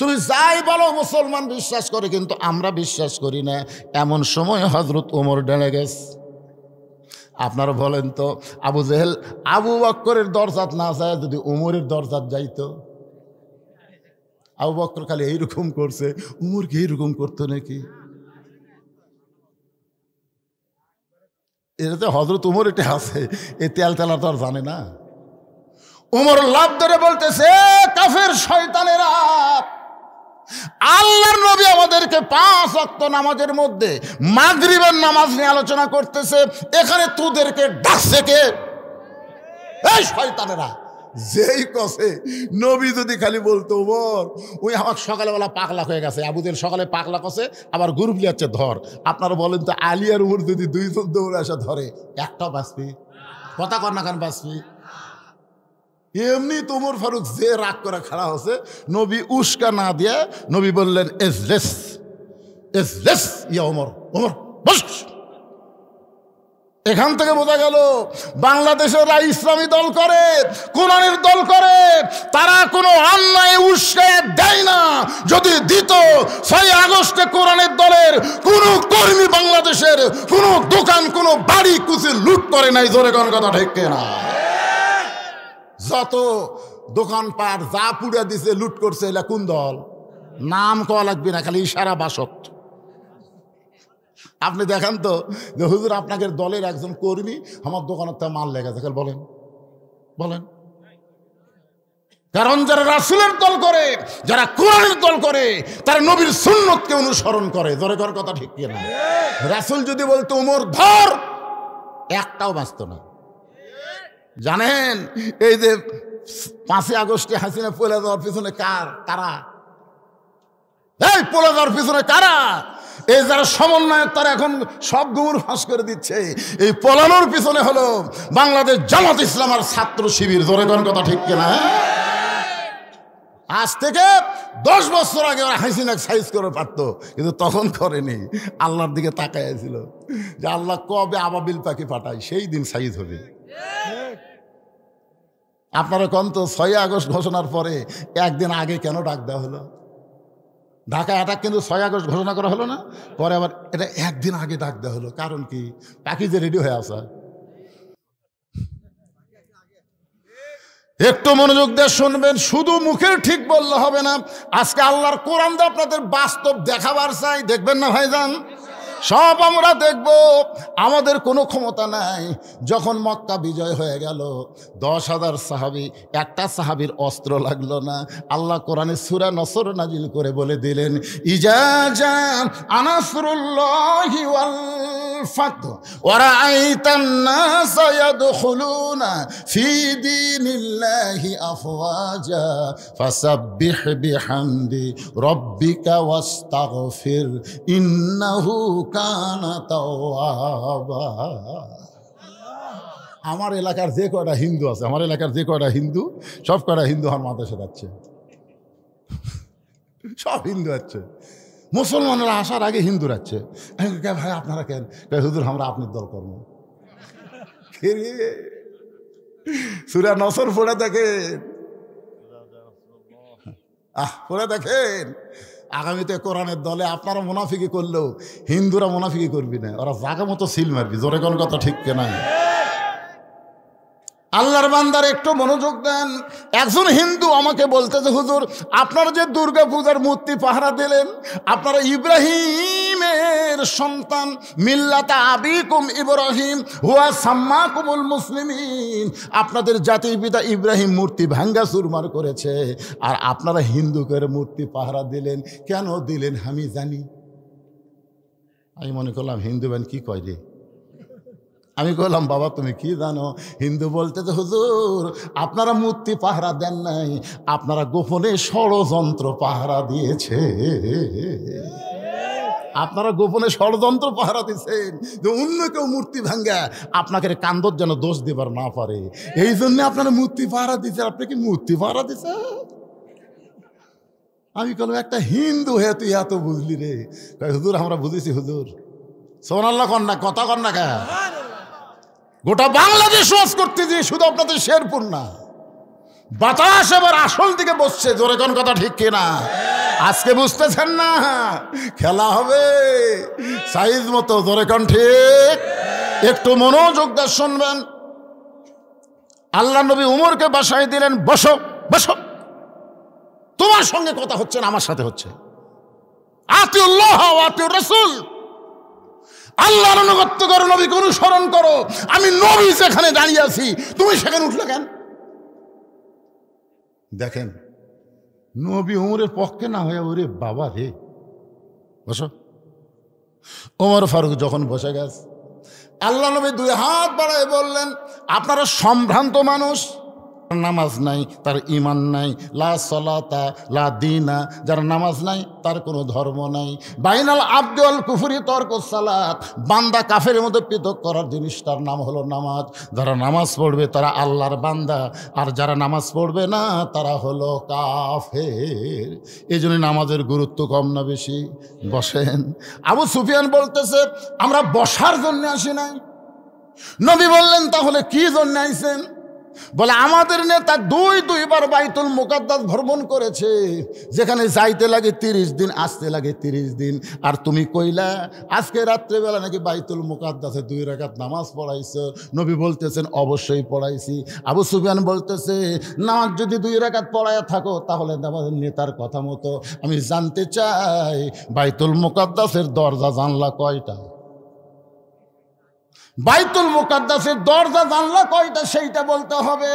Speaker 1: তুমি যাই বলো মুসলমান বিশ্বাস করে, কিন্তু আমরা বিশ্বাস করি না। এমন সময় হযরত ওমর ডেনে গেছে। আপনারা বলেন তো, আবু জাহেল আবু বকরের দরজাত না যায় যদি ওমরের দরজাত যাইতো? আবু বকর খালি এইরকম করছে, উমর কি এইরকম করতো নাকি? এটাতে হযরত উমর এটা আছে, এই তেলতেলা তো আর জানে না। উমর লাভ ধরে বলতেছে, কাফের শয়তানেরা, আল্লাহর নবী আমাদেরকে 5 ওয়াক্ত নামাজের মধ্যে মাগরিবের নামাজ নিয়ে আলোচনা করতেছে, এখানে তোদেরকে ডাকছে কে? এই শয়তানেরা। যেই কসে নবী যদি খালি বলতো, ওমর ওই আমার সকালবেলা পাগলা হয়ে গেছে, আবুদের সকালে পাগলা কষে আবার গ্রুপ লিয়াচ্ছে ধর। আপনারা বলেন তো, আলী আর উমর যদি 2 জন দৌড়ে আসা ধরে, একটাও বাঁচবি? কথা কর না কেন বাঁচবি? এমনি তোমর ফারুক যে রাগ করে খাড়া হচ্ছে, নবী উস্কা না দিয়ে নবী বললেন, এজলেস এজলেস ইয়া ওমর, ওমর বস। এখান থেকে বোঝা গেল বাংলাদেশের ইসলামী দল করে, কোরআনের দল করে, তারা কোনো অন্যায় উস্কায় দেয় না। যদি দিত, 6 আগস্টে কোরআনের দলের কোনো কর্মী বাংলাদেশের কোনো দোকান, কোনো বাড়ি কুচি লুট করে নাই। জোরে কোন কথা ঠিক না? যত দোকানপাট যা পুড়ে দিছে, লুট করছে, এলা কোন দল? নাম কওয়া লাগবে না, খালি ইশারা বাসত। আপনি দেখান তো যে হুজুর আপনাদের দলের একজন কর্মী আমার দোকানের তো মাল লেগেছে, বলেন বলেন। কারণ যারা রাসূলের দল করে, যারা কোরআনের দল করে, তারা নবীর সুন্নতকে অনুসরণ করে। জোরে কর কথা ঠিক কিনা? রাসূল যদি বলতো ওমর ধর, একটাও বাঁচত না। জানেন এই যে 5 আগস্টে হাসিনা পলে যাওয়ার পিছনে কারা? এই পলে যাওয়ার পিছনে কারা? এই যারা সমন্বয়ক, তারা এখন সব গুমর ফাঁস করে দিচ্ছে। এই পলানোর পিছনে হলো বাংলাদেশ জামাত ইসলাম আর ছাত্র শিবির। জোরে কোন কথা ঠিক কিনা? আজ থেকে 10 বছর আগে ওরা হাসিনাকে সাইজ করে পারতো, কিন্তু তখন করেনি। আল্লাহর দিকে তাকাইছিল যে আল্লাহ কবে আবাবিল পাখি পাঠায়, সেই দিন সাইজ হবে। আপনারা কোন তো 6 আগস্ট ঘোষণার পরে একদিন আগে কেন ডাক দেওয়া হলো? ঢাকা অ্যাটাক কিন্তু 6 আগস্ট ঘোষণা করা হলো না, পরে আবার এটা একদিন আগে ডাক দেওয়া হলো। কারণ কি? পাখি যে রেডি হয়ে আসা। একটু মনোযোগ দিয়ে শুনবেন, শুধু মুখের ঠিক বললে হবে না। আজকে আল্লাহর কোরআন দিয়ে আপনাদের বাস্তব দেখাবার চাই, দেখবেন না ভাইজান? সব আমরা দেখব। আমাদের কোনো ক্ষমতা নাই। যখন মক্কা বিজয় হয়ে গেল, 10,000 সাহাবী, একটা সাহাবীর অস্ত্র লাগলো না। আল্লাহ কোরআনে সূরা নসর নাজিল করে বলে দিলেন, ইজা জা আনাসরুল্লাহি ওয়াল ফাতহ ওয়া রাআইতান নাসা ইয়াদখুলুনা ফি দীনিল্লাহি আফওয়াজা ফাসাব্বিহ বিহামদি রাব্বিকা ওয়াস্তাগফির ইন্নাহু কানা তাওয়াবা। আমার এলাকার যে কয়টা হিন্দু আছে, আমার এলাকার যে কয়টা হিন্দু, সব কয়টা হিন্দু আমার মাদ্রাসা যাচ্ছে, সব হিন্দু আছে। মুসলমানরা আসার আগে হিন্দু যাচ্ছে। ভাই আপনারা কেন? হুজুর আমরা আপনার দল করব। সূরা নসর পড়ে দেখেন, পড়ে দেখেন। আগামীতে কোরআনের দলে আপনারা মুনাফিকি করলেও হিন্দুরা মুনাফিকি করবি না, ওরা জায়গা মতো সিল মারবি। জোরে কোন কথা ঠিক কেনা? আল্লাহর বান্দার একটু মনোযোগ দেন। একজন হিন্দু আমাকে বলতেছে, হুজুর আপনারা যে দুর্গা পূজার মূর্তি পাহারা দিলেন, আপনারা ইব্রাহিমের সন্তান, মিল্লাতা আবিকুম ইব্রাহিম হুয়া সাম্মাকুমুল মুসলিমিন, আপনাদের জাতির পিতা ইব্রাহিম মূর্তি ভাঙ্গা চুরমার করেছে, আর আপনারা হিন্দুকের মূর্তি পাহারা দিলেন। কেন দিলেন আমি জানি। আমি মনে করলাম হিন্দু বেন কি কয় রে। আমি বললাম, বাবা তুমি কি জানো? হিন্দু বলতে তো, হুজুর আপনারা মূর্তি পাহারা দেন নাই, আপনারা গোপনে ষড়যন্ত্র পাহারা দিয়েছে। আপনারা গোপনে ষড়যন্ত্র পাহারা দিচ্ছেন যে অন্য কেউ মূর্তি ভাঙ্গা আপনাকে কান্দর যেন দোষ দেবার না পারে, এই জন্য আপনারা মূর্তি পাহারা দিচ্ছেন। আপনি কি মূর্তি পাহারা দিচ্ছেন? আমি বললাম, একটা হিন্দু হয়ে তুই এত বুঝলি রে? হুজুর আমরা বুঝেছি হুজুর। সুবহানাল্লাহ কন্যা, কথা কন্যা কা গোটা বাংলাদেশ ওয়াজ করতেছি, শুধু আপনাদের শেরপুর না। বাতাস এবার আসল দিকে বসছে, জোরে কোন কথা ঠিক কিনা? আজকে বুঝতেছেন না, খেলা হবে সাইজ মতো, জোরে কোন ঠিক? একটু মনোযোগ দিয়ে শুনবেন। আল্লাহ নবী উমরকে বাসায় দিলেন, বসো বসো, তোমার সঙ্গে কথা হচ্ছে না, আমার সাথে হচ্ছে। আতিউল্লাহ ওয়া আতিউর রাসূল, আল্লাহর অনুগত্য করো, নবীকে অনুসরণ করো। আমি নবী যেখানে দাঁড়িয়ে আছি, তুমি সেখানে উঠলে কেন? দেখেন, নবী ওমরের পক্ষে না হয়ে, ওরে বাবা রে, বসো। ওমর ফারুক যখন বসে গেছে, আল্লাহ নবী দুই হাত বাড়ায় বললেন, আপনারা সম্ভ্রান্ত মানুষ, নামাজ নাই তার ইমান নাই, লা সলাতা লা দিনা, যার নামাজ নাই তার কোনো ধর্ম নাই। বাইনাল আবদি ওয়াল কুফরি তরকুস সালাত, বান্দা কাফের মধ্যে পৃথক করার জিনিস তার নাম হলো নামাজ। যারা নামাজ পড়বে তারা আল্লাহর বান্দা, আর যারা নামাজ পড়বে না তারা হলো কাফের। এই জন্য নামাজের গুরুত্ব কম না বেশি? বসেন। আবু সুফিয়ান বলতেছে, আমরা বসার জন্য আসি নাই। নবী বললেন, তাহলে কি জন্য আইছেন? বলে, আমাদের নেতা দুইবার বাইতুল মুকাদ্দাস ভ্রমণ করেছে, যেখানে যাইতে লাগে 30 দিন, আসতে লাগে 30 দিন। আর তুমি কইলা আজকে রাত্রেবেলা নাকি বাইতুল মুকাদ্দাসে 2 রাকাত নামাজ পড়াইছো। নবী বলতেছেন, অবশ্যই পড়াইছি। আবু সুফিয়ান বলতেছে, নামাজ যদি 2 রাকাত পড়ায়া থাকো, তাহলে আমাদের নেতার কথা মতো আমি জানতে চাই বাইতুল মুকাদ্দাসের দরজা জানলা কয়টা? বাইতুল মুকাদ্দাসের দরজা জানলা কয়টা সেইটা বলতে হবে।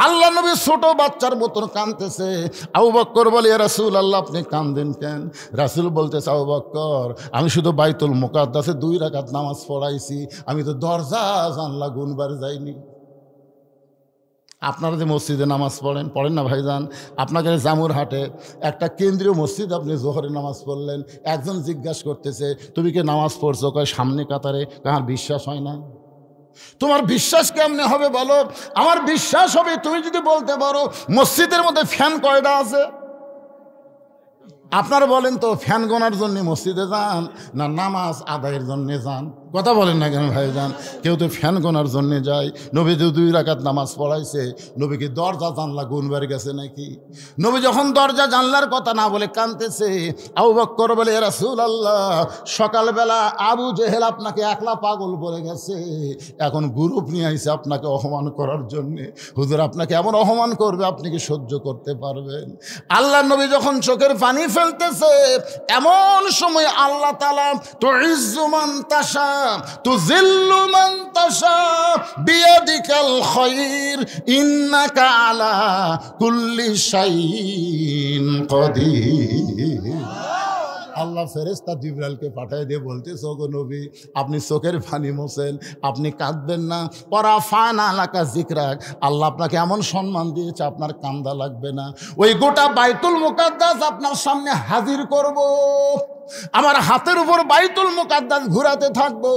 Speaker 1: আল্লাহ নবী ছোট বাচ্চার মতন কাঁদতেছে। আবু বকর বলে, ইয়া রাসূলুল্লাহ আপনি কাঁদেন কেন? রাসূল বলতেছে, আবু বকর আমি শুধু বাইতুল মুকাদ্দাসে 2 রাকাত নামাজ পড়াইছি, আমি তো দরজা জানলা গুনবার যাইনি। আপনারা যে মসজিদে নামাজ পড়েন না ভাইজান, আপনাকে জামুরহাটে একটা কেন্দ্রীয় মসজিদ, আপনি জোহরে নামাজ পড়লেন, একজন জিজ্ঞাসা করতেছে, তুমি কি নামাজ পড়ছো? কয় সামনে কাতারে। আমার বিশ্বাস হয় না। তোমার বিশ্বাস কেমনে হবে বলো? আমার বিশ্বাস হবে তুমি যদি বলতে পারো মসজিদের মধ্যে ফ্যান কয়টা আছে। আপনারা বলেন তো, ফ্যান গোনার জন্য মসজিদে যান না নামাজ আদায়ের জন্যে যান? কথা বলেন না কেন ভাইজান? কেউ তো ফ্যান গোনার জন্যে যায়। নবী যে 2 রাকাত নামাজ পড়াইছে, নবী কি দরজা জানলা গুনবার গেছে নাকি? নবী যখন দরজা জানলার কথা না বলে কাঁদতেছে, আবু বকর বলে, ইয়া রাসূলুল্লাহ সকালবেলা আবু জেহেল আপনাকে একলা পাগল বলে গেছে, এখন গ্রুপ নিয়ে আইছে আপনাকে অপমান করার জন্যে। হুজুর আপনাকে এমন অপমান করবে, আপনি কি সহ্য করতে পারবেন? আল্লাহ নবী যখন চোখের পানি ফেলতেছে, এমন সময় আল্লাহ তাআলা তুইজ্জু মান তাশা তুযিল্লু মান তাশা বিয়াদিকাল খায়র ইন্নাকা আলা কুল্লি শাইইন কাদির। আল্লাহ ফেরেশতা জিবরাইলকে পাঠিয়ে দিয়ে বলতেছে, ওগো নবী আপনি চোখের পানি মোছেন, আপনি কাঁদবেন না। ওয়ারাফা'না লাকা যিকরাক, আল্লাহ আপনাকে এমন সম্মান দিয়েছে আপনার কান্দা লাগবে না। ওই গোটা বাইতুল মুকাদ্দাস আপনার সামনে হাজির করব, আমার হাতের উপর বাইতুল মুকাদ্দাস ঘুরাতে থাকবো,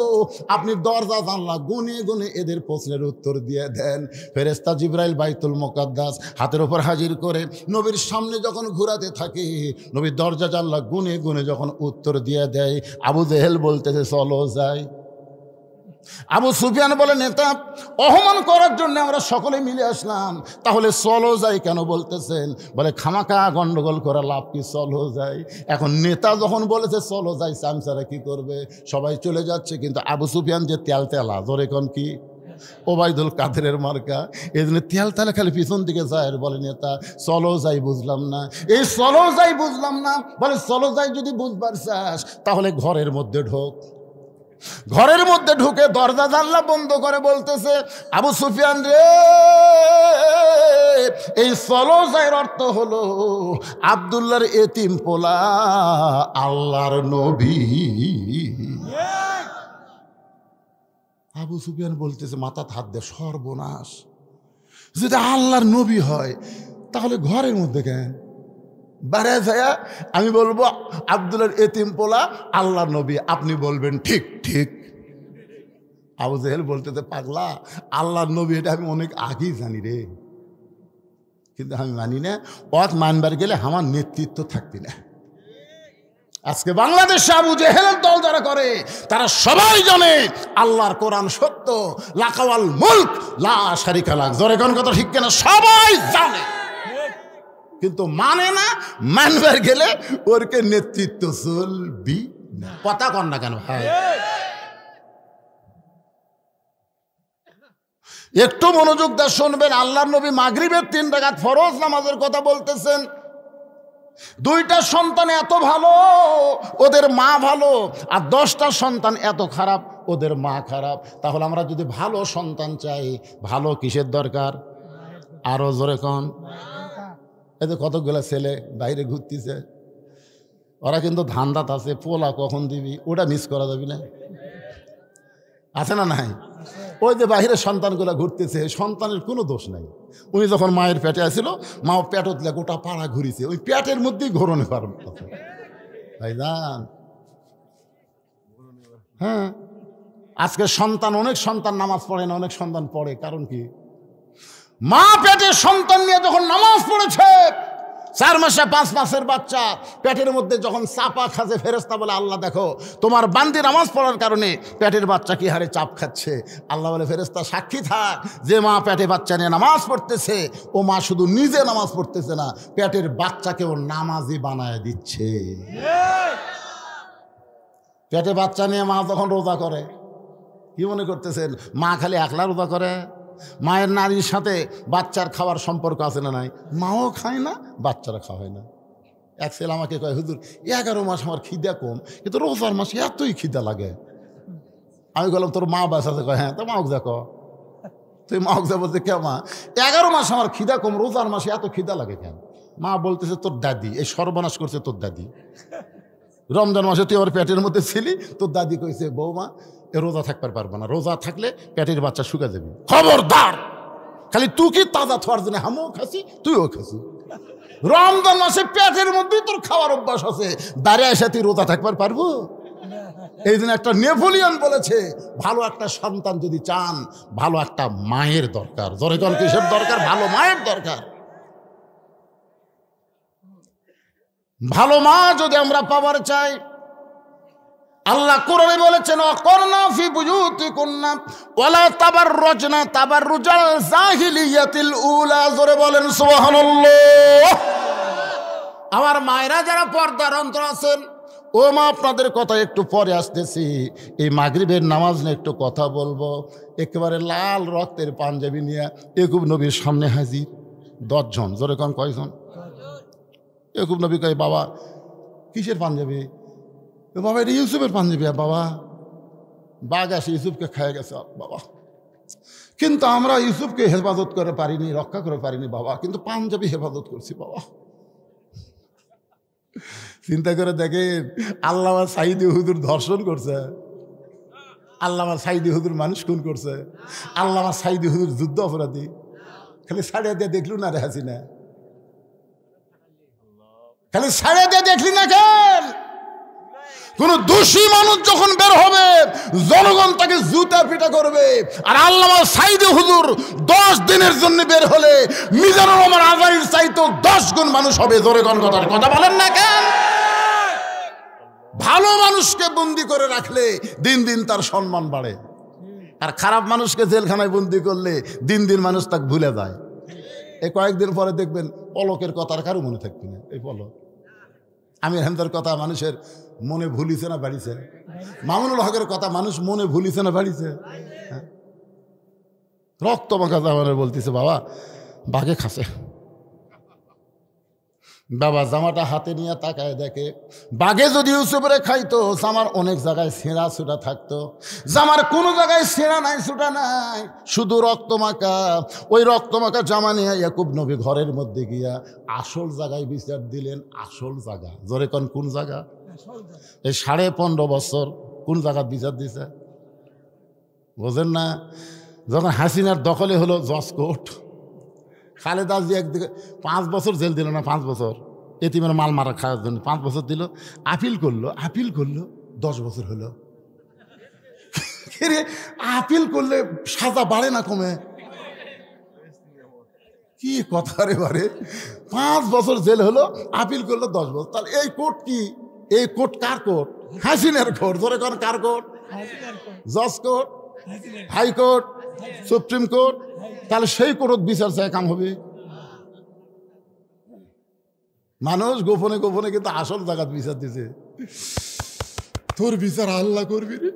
Speaker 1: আপনি দরজা জানলা গুনে গুনে এদের প্রশ্নের উত্তর দিয়ে দেন। ফেরেশতা জিবরাইল বাইতুল মুকাদ্দাস হাতের উপর হাজির করে নবীর সামনে যখন ঘুরাতে থাকে, নবীর দরজা জানলা গুনে গুনে যখন উত্তর দিয়ে দেয়, আবু জেহেল বলতেছে চলো যাই। আবু সুফিয়ান বলে, নেতা অপমান করার জন্য আমরা সকলে মিলে আসলাম, তাহলে চলো যাই কেন বলতেছেন? বলে, খামাকা গন্ডগোল করা লাভ কি, চলো যাই। এখন নেতা যখন বলেছে চলো যাই, চামচারা কি করবে? সবাই চলে যাচ্ছে, কিন্তু আবু সুফিয়ান যে তেলতেলা, জোরে কোন কি, ওবায়দুল কাদেরের মার্কা। এই জন্য তেল তালে খালি পিছন দিকে যায় আর বলে নেতা চলো যাই বুঝলাম না, এই চলো যাই বুঝলাম না। বলে চলো যাই যদি বুঝবার চাস তাহলে ঘরের মধ্যে ঢোক। ঘরের মধ্যে ঢুকে দরজা জানলা বন্ধ করে বলতেছে, আবু সুফিয়ান রে, এই চলো যাইয়ের অর্থ হলো আব্দুল্লাহর এতিম পোলা আল্লাহর নবী। আবু সুফিয়ান বলতেছে মাথা হাত দে, সর্বনাশ, যদি আল্লাহর নবী হয় তাহলে ঘরের মধ্যে কেন? বাইরে যায় আমি বলবো আব্দুল্লাহর এতিম পোলা আল্লাহর নবী, আপনি বলবেন ঠিক ঠিক। আবু জেহেল বলতেছে পাগলা, আল্লাহর নবী এটা আমি অনেক আগেই জানি রে, কিন্তু আমি মানি না। পথ মানবার গেলে আমার নেতৃত্ব থাকবি না। আজকে বাংলাদেশে আবু জেহেলের দল যারা করে তারা সবাই জানে আল্লাহর কোরআন সত্য, লাকাওয়াল মুলক লা শারিকা লাহ। জোরে কোন কথা ঠিক কিনা? সবাই জানে কিন্তু মানে না। মানবার গেলে ওরকে নেতৃত্ব চলবি না। কথা কন না কেন ভাই? একটু মনোযোগ দিয়ে শুনবেন। আল্লাহর নবী মাগরিবের 3 রাকাত ফরজ নামাজের কথা বলতেছেন। 2টা সন্তান এত ভালো ওদের মা ভালো, আর 10টা সন্তান এত খারাপ ওদের মা খারাপ। তাহলে আমরা যদি ভালো সন্তান চাই, ভালো কিসের দরকার? আরো জোরে কন। এতে কতগুলো ছেলে বাইরে ঘুরতেছে, ওরা কিন্তু ধান্দাত আছে, পোলা কখন দিবি ওটা মিস করা যাবি না, আছে না নাই? ওই যে বাহিরের সন্তানগুলো ঘুরতেছে, সন্তানের কোনো দোষ নাই। উনি যখন মায়ের পেটে আসছিল, মা পেটত লে গোটা পাড়া ঘুরিছে, ওই পেটের মধ্যেই ঘোরণে পারবে ভাই জান। হ্যাঁ, আজকে সন্তান, অনেক সন্তান নামাজ পড়ে না, অনেক সন্তান পড়ে। কারণ কি? মা পেটের সন্তান নিয়ে যখন নামাজ পড়েছে, 4 মাসে 5 মাসের বাচ্চা পেটের মধ্যে যখন চাপা খাচ্ছে, ফেরেশতা বলে আল্লাহ দেখো তোমার বান্দি নামাজ পড়ার কারণে পেটের বাচ্চা কি হারে চাপ খাচ্ছে। আল্লাহ বলে ফেরেশতা সাক্ষী থাক, যে মা পেটে বাচ্চা নিয়ে নামাজ পড়তেছে ও মা শুধু নিজে নামাজ পড়তেছে না, পেটের বাচ্চাকেও নামাজি বানায় দিচ্ছে। পেটে বাচ্চা নিয়ে মা যখন রোজা করে, কি মনে করতেছেন মা খালি একলা রোজা করে? মায়ের নারীর সাথে বাচ্চার খাওয়ার সম্পর্ক আছে না নাই? মাও খায় না, বাচ্চারা খাওয়ায় না। এক ছেলে আমাকে কয়, হুজুর 11 মাস আমার খিদা কম, কিন্তু রোজার মাসে এতই খিদা লাগে। আমি বললাম তোর মা বাসাতে? কয় হ্যাঁ। তো মাওক দেখো, তুই মাওক যা বলতে কে মা 11 মাস আমার খিদা কম, রোজার মাসে এত খিদা লাগে কেন? মা বলতেছে তোর দাদি এই সর্বনাশ করছে, তোর দাদি। রমজান মাসে তুই আমার পেটের মধ্যে ছিলি, তোর দাদি কইছে বৌমা এ রোজা থাকতে পারবো না, রোজা থাকলে পেটের বাচ্চা শুকা যাবে। খবরদার, খালি তুই কি তাজা থাকার জন্য আমিও খাসি তুইও খাসি। রমজান মাসে পেটের মধ্যেই তোর খাওয়ার অভ্যাস আছে, দাঁড়িয়ে এসে তুই রোজা থাকতে পারবো? এই জন্য একটা নেপোলিয়ন বলেছে, ভালো একটা সন্তান যদি চান, ভালো একটা মায়ের দরকার। জোরে কোন কিসের দরকার? ভালো মায়ের দরকার। ভালো মা যদি আমরা পাওয়ার চাই, আল্লাহ কোরআনে বলেছেন অকরনা ফি বুয়ুতিকুন্না ওয়ালা তাবাররুজনা তাবাররুজাল জাহিলিয়াতিল উলা। জোরে বলেন সুবহানাল্লাহ। আমার মায়েরা যারা পর্দার অন্তর আছেন, ও মা আপনাদের কথা একটু পরে আসতেছি। এই মাগরিবের নামাজ নিয়ে একটু কথা বলবো। একেবারে লাল রক্তের পাঞ্জাবি নিয়ে ইয়াকুব নবীর সামনে হাজির 10 জন। জোরে কোন কয়জন? ইয়াকুব নবী কয় বাবা কিসের পাঞ্জাবি? বাবা এটা ইউসুফের পাঞ্জাবি। বাবা বাঘ আসে ইউসুফকে খেয়ে গেছে বাবা, কিন্তু আমরা ইউসুফকে হেফাজত করে পারিনি, রক্ষা করে পারিনি বাবা, কিন্তু পাঞ্জাবি হেফাজত করছি বাবা। চিন্তা করে দেখেন, আল্লামা সাইদি হুজুর ধর্ষণ করছে, আল্লামা সাইদি হুজুর মানুষ খুন করছে, আল্লামা সাইদি হুজুর যুদ্ধ অপরাধী। খালি ছাড়িয়ে দিয়ে দেখলু না রে হাসিনা? খালি ছাড়িয়ে দিয়ে দেখলি না কেন? কোন দোষী মানুষ যখন বের হবে জনগণ তাকে জুতা পিটা করবে। আর আল্লামা সাইদি হুজুর 10 দিনের জন্য বের হলে মিজানুর রহমান আজহারীর চাইতো 10 গুণ মানুষ হবে। জোরে কোন কথা বলেন না কেন? ভালো মানুষকে বন্দি করে রাখলে দিন দিন তার সম্মান বাড়ে, আর খারাপ মানুষকে জেলখানায় বন্দি করলে দিন দিন মানুষ তাকে ভুলে যায়। এই কয়েকদিন পরে দেখবেন পলকের কথা আর কারো মনে থাকবে না। এই পলক আমির হামদার কথা মানুষের মনে ভুলিছে না বাড়িছে? মামুনুল হকের কথা মানুষ মনে ভুলিছে না বাড়িছে? রক্ত মাখা জামানে বলতেছে বাবা বাঘে খাসে। বাবা জামাটা হাতে নিয়ে তাকায় দেখে বাঘে যদি ইউসুফরে খাইতো জামার অনেক জায়গায় ছেঁড়া ছুটা থাকতো, জামার কোনো জায়গায় ছেঁড়া নাই ছুটা নাই, শুধু রক্তমাখা। ওই রক্তমাখা জামা নিয়ে ইয়াকুব নবী ঘরের মধ্যে গিয়া আসল জায়গায় বিচার দিলেন। আসল জায়গা জোরে কোন জায়গা? এই 15.5 বছর কোন জায়গা বিচার দিছে বোঝেন না? যখন হাসিনার দখলে হলো জজ কোর্ট, খালেদা জি একদিকে 5 বছর জেল দিল না, 5 বছর এতিমের মাল মারা খাওয়ার জন্য 5 বছর দিল। আপিল করলো 10 বছর হলো। আপিল করলে সাজা বাড়ে না কমে? কি কথা রে বারে, 5 বছর জেল হলো, আপিল করলো 10 বছর। তাহলে এই কোর্ট কি? এই কোর্ট কার কোর্ট? হাসিনার কোর্ট। ধরে কোন কার কোর্ট? জজ কোর্ট, হাইকোর্ট, সুপ্রিম কোর্ট। তাহলে সেই কোর্ট বিচার চায় কাম হবে? মানুষ গোপনে গোপনে কিন্তু আসল জায়গা বিচার দিছে। তোর বিচার আল্লাহ করবি রে,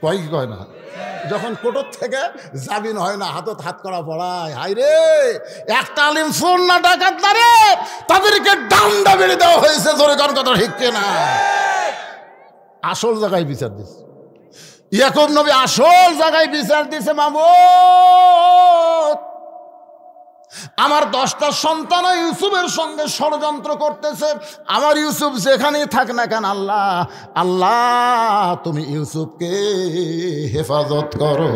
Speaker 1: কয় কি কয় না? যখন কোর্ট থেকে জামিন হয় না, হাতত হাত করা পড়ায়, হাই রে একটা আলিম ফোন না ডাকাত না রে, তাদেরকে ডান্ডা বেড়ে দেওয়া হয়েছে। জোরে কোন কথা ঠিক না? আসল জায়গায় বিচার দিছে ইয়াকুব নবী, আসল জায়গায় বিচার দিছে। মামুদ আমার 10টা সন্তান ইউসুফের সঙ্গে ষড়যন্ত্র করতেছে, আমার ইউসুফ যেখানেই থাক না কেন, আল্লাহ আল্লাহ তুমি ইউসুফকে হেফাজত করো।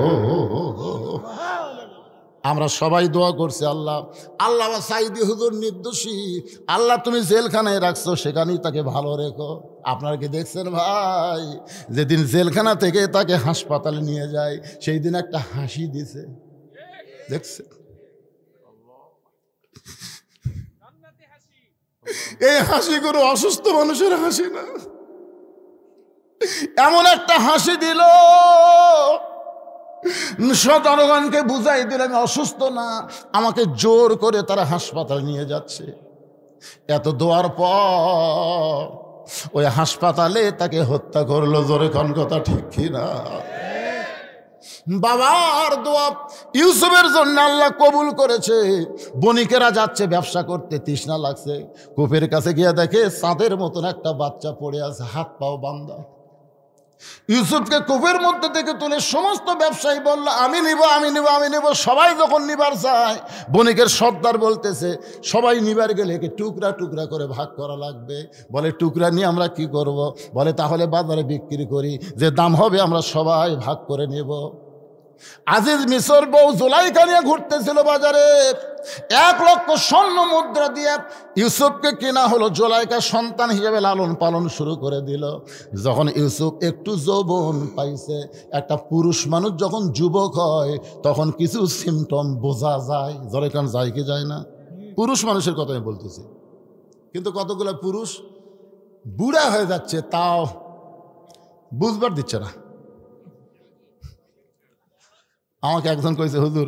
Speaker 1: আমরা সবাই দোয়া করছি, আল্লাহ আল্লাহ সাইদি হুজুর নির্দোষী, আল্লাহ তুমি জেলখানায় রাখছো সেখানেই তাকে ভালো রেখো। আপনারা কি দেখছেন ভাই, যেদিন জেলখানা থেকে তাকে হাসপাতালে নিয়ে যায় সেই দিন একটা হাসি দিছে, দেখছেন? এই হাসি কোনো অসুস্থ মানুষের হাসি না, এমন একটা হাসি দিল জনগণকে বুঝাই দিল আমি অসুস্থ না, আমাকে জোর করে তারা হাসপাতালে নিয়ে যাচ্ছে। এত দোয়ার পর ওই হাসপাতালে তাকে হত্যা করলো। জোরে কোন কথা ঠিক কিনা? বাবার দোয়া ইউসুফের জন্য আল্লাহ কবুল করেছে। বণিকেরা যাচ্ছে ব্যবসা করতে, তৃষ্ণা লাগছে, কূপের কাছে গিয়ে দেখে চাঁদের মতন একটা বাচ্চা পড়ে আছে, হাত পাও বান্ধা। ইউসুফকে কূপের মধ্যে থেকে তুলে সমস্ত ব্যবসায়ী বলল আমি নিব, আমি নিব, আমি নিব। সবাই যখন নিবার চায়, বণিকের সর্দার বলতেছে সবাই নিবার গেলে একে টুকরা টুকরা করে ভাগ করা লাগবে। বলে টুকরা নিয়ে আমরা কি করব? বলে তাহলে বাজারে বিক্রি করি, যে দাম হবে আমরা সবাই ভাগ করে নেব। আজিজ মিশর বউ জুলাইখা নিয়ে ঘুরতেছিল বাজারে, 1 লক্ষ স্বর্ণ মুদ্রা দিয়ে ইউসুফকে কেনা হলো। জুলাইখা সন্তান হিসেবে লালন পালন শুরু করে দিল। যখন ইউসুফ একটু যৌবন পাইছে, একটা পুরুষ মানুষ যখন যুবক হয় তখন কিছু সিমটম বোঝা যায়। জলেখান যায় কি যায় না? পুরুষ মানুষের কথা আমি বলতেছি, কিন্তু কতগুলো পুরুষ বুড়া হয়ে যাচ্ছে তাও বুঝবার দিচ্ছে না। আমাকে একজন কইছে হুজুর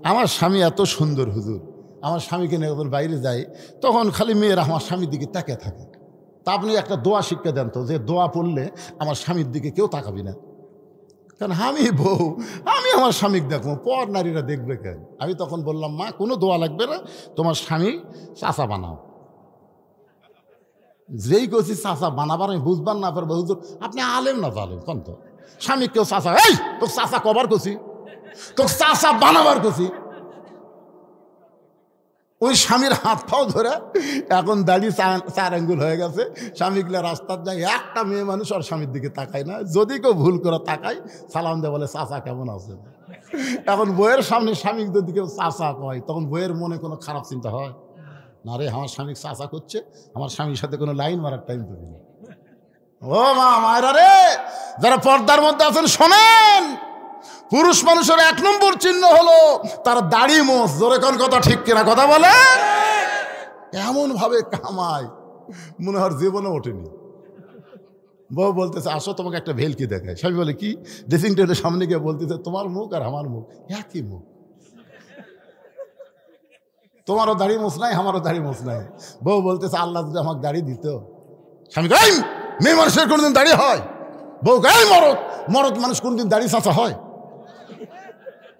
Speaker 1: আমার স্বামী এত সুন্দর, হুজুর আমার স্বামীকে নিয়ে যখন বাইরে যায় তখন খালি মেয়েরা আমার স্বামীর দিকে তাকিয়ে থাকে। তা আপনি একটা দোয়া শিক্ষা দেন তো, যে দোয়া পড়লে আমার স্বামীর দিকে কেউ তাকাবি না। কারণ আমি বউ, আমি আমার স্বামীকে দেখবো, পর নারীরা দেখবে কেন? আমি তখন বললাম মা কোনো দোয়া লাগবে না, তোমার স্বামী চাচা বানাও। যেই কছি চাচা বানাবার আমি বুঝবার না পারবো, হুজুর আপনি আলেম না জালেম কন তো, স্বামী কেউ চাচা, এই তো চাচা কবার কছি, তো চাচা বানাবার কছি। ওই স্বামীর হাত পাও ধরে এখন দাঁড়িয়ে 4 আঙ্গুল হয়ে গেছে। স্বামীগুলো রাস্তার যায়, একটা মেয়ে মানুষ আর স্বামীর দিকে তাকায় না, যদি কেউ ভুল করে তাকায় সালাম দেয়, বলে চাচা কেমন আছে। এখন বইয়ের সামনে স্বামী যদি কেউ চাচা কয় তখন বইয়ের মনে কোনো খারাপ চিন্তা হয় না? রে আমার স্বামী চাচা করছে, আমার স্বামীর সাথে কোনো লাইন মারার টাইম পাবি না। ও মা মায়েরা রে, যারা পর্দার মধ্যে আছেন শোনেন, পুরুষ মানুষের 1 নম্বর চিহ্ন হলো তার দাড়ি মোছ। জোরে কোন কথা ঠিক কিনা? কথা বলে এমন ভাবে কামায় মনে হয় জীবনে ওঠেনি। বউ বলতেছে আসো তোমাকে একটা ভেলকি দেখায়। স্বামী বলে কি? ড্রেসিং টেবিলের সামনে গিয়ে বলতেছে তোমার মুখ আর আমার মুখ একই মুখ, তোমারও দাড়ি মোছ নাই আমারও দাড়ি মোছ নাই। বউ বলতেছে আল্লাহ যদি আমাকে দাড়ি দিত। স্বামী গাই মেয়ে মানুষের কোনদিন দাড়ি হয়? বউ গাই মরদ, মরদ মানুষ কোনদিন দাড়ি চাচা হয়?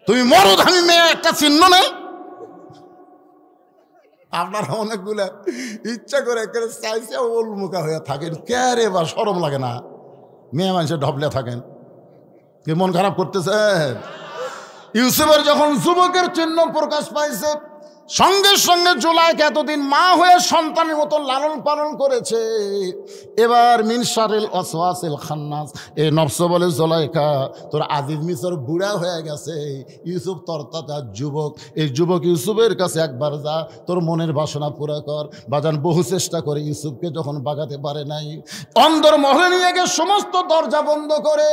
Speaker 1: তুমি মরুধামী মেয়ে একটা চিহ্ন নেই? আপনারা অনেকগুলো ইচ্ছা করে চাইছে উলমুখা হয়ে থাকেন, কে রে বা শরম লাগে না? মেয়ে মানুষের ঢবলে থাকেন, কি মন খারাপ করতেছেন? ইউসুফের যখন যুবকের চিহ্ন প্রকাশ পাইছে, সঙ্গে সঙ্গে জুলাইখা এতদিন মা হয়ে সন্তানের মতো লালন পালন করেছে। এবার মিন শারিল ওয়াসওয়াসিল খান্নাস, এই নফস বলে জুলাইখা তোর আজিজ মিসর বুড়া হয়ে গেছে, ইউসুফ তোর তাতা যুবক, এই যুবক ইউসুফের কাছে একবার যা, তোর মনের বাসনা পুরা কর। বাজান বহু চেষ্টা করে ইউসুফকে যখন বাগাতে পারে নাই, অন্দর মহলে নিয়ে গিয়ে সমস্ত দরজা বন্ধ করে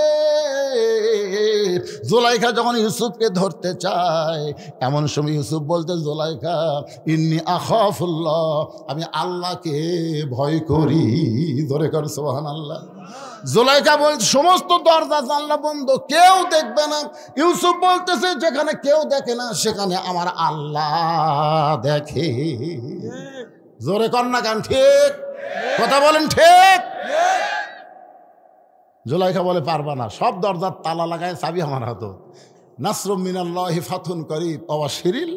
Speaker 1: জুলাইখা যখন ইউসুফকে ধরতে চায়, এমন সময় ইউসুফ বলতে, জুলাইখা ইন্নী আখাফুল্লাহ, আমি আল্লাহকে ভয় করি। ধরে কর সুবহানাল্লাহ। জুলাইখা বলছে সমস্ত দরজা জানলা বন্ধ, কেউ দেখবে না। ইউসুফ বলতেছে যেখানে কেউ দেখে না সেখানে আমার আল্লাহ দেখে। জোরে কর না কেন? ঠিক কথা বলেন, ঠিক? জুলাইখা বলে পারবা না, সব দরজার তালা লাগায় চাবি আমার হাতে। নাসরুম মিনাল্লাহি ফাতুন করিব ওয়াবাশশিরিল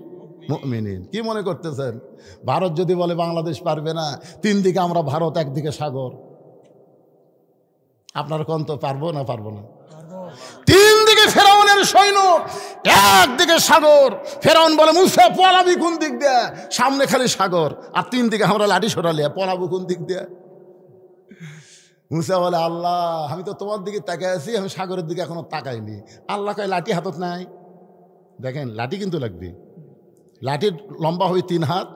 Speaker 1: মুমিনিন। কি মনে করতেছেন ভারত যদি বলে বাংলাদেশ পারবে না? তিন দিকে আমরা ভারত, একদিকে সাগর। আপনার কোন তো পারবো না? পারবো না। তিন দিকে ফেরাউনের সৈন্য, একদিকে সাগর। ফেরাউন বলে মুসা পলাবি কোন দিক দিয়ে? সামনে খালি সাগর, আর তিন দিকে আমরা লাঠি সরালে পলাবো কোন দিক দিয়ে? মুসা বলে আল্লাহ আমি তো তোমার দিকে তাকাই আছি, আমি সাগরের দিকে এখনো তাকাইনি। আল্লাহ কয় লাঠি হাতত নাই। দেখেন লাঠি কিন্তু লাগবে, লাঠির লম্বা হয় 3 হাত,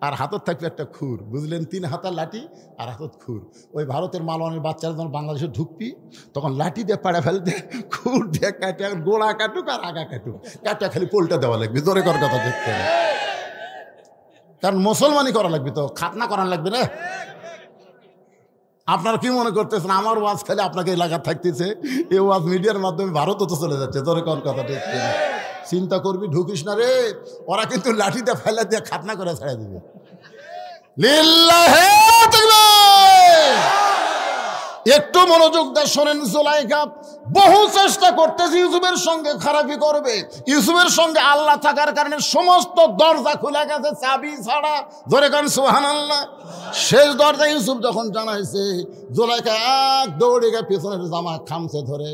Speaker 1: আর হাতত থাকবে একটা খুর, বুঝলেন? 3 হাতার লাঠি আর হাতত খুর। ওই ভারতের মালওয়ানের বাচ্চারা যখন বাংলাদেশে ঢুকবি তখন লাঠি দিয়ে পাড়া ফেলতে, খুর দিয়ে কাটে, গোড়া কাটুক আর আগা কাটুক, কাটা খালি পোলটা দেওয়া লাগবে। জোরে কর কথা দেখতে, কারণ মুসলমানই করা লাগবে, তো খাতনা করার লাগবে না। আপনারা কি মনে করতেছেন আমার ওয়াজ খালি আপনাকে এলাকা থাকতেছে? এই ওয়াজ মিডিয়ার মাধ্যমে ভারতও তো চলে যাচ্ছে। জোরে কর কথা দেখতে, চিন্তা করবি, ঢুকিস না রে। ওরা কিন্তু লাঠিটা ফেলে দিয়ে খাতনা করে ছেড়ে দিবে। লিল্লাহি তাকবীর। একটু মনোযোগ দিয়ে শোনেন। জুলাইখা বহু চেষ্টা করতেছে ইউসুফের সঙ্গে খারাপি করবে, ইউসুফের সঙ্গে আল্লাহ থাকার কারণে সমস্ত দরজা খুলে গেছে চাবি ছাড়া। ধরে কারণ সুবহানাল্লাহ। শেষ দরজা ইউসুফ যখন জানাইছে, জুলাইখা এক দৌড়ে গিয়ে পেছনের জামা খামছে ধরে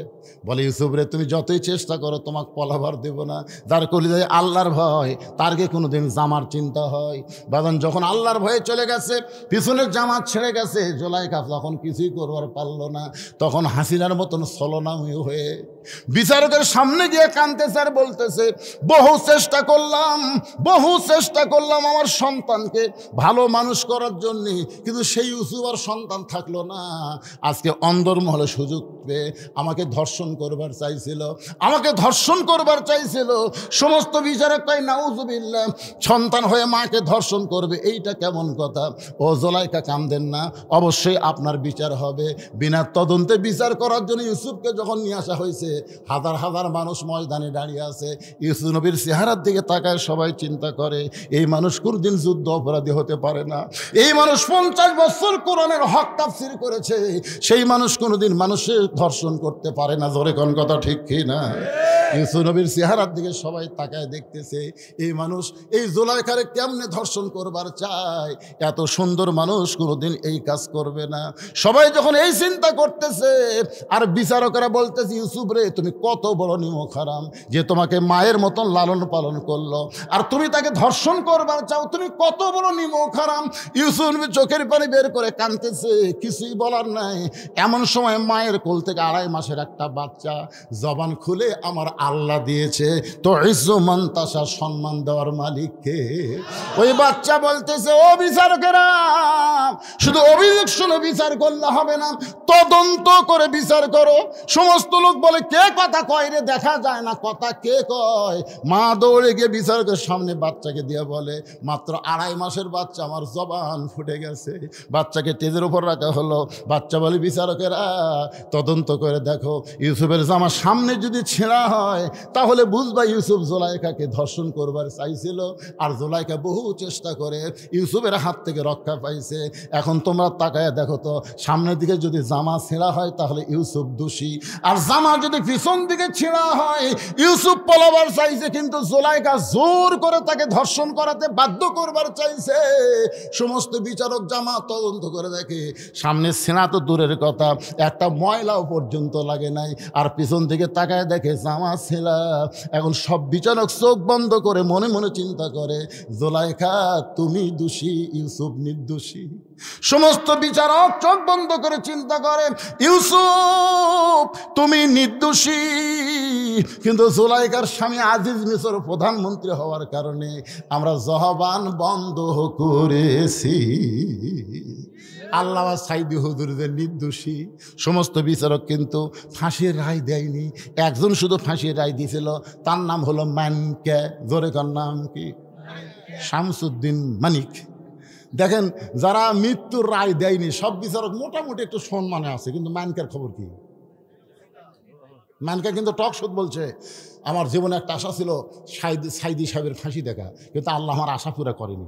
Speaker 1: বলে, ইউসুফ রে তুমি যতই চেষ্টা করো তোমাকে পলাবার দেব না। যার কলিজায় আল্লাহর ভয় তার কি কোনোদিন জামার চিন্তা হয়? বাজান যখন আল্লাহর ভয়ে চলে গেছে, পিছনের জামা ছেড়ে গেছে, জুলাইখা যখন কিছুই করবার পারলো না, তখন হাসিনার মতন ছলনাময়ী হয়ে বিচারকের সামনে গিয়ে কাঁদতেছে আর বলতেছে, বহু চেষ্টা করলাম আমার সন্তানকে ভালো মানুষ করার জন্য, কিন্তু সেই ইউসুফ আর সন্তান থাকলো না। আজকে অন্দরমহলে সুযোগ পেয়ে আমাকে ধর্ষণ করবার চাইছিল, সমস্ত বিচারক কয় নাউজুবিল্লাহ, সন্তান হয়ে মাকে ধর্ষণ করবে, এইটা কেমন কথা? ও জুলাইখা কাঁদেন না, অবশ্যই আপনার বিচার হবে। বিনা তদন্তে বিচার করার জন্য ইউসুফকে যখন নিয়ে আসা হয়েছে, হাজার হাজার মানুষ ময়দানে দাঁড়িয়ে আছে। ইউসুফ নবীর চেহারার দিকে তাকায় সবাই চিন্তা করে, এই মানুষ কোনদিন যুদ্ধ অপরাধী হতে পারে না। এই মানুষ 50 বছর কোরআনের হক তাফসীর করেছে, সেই মানুষ কোনোদিন মানুষের ধর্ষণ করতে পারে না। জোরে কোন কথা ঠিক কি না? ইউসুফ নবীর চেহারার দিকে সবাই তাকায় দেখতেছে, এই মানুষ এই জুলাইখারে কেমনে ধর্ষণ করবার চায়? এত সুন্দর মানুষ কোনোদিন এই কাজ করবে না। সবাই যখন এই চিন্তা করতেছে, আর বিচারকেরা বলতেছে, ইউসুফ রে তুমি কত বড় নিমক হারাম, যে তোমাকে মায়ের মতন লালন পালন করলো, আর তুমি তাকে ধর্ষণ করবার চাও, তুমি কত বড় নিমক হারাম। ইউসুফ নবী চোখের পানি বের করে কাঁদতেছে, কিছুই বলার নাই। এমন সময় মায়ের কোল থেকে 2.5 মাসের একটা বাচ্চা জবান খুলে, আমার আল্লাহ দিয়েছে তো ইজ্জুমান তাসা, সম্মান দেওয়ার মালিককে। ওই বাচ্চা বলতেছে, ও বিচারকেরা, শুধু অভিযোগ শুনে বিচার করলে হবে না, তদন্ত করে বিচার করো। সমস্ত লোক বলে, কে কথা কয় রে? দেখা যায় না কথা কে কয়। মা দৌড়ে গিয়ে বিচারকের সামনে বাচ্চাকে দিয়ে বলে, মাত্র 2.5 মাসের বাচ্চা, আমার জবান ফুটে গেছে। বাচ্চাকে টেজের উপর রাখা হলো। বাচ্চা বলে, বিচারকেরা তদন্ত করে দেখো, ইউসুফের জামা সামনে যদি ছেঁড়া হয় তাহলে বুঝবা ইউসুফ জুলাইখাকে ধর্ষণ করবার চাইছিল, আর জুলাইখা বহু চেষ্টা করে ইউসুফের হাত থেকে রক্ষা পাইছে। এখন তোমরা তাকায় দেখো তো, সামনের দিকে যদি জামা ছেঁড়া হয় তাহলে ইউসুফ দোষী, আর জামা যদি পিছন দিকে ছেঁড়া হয় ইউসুফ পলাবার চাইছে, কিন্তু জুলাইখা জোর করে তাকে ধর্ষণ করাতে বাধ্য করবার চাইছে। সমস্ত বিচারক জামা তদন্ত করে দেখে সামনে ছেঁড়া তো দূরের কথা, একটা ময়লাও পর্যন্ত লাগে নাই, আর পিছন থেকে তাকায় দেখে জামা ছেঁড়া। এখন সব বিচারক চোখ বন্ধ করে মনে মনে চিন্তা করে, জুলাইখা তুমি দোষী, ইউসুফ নির্দোষী। সমস্ত বিচারক চোখ বন্ধ করে চিন্তা করে, ইউসুফ তুমি নির্দোষী, কিন্তু জুলাইখার স্বামী আজিজ মিসর প্রধানমন্ত্রী হওয়ার কারণে আমরা জবান বন্ধ করেছি। আল্লামা সাইদি হুজুরদের নির্দোষী। সমস্ত বিচারক কিন্তু ফাঁসির রায় দেয়নি, একজন শুধু ফাঁসির রায় দিয়েছিল, তার নাম হলো মানিক। জোরে কার নাম কি? শামসুদ্দিন মানিক। দেখেন, যারা মৃত্যুর রায় দেয়নি সব বিচারক মোটামুটি একটু সম্মানে আছে, কিন্তু মানিকের খবর কি? মানিকা কিন্তু টক শোধ বলছে, আমার জীবনে একটা আশা ছিল সাইদি সাহেবের ফাঁসি দেখা, কিন্তু আল্লাহ আমার আশা পুরা করেনি,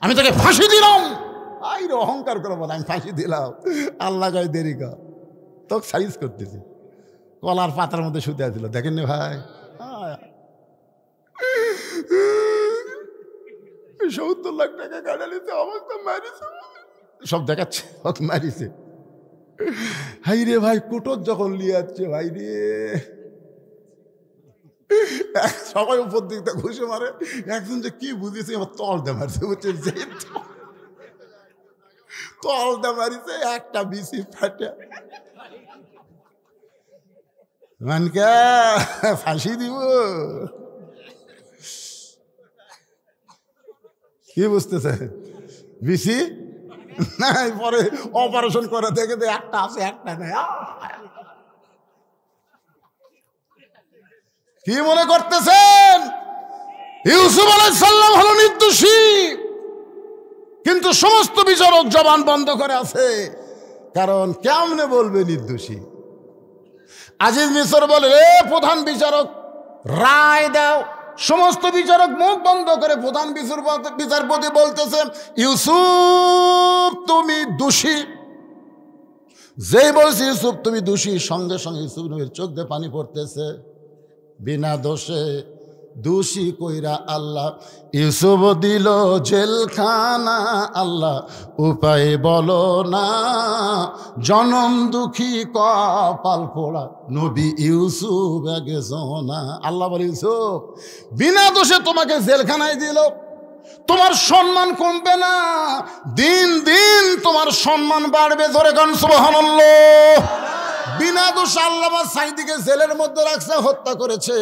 Speaker 1: আমি তাকে ফাঁসি দিলাম। আই রে অহংকার করে বলে, আমি ফাঁসি দিলাম, আল্লাহ গায়ে দেরি কর, তোকে সাইজ করতেছি। কলার পাতার মধ্যে শুতে দিল, দেখেননি ভাই? 70 লাখ টাকা গাড়ি নিতে অবস্থা মারিছে, সব দেখাচ্ছে মারিছে। হাই রে ভাই, কুটোর যখন নিয়ে যাচ্ছে ভাই রে, সবাই উপর দিকটা ঘুষে মারে, একজন যে কি বুঝেছে আমার তল দে মারছে, বুঝছে যে তল দে মারিছে, একটা বিসি ফাটে। মানকা ফাঁসি দিব, কি বুঝতেছে? বিসি নাই, পরে অপারেশন করে দেখে একটা আছে একটা নেই। কি মনে করতেছেন ইউসুফ আলাইহিস সালাম হলো নির্দোষী? কিন্তু সমস্ত বিচারক জবান বন্ধ করে আছে, কারণ কেমনে বলবে নির্দোষী? আজিজ মিসর বলে, রে প্রধান বিচারক রায় দাও। সমস্ত বিচারক মুখ বন্ধ করে প্রধান বিচারপতি বলতেছে, ইউসুফ তুমি দোষী। যেই বলছে ইউসুফ তুমি দোষী, সঙ্গে সঙ্গে ইউসুফ নবীর চোখ দিয়ে পানি পড়তেছে। বিনা দোষে দোষী কইরা আল্লাহ ইউসুফ দিল জেলখানা, আল্লাহ উপায় বলো না, জনম দুঃখী কপাল পোড়া নবী ইউসুফ একজনা। আল্লাহ বলে, ইউসুফ বিনা দোষে তোমাকে জেলখানায় দিল, তোমার সম্মান কমবে না, দিন দিন তোমার সম্মান বাড়বে। জোরে গান সুবহানাল্লাহ। বিনা দোষে আল্লামা সাইদিকে জেলের মধ্যে রাখছে, হত্যা করেছে।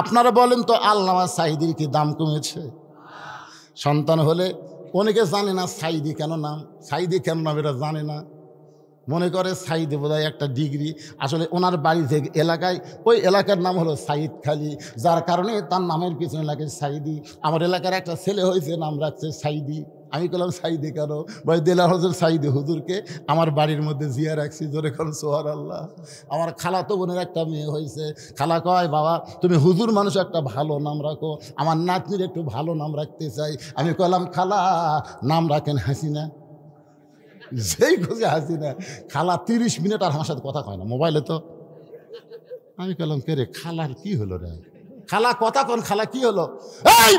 Speaker 1: আপনারা বলেন তো, আল্লামা সাইদির কি দাম কমেছে? সন্তান হলে অনেকে জানে না সাইদি কেন নাম, সাইদি কেন নাম এটা জানে না, মনে করে সাইদি বোধহয় একটা ডিগ্রি। আসলে ওনার বাড়ি থেকে এলাকায়, ওই এলাকার নাম হলো সাইদ খালি, যার কারণে তার নামের পিছনে লাগে সাইদি। আমার এলাকার একটা ছেলে হয়েছে, নাম রাখছে সাইদি। আমি বললাম সাইদি কেন? ভাই দেলার হজর সাইদি হুজুরকে আমার বাড়ির মধ্যে জিয়া রাখছি। জোরে খান সুবহানাল্লাহ। আমার খালা তো বোনের একটা মেয়ে হয়েছে, খালা কয়, বাবা তুমি হুজুর মানুষ, একটা ভালো নাম রাখো, আমার নাতনির একটু ভালো নাম রাখতে চাই। আমি কইলাম, খালা নাম রাখেন হাসিনা। যেই খুঁজে হাসিনা। খালা 30 মিনিট আর আমার সাথে কথা কয় না, মোবাইলে তো। আমি কইলাম, কে রে খালার কি হলো রে? খালা কথা কোন, খালা কি হলো? এই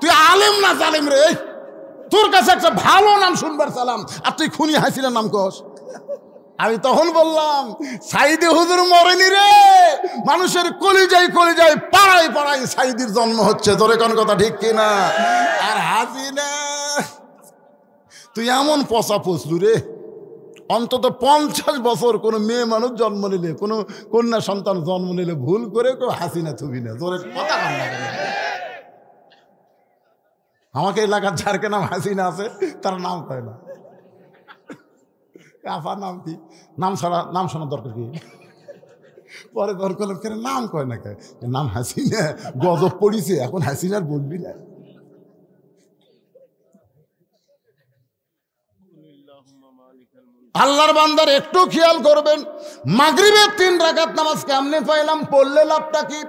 Speaker 1: তুই আলেম না জালেম রে? তোর কাছে একটা ভালো নাম শুনবার সালাম, আর তুই খুনি হাসিনার নাম কস। আমি তখন বললাম, সাইদি হুজুর মরেনি রে, মানুষের কলিজায় কলিজায় পাড়ায় পাড়ায় সাইদির জন্ম হচ্ছে। তোরে কোন কথা ঠিক কিনা? আর হাসিনা তুই এমন পচা পচলু রে, অন্তত 50 বছর কোনো মেয়ে মানুষ জন্ম নিলে, কোনো কন্যা সন্তান জন্ম নিলে ভুল করে কেউ হাসিনা থুবি না। তোর কথা কান না। আমাকে এলাকার যারকে নাম হাসিনা আছে তার নাম কয় না। আফার নাম কি? নাম ছাড়া নাম শোনার দরকার কি? পরে দরকার কেন নাম কয় না, কে নাম হাসিনা, গজব পড়িছে, এখন হাসিনার বলবি না। আল্লাহর বান্দার একটু খেয়াল করবেন, মাগরিবের 3 রাকাত নামাজ কেমনে পাইলাম, পড়লে লাভটা কি?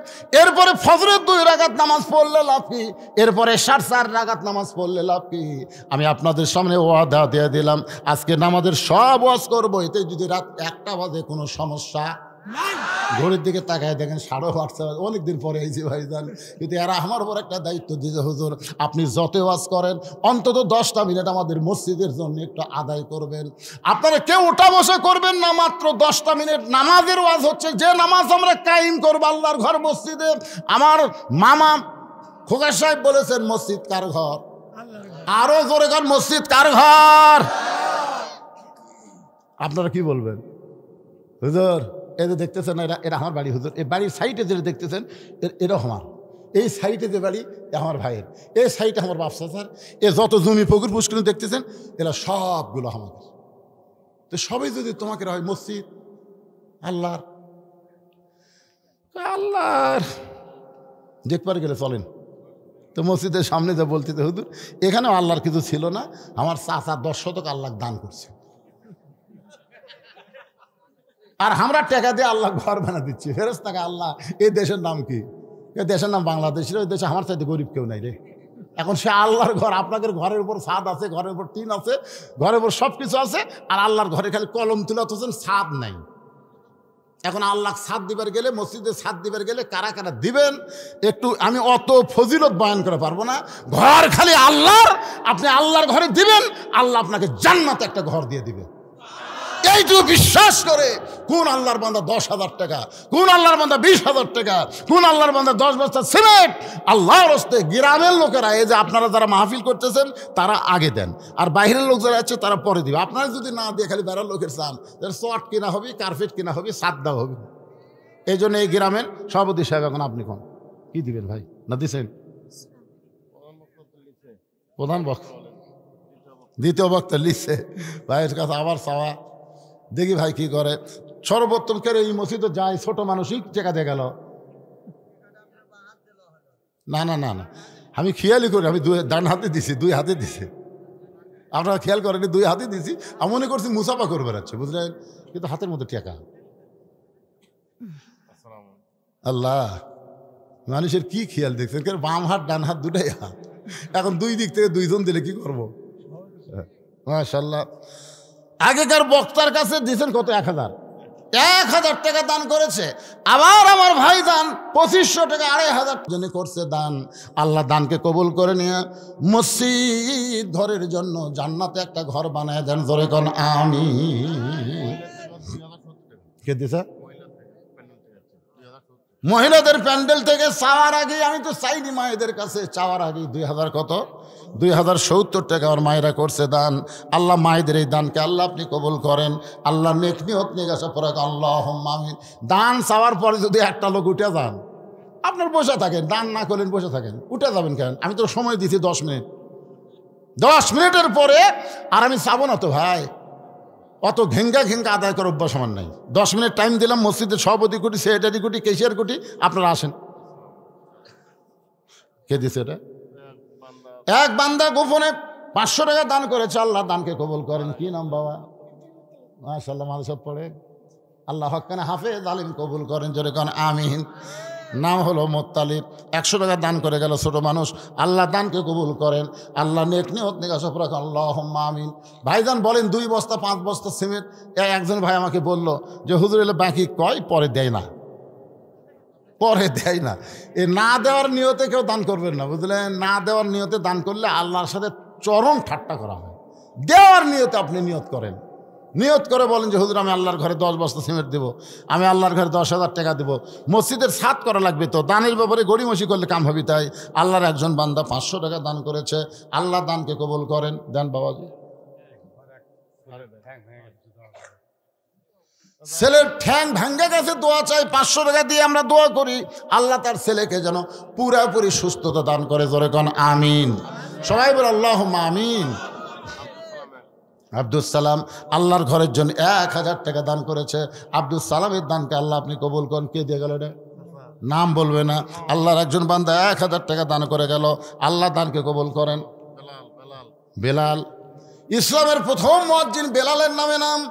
Speaker 1: এরপরে ফজরের 2 রাকাত নামাজ পড়লে লাভ কি? এরপরে 4.5 রাকাত নামাজ পড়লে লাভ কি? আমি আপনাদের সামনে ওয়াদা দিয়ে দিলাম, আজকে নামাজের সব ওয়াজ করবো। এতে যদি রাত 1টা বাজে কোনো সমস্যা, ঘড়ির দিকে তাকায় দেখেন 8:30, অনেকদিন পরে এই যে ভাইজান, কিন্তু এরা আমার উপর একটা দায়িত্ব দিয়েছে, হুজুর আপনি যত ওয়াজ করেন অন্তত 10টা মিনিট আমাদের মসজিদের জন্য একটু আদায় করবেন। আপনারা কেউ ওঠা বসে করবেন না, মাত্র 10টা মিনিট নামাজের ওয়াজ হচ্ছে, যে নামাজ আমরা কায়েম করবো আল্লাহর ঘর মসজিদে। আমার মামা খোকা সাহেব বলেছেন, মসজিদ কার ঘর? আরো জোরে কর, মসজিদ কার ঘর? আপনারা কি বলবেন? হুজুর এই যে দেখতেছেন, এরা আমার বাড়ি। হুজুর এই বাড়ির সাইডে যেটা দেখতেছেন এরা আমার, এই সাইডে যে বাড়ি আমার ভাইয়ের, এই সাইডে আমার বাপসা স্যার, এ যত জমি পুকুর পুষ্করিণী দেখতেছেন এরা সবগুলো আমাদের। তো সবাই যদি তোমাকে হয় মসজিদ আল্লাহর, আল্লাহর দেখবার গেলে চলেন তো মসজিদের সামনে যা বলতে, হুজুর এখানেও আল্লাহর কিছু ছিল না, আমার চাচা 10 শতক আল্লাহ দান করছে, আর আমরা টাকা দিয়ে আল্লাহ ঘর বানা দিচ্ছি। ফেরেশতাকে আল্লাহ, এই দেশের নাম কি? এই দেশের নাম বাংলাদেশ। ওই দেশে আমার চাইতে গরিব কেউ নাই রে। এখন সে আল্লাহর ঘর, আপনাদের ঘরের উপর ছাদ আছে, ঘরের উপর টিন আছে, ঘরের উপর সব কিছু আছে, আর আল্লাহর ঘরে খালি কলম তুলে হচ্ছেন, ছাদ নাই। এখন আল্লাহ ছাদ দিবার গেলে, মসজিদে ছাদ দিবার গেলে কারা কারা দিবেন একটু, আমি অত ফজিলত বয়ান করে পারবো না। ঘর খালি আল্লাহর, আপনি আল্লাহর ঘরে দিবেন, আল্লাহ আপনাকে জান্নাতে একটা ঘর দিয়ে দিবে। এইটুকু বিশ্বাস করে কোন আল্লাহর বান্দা 10,000 টাকা, কোন আল্লাহর বান্দা 20,000 টাকা, কোন আল্লাহর বান্দা 10 বস্তা সিমেন্ট আল্লাহর হস্তে, গ্রামের লোকেরা, এই যে আপনারা যারা মাহফিল করতেছেন তারা আগে দেন, আর বাইরের লোক যারা আছে তারা পরে দিবে। আপনারা যদি না দিয়ে খালি বাইরের লোকের চান, চট কিনা হবে, কার্পেট কিনা হবে, ছাদ দেওয়া হবে। এই জন্য এই গ্রামের সভাপতি সাহেব এখন আপনি কোন কি দিবেন ভাই? না দিচ্ছেন প্রধান বক্তা, দ্বিতীয় বক্তা লিখছে ভাইয়ের কাছে আবার চাওয়া, দেখি ভাই কি করে। সর্বোত্তম করে এই মসজিদে যায়, ছোট মানুষই টাকা দিয়ে গেল। না না না না, আমি খেয়ালই করি, আমি ডান হাতে দিছি, 2 হাতে দিছি। আপনারা খেয়াল করেনি, 2 হাতে দিছি। আমি মনে করছি মুসাফা করে বেড়াচ্ছে, বুঝলেন, কিন্তু হাতের মধ্যে টাকা। আল্লাহ, মানুষের কি খেয়াল দেখছেন, বাম হাত ডান হাত দুটাই হাত। এখন 2 দিক থেকে 2 জন দিলে কি করবো? মাশাআল্লাহ। আগেকার বক্তার কাছে দিয়েছেন কত? 1,000 টাকা দান করেছে। আবার আমার ভাই দান 2500 টাকা, 2,500 জন্য করছে দান। আল্লাহ দানকে কবুল করে নিয়ে মসজিদ ঘরের জন্য জান্নাতে একটা ঘর বানায় দেন, জোরে কোন আমিন। কে দিছে? মহিলাদের প্যান্ডেল থেকে চাওয়ার আগে, আমি তো চাইনি মায়েদের কাছে, চাওয়ার আগে 2000 কত? 2070 টাকা আমার মায়েরা করছে দান। আল্লাহ মায়েদের এই দানকে আল্লাহ আপনি কবুল করেন। আল্লাহ নেক নিয়ত নিয়ে গেছে পরে আল্লাহুম্মা আমিন। দান চাওয়ার পরে যদি একটা লোক উঠে যান, আপনার বসে থাকেন, দান না করলেন বসে থাকেন, উঠে যাবেন কেন? আমি তো সময় দিছি 10 মিনিট, 10 মিনিটের পরে আর আমি চাবো না তো ভাই, অত ঘেঙ্গা আদায় করার অভ্যাস আমার নাই। 10 মিনিট টাইম দিলাম, মসজিদের সভাপতি কোটি, সেক্রেটারি কোটি, কেশিয়ার কোটি, আপনারা আসেন। কে দিছে এটা? এক বান্দা গোপনে 500 টাকা দান করেছে, আল্লাহ দানকে কবুল করেন। কি নাম বাবা? মাশাআল্লাহ, মাদ্রাসা পড়ে, আল্লাহ হক্কানে হাফেজ আলিম কবুল করেন, জোরে কোন আমিন। নাম হলো মোত্তালিব। 100 টাকা দান করে গেল, ছোট মানুষ, আল্লাহ দানকে কবুল করেন। আল্লাহ নেক নিয়ত নিয়ে সব রাখেন, আল্লাহুম্মা আমিন। ভাইজান বলেন 2 বস্তা 5 বস্তা সিমেন্ট। একজন ভাই আমাকে বলল যে হুজুর এলে বাকি কয়, পরে দেয় না, পরে দেয় না। এ না দেওয়ার নিয়তে কেউ দান করবেন না, বুঝলেন? না দেওয়ার নিয়তে দান করলে আল্লাহর সাথে চরম ঠাট্টা করা হয়। দেওয়ার নিয়তে আপনি নিয়ত করেন, নিয়ত করে বলেন যে হুজুর আমি আল্লাহর ঘরে 10 বস্তা সিমেন্ট দেবো, আমি আল্লাহর ঘরে 10,000 টাকা দেবো, মসজিদের ছাদ করা লাগবে। তো দানের ব্যাপারে গড়িমসি করলে কাম হবে। তাই আল্লাহর একজন বান্দা 500 টাকা দান করেছে, আল্লাহ দানকে কবুল করেন। দেন বাবাজি। ছেলের ঠ্যাং ভাঙ্গা গেছে, দোয়া চাই, 500 টাকা দিয়ে আমরা দোয়া করি আল্লাহ তার ছেলেকে যেন পুরাপুরি সুস্থতা দান করে, জোরে কোন আমিন। সবাই বলে আল্লাহুম্মা আমিন। আব্দুল সালাম আল্লাহর ঘরের জন্য 1000 টাকা দান করেছে। আব্দুল সালামের দানকে আল্লাহ আপনি কবুল করেন। কে দিয়ে গেল এটা? নাম বলবে না। আল্লাহর একজন বান্দা 1000 টাকা দান করে গেল, আল্লাহ দানকে কবুল করেন। বেলাল ইসলামের প্রথম মুয়াজ্জিন বেলালের নামে নাম।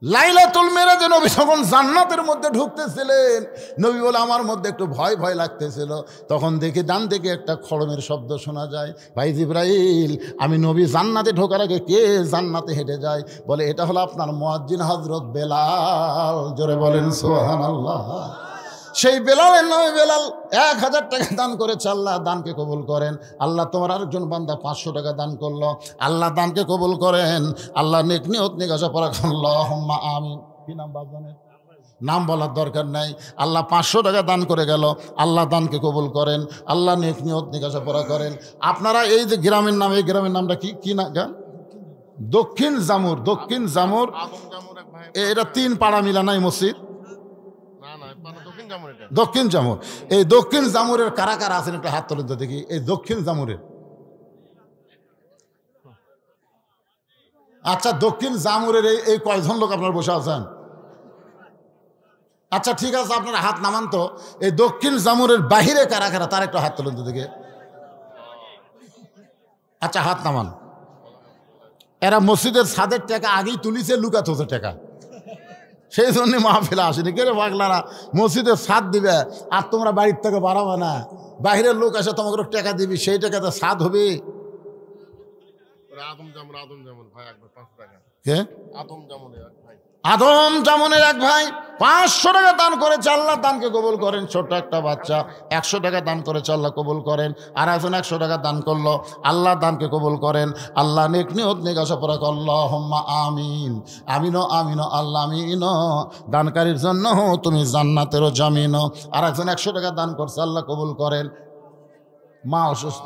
Speaker 1: লাইলাতুল মেরাজে নবী যখন জান্নাতের মধ্যে ঢুকতেছিলেন, নবী বলে আমার মধ্যে একটু ভয় ভয় লাগতেছিল। তখন দেখি ডান দিকে একটা খড়মের শব্দ শোনা যায়। ভাই জিবরাইল, আমি নবী জান্নাতে ঢোকার আগে কে জান্নাতে হেঁটে যায়? বলে এটা হলো আপনার মুয়াজ্জিন হযরত বেলাল। জোরে বলেন সুবহানাল্লাহ। সেই বেলালের নামে বেলাল 1000 টাকা দান করেছে, আল্লাহ দানকে কবুল করেন। আল্লাহ তোমার আরেকজন বান্দা 500 টাকা দান করলো, আল্লাহ দানকে কবুল করেন। আল্লাহ নেক নিয়ত নিকাশা পড়া আল্লাহুম্মা আমিন। কি নাম বাজানের? নাম বলার দরকার নাই। আল্লাহ 500 টাকা দান করে গেল, আল্লাহ দানকে কবুল করেন, আল্লাহ নেক নিয়ত নিকাশা পড়া করেন। আপনারা এই যে গ্রামের নাম, এই গ্রামের নামটা কি কি না গান? দক্ষিণ জামুর। দক্ষিণ জামুর এটা 3 পাড়া মিলা নাই মসজিদ? দক্ষিণ জামুর। এই দক্ষিণ জামুরের কারা কারা আছেন একটা হাত তোলেন তো দেখি। এই দক্ষিণ জামুরের, আচ্ছা দক্ষিণ জামুরের এই কয়জন লোক আপনারা বসে আছেন? আচ্ছা ঠিক আছে, আপনারা হাত নামান তো। এই দক্ষিণ জামুরের বাহিরে কারা কারা তার একটা হাত তোলেন তো দেখি। আচ্ছা হাত নামান। এরা মসজিদের ছাদের টাকা আগেই তুলিছে, লুকাত হচ্ছে টাকা, সেই জন্য মাহফিলে আসেনি। কে রে পাগলারা, মসজিদের ছাদ দিবে আর তোমরা বাড়ির থেকে বাড়াবে না, বাহিরের লোক আসে তোমাকে টাকা দিবি, সেই টাকাতে ছাদ হবে। আদম জামনের এক ভাই 500 টাকা দান করেছে, আল্লাহ দানকে কবুল করেন। ছোট্ট একটা বাচ্চা 100 টাকা দান করেছে, আল্লাহ কবুল করেন। আর একজন 100 টাকা দান করলো, আল্লাহ দানকে কবুল করেন। আল্লাহ নেক নিয়ত নিকাশা পড়া আল্লাহুম্মা আমিন। আমিনো আমিনো আল্লাহ আমিনো। দানকারীর জন্য তুমি জান্নাতেরও জামিনো। আর একজন 100 টাকা দান করছে, আল্লাহ কবুল করেন। মা অসুস্থ,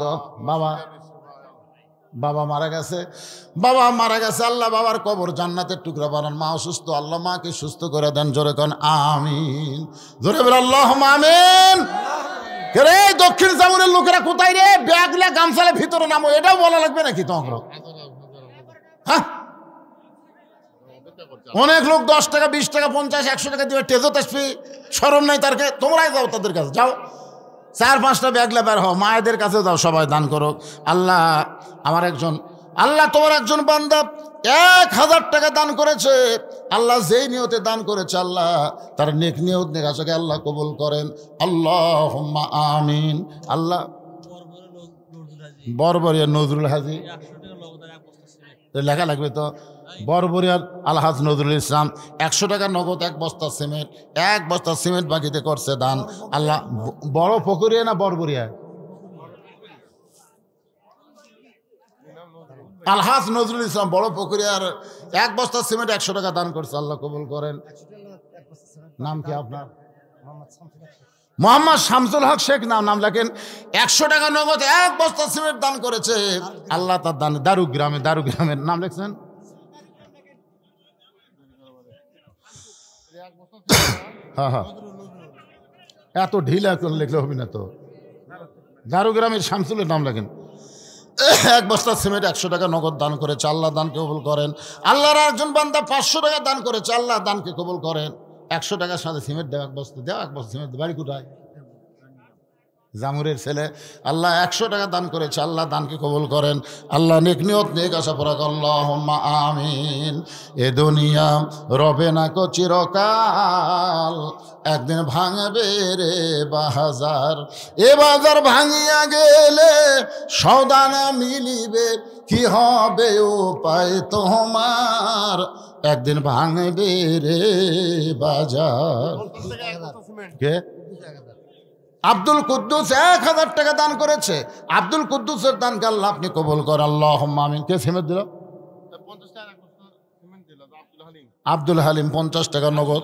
Speaker 1: বাবা মারা গেছে, আল্লাহ বাবার কবর জান্নাতের টুকরা বানান। মা অসুস্থ, আল্লাহ মাকে সুস্থ করে দেন। জোরে কোন আমিন। জোরে বলে আল্লাহুম্মা আমিন। রে দক্ষিণ জামুরের লোকেরা কোথায় রে? ব্যাগলা গামছালে ভিতরে নামো, এটাও বলা লাগবে নাকি তোমাকে? হ্যাঁ, অনেক লোক 10 টাকা 20 টাকা 50 100 টাকা দিবে, টেজো তাসবি, শরম নাই তারকে। তোমরাই যাও তাদের কাছে, যাও 4-5টা ব্যাগলা বের হও, মায়েদের কাছে যাও, সবাই দান করো। আল্লাহ তোমার একজন বান্দা 1000 টাকা দান করেছে, আল্লাহ যেই নিয়তে দান করেছে আল্লাহ তার নেক নিয়ত নিকাশাকে আল্লাহ কবুল করেন। আল্লাহুম্মা আমিন। আল্লাহ বরবরিয়া নজরুল হাজি লেখা লাগবে তো। বরবরিয়ার আলহাজ নজরুল ইসলাম 100 টাকা নগদ, 1 বস্তা সিমেন্ট, 1 বস্তা সিমেন্ট বাকিতে করছে দান। আল্লাহ বড় পুকুরিয়া না বরবরিয়া? আলহাজ নজরুল ইসলাম বড় পুকুরিয়ার 1 বস্তা সিমেন্ট 100 টাকা দান করছে, আল্লাহ কবুল করেন। নাম কি আপনার? মোহাম্মদ শামসুল হক শেখ নাম লেখেন। 100 টাকা নগদ 1 বস্তা সিমেন্ট দান করেছে, আল্লাহ তার দান। দারুগ্রামের নাম লিখছেন। হ্যাঁ, এত ঢিলা করে লিখলে হবে না তো। দারুগ্রামের শামসুলের নাম লেখেন। 1 বস্তা সিমেন্ট 100 টাকা নগদ দান করেছে, আল্লাহ দানকে কবুল করেন। আল্লাহর একজন বান্দা 500 টাকা দান করেছে, আল্লাহ দানকে কবুল করেন। 100 টাকার সাথে সিমেন্ট দেওয়া, 1 বস্তা দেওয়া, 1 বস্তা সিমেন্ট। বাড়ি কোথায়? জামুরের ছেলে। আল্লাহ 100 টাকা দান করেছে, আল্লাহ দানকে কবুল করেন। আল্লাহ নেক নিয়ত নেক আশা পড়া আল্লাহুম্মা আমিন। এ দুনিয়া রবে না কো চিরকাল, একদিন ভাঙবে রে বাজার। এ বাজার ভাঙিয়া গেলে সওদা না মিলিবে, কি হবে উপায় তোমার, একদিন ভাঙবে রে বাজার। কে? আব্দুল কুদ্দুস 1000 টাকা দান করেছে। আব্দুল কুদ্দুসের দানকে আল্লাহ আপনি কবুল কর। আল্লাহুম্মা আমিন। কে সিমেন্ট দিল? আব্দুল হালিম 50 টাকা নগদ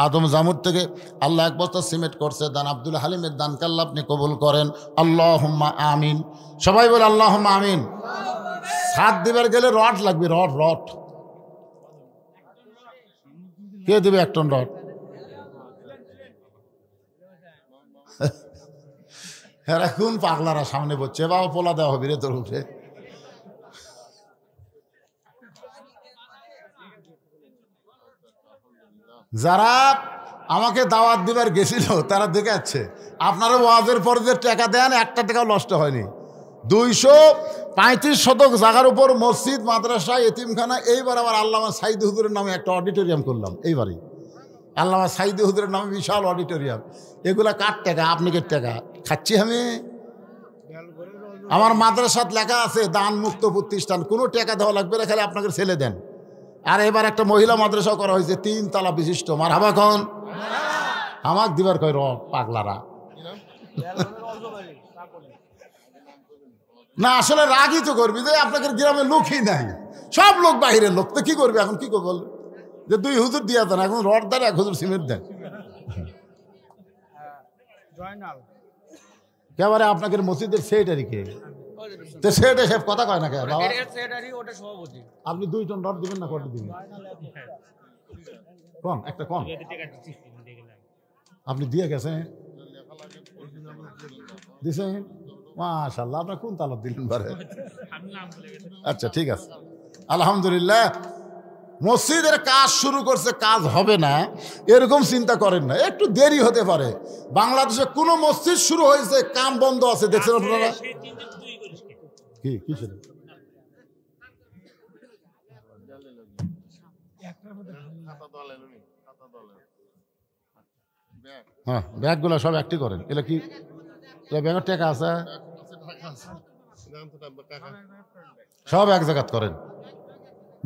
Speaker 1: আদম জামুর থেকে আল্লাহ 1 বস্তা সিমেন্ট করছে দান। আব্দুল হালিমের দানকে আল্লাহ আপনি কবুল করেন। আল্লাহুম্মা আমিন। সবাই বলে আল্লাহুম্মা আমিন। ছাদ দিবার গেলে রড লাগবে, রড। কে দেবে 1 টন রড? এরা কোন পাগলারা সামনে বসছে? বাবা পোলা দেওয়া হবে রে তোর উঠে। যারা আমাকে দাওয়াত দিবার গেছিল তারা দেখে যাচ্ছে। আপনারা ওয়াজের পরে যে টাকা দেন 1 টাকাও নষ্ট হয়নি। 235 শতক জায়গার উপর মসজিদ, মাদ্রাসা, এতিমখানা। এইবার আবার আল্লামা সাইদি হুজুরের নামে একটা অডিটোরিয়াম করলাম। এইবারই আল্লামা সাইদি হুজুরের নামে বিশাল অডিটোরিয়াম। এগুলা কার টাকা? আপনাদের টাকা খাচ্ছি আমি। আমার মাদ্রাসাত লেখা আছে দান মুক্ত প্রতিষ্ঠান, কোনো টাকা দেওয়া লাগবে না, খালি আপনাকে ছেলে দেন। আর এবার একটা মহিলা মাদ্রাসা করা হয়েছে 3 তলা বিশিষ্ট। মারহাবা কন। আমাক দিবার কয় পাগলারা না, আসলে রাগই তো করবি যে আপনাদের গ্রামে লোকই নাই, সব লোক বাহিরের লোক। তো কি করবে এখন? কি করবো যে 2 হুজুর দিয়া দেন, এখন রড দেন, 1 হুজুর সিমেন্ট দেন। একেবারে আপনাদের মসজিদের সেক্রেটারি কে? তো সেক্রেটারি সাহেব কথা কয় না কে বাবা? আপনি 2 টন রড দিবেন না কত দিবেন? কোন একটা কোন আপনি দিয়ে গেছেন? দিছেন? মাশাআল্লাহ। আপনার কোন তালাব দিলেন বারে? আচ্ছা ঠিক আছে, আলহামদুলিল্লাহ। মসজিদের কাজ শুরু করছে, কাজ হবে না এরকম চিন্তা করেন না, একটু দেরি হতে পারে। বাংলাদেশে কোন মসজিদ শুরু হয়েছে কাম বন্ধ আছে দেখছেন আপনারা? কি কি ছিল? হ্যাঁ, ব্যাগগুলো সব একটি করেন। এগুলো কি ব্যাগের টাকা আছে? সব এক জায়গা করেন।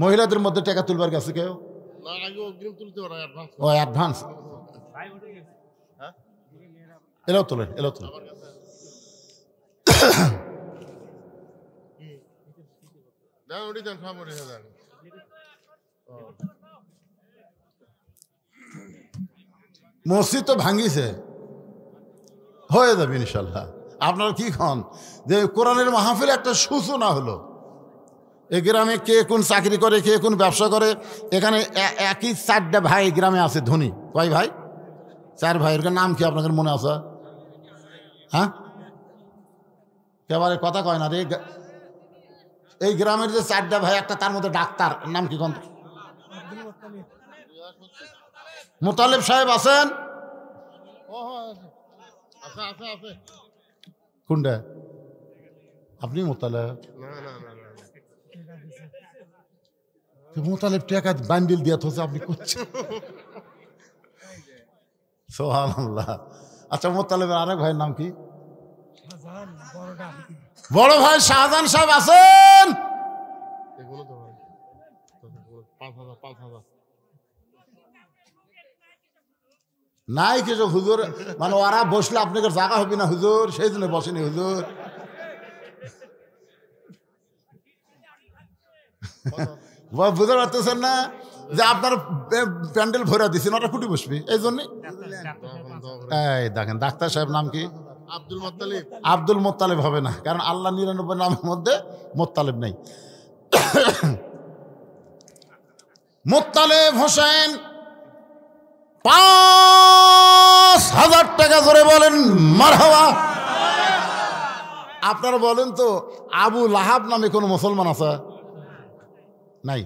Speaker 1: মহিলাদের মধ্যে টাকা তুলবার গেছে কেউ? ও অ্যাডভান্স। এলাও তোলেন, এলাও তোলেন। মসজিদ তো ভাঙিছে, হয়ে যাবে ইনশাল্লাহ। আপনারা কি খান যে কোরআনের মাহফিল একটা সূচনা হলো। এই গ্রামে কে কোন চাকরি করে, কে কোন ব্যবসা করে। এখানে একই 4টা ভাই গ্রামে আছে ধনী। কয় ভাই? 4 ভাই। এর নাম কি আপনাদের মনে আছে? হ্যাঁ, একেবারে কথা কয় না রে। এই গ্রামের যে 4টা ভাই, একটা তার মধ্যে ডাক্তার, নাম কি কোন? মোতালেব সাহেব আছেন? কোনটা? আপনি মোতালেব? মোতালেব টাকা বান্ডিল দিয়া থছে, আপনি করছেন সুবহানাল্লাহ। আচ্ছা, মোতালেবের আরেক ভাইয়ের নাম কি? বড় ভাই শাহজাহান সাহেব আছেন? নাই কিছু হুজুর, মানে ওরা বসলে আপনাদের জায়গা হবে না হুজুর, সেই জন্য বসেনি হুজুর। বুঝতে পারতেছেন না যে আপনার প্যান্ডেল ভরা দিচ্ছেন, ওটা কুটি বসবি এই জন্য। এই দেখেন ডাক্তার সাহেব নাম কি? আব্দুল মোত্তালেব। আব্দুল মোত্তালেব হবে না, কারণ আল্লাহ 99 নামের মধ্যে মোত্তালেব নেই। মোত্তালেব হোসেন 5000 টাকা ধরে বলেন মারহাবা। আপনারা বলেন তো, আবু লাহাব নামে কোন মুসলমান আছে? নাই।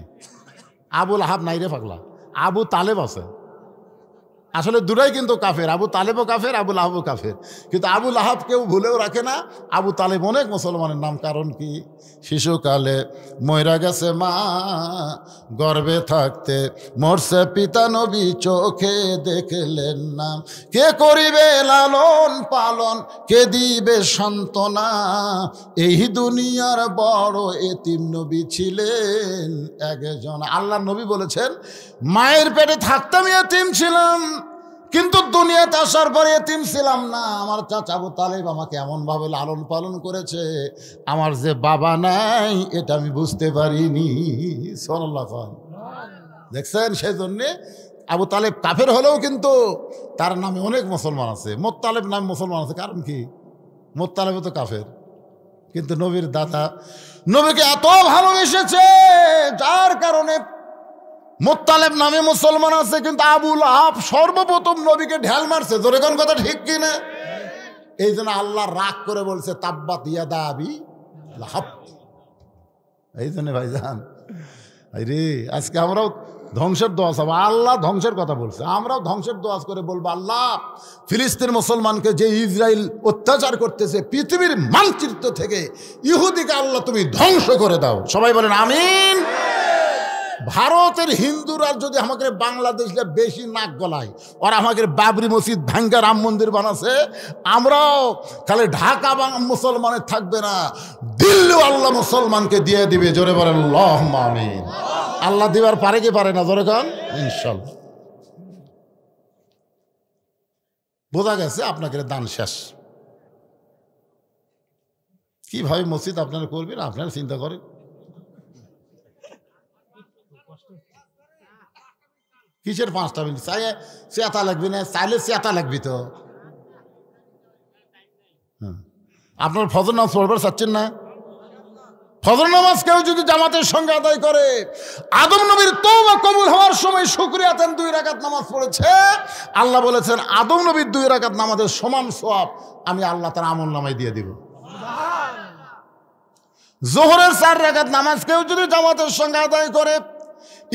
Speaker 1: আবু লাহাব নাই রে পাগলা, আবু তালেব আছে। আসলে দুটাই কিন্তু কাফের, আবু তালেবও কাফের, আবু লাহাবও কাফের। কিন্তু আবু লাহাব কেউ ভুলেও রাখে না, আবু তালেব অনেক মুসলমানের নাম। কারণ কি? শিশুকালে মইরা গেছে মা, গর্ভে থাকতে মরছে পিতা, নবী চোখে দেখলেন না। কে করিবে লালন পালন, কে দিবে সান্ত্বনা, এই দুনিয়ার বড় এতিম নবী ছিলেন একজন। আল্লাহ নবী বলেছেন, মায়ের পেটে থাকতাম এতিম ছিলাম, কিন্তু দুনিয়াতে আসার পরে এতিম ছিলাম না। আমার চাচা আবু তালেব আমাকে এমনভাবে লালন পালন করেছে, আমার যে বাবা নাই এটা আমি বুঝতে পারিনি। সাল্লাল্লাহু আলাইহি দেখছেন? সেই জন্যে আবু তালেব কাফের হলেও কিন্তু তার নামে অনেক মুসলমান আছে। মোত্তালেব নামে মুসলমান আছে। কারণ কি? মোত্তালেব তো কাফের, কিন্তু নবীর দাদা নবীকে এত ভালোবেসেছে, যার কারণে মোত্তালেব নামে মুসলমান আছে। কিন্তু আবু লাহাব সর্বপ্রথম নবীকে ঢেল মারছে। জোরে কোন কথা ঠিক কিনা? এই জন্য আল্লাহ রাগ করে বলছে, তাব্বাত ইয়াদা আবি লাহাব। এই জন্য ভাইজান রে আজকে আমরাও ধ্বংসের দোয়া চাবো, আল্লাহ ধ্বংসের কথা বলছে, আমরাও ধ্বংসের দোয়া করে বলবো, আল্লাহ ফিলিস্তিন মুসলমানকে যে ইসরায়েল অত্যাচার করতেছে পৃথিবীর মানচিত্র থেকে ইহুদিকে আল্লাহ তুমি ধ্বংস করে দাও। সবাই বলেন আমিন। ভারতের হিন্দুরা যদি আমাকে বাংলাদেশে বেশি নাক গলায়, ওরা আমাকে বাবরি মসজিদ ভাঙ্গা রাম মন্দির বানাচ্ছে, আমরাও খালি ঢাকা মুসলমানের থাকবে না, দিল্লি আল্লাহ মুসলমানকে দিয়ে দিবে। জোরে বলেন আল্লাহুম্মা আমিন। আল্লাহ দিবার পারে কি পারে না? জোরে কান ইনশাআল্লাহ। বোঝা গেছে আপনাকে দান শেষ। কিভাবে মসজিদ আপনারা করবেন আপনারা চিন্তা করেন। কিসের 5টা মিনিট চাই চেতা লাগবে না? চাইলে চেতা লাগবে তো। আপনার ফজর নামাজ পড়বার চাচ্ছেন না? ফজর নামাজ কেউ যদি জামাতের সঙ্গে আদায় করে, আদম নবীর তওবা কবুল হওয়ার সময় শুকরিয়া আতেন 2 রাকাত নামাজ পড়েছে, আল্লাহ বলেছেন আদম নবীর 2 রাকাত নামাজের সমান সওয়াব আমি আল্লাহ তার আমলনামায় দিয়ে দিব। যোহরের 4 রাকাত নামাজ কেউ যদি জামাতের সঙ্গে আদায় করে,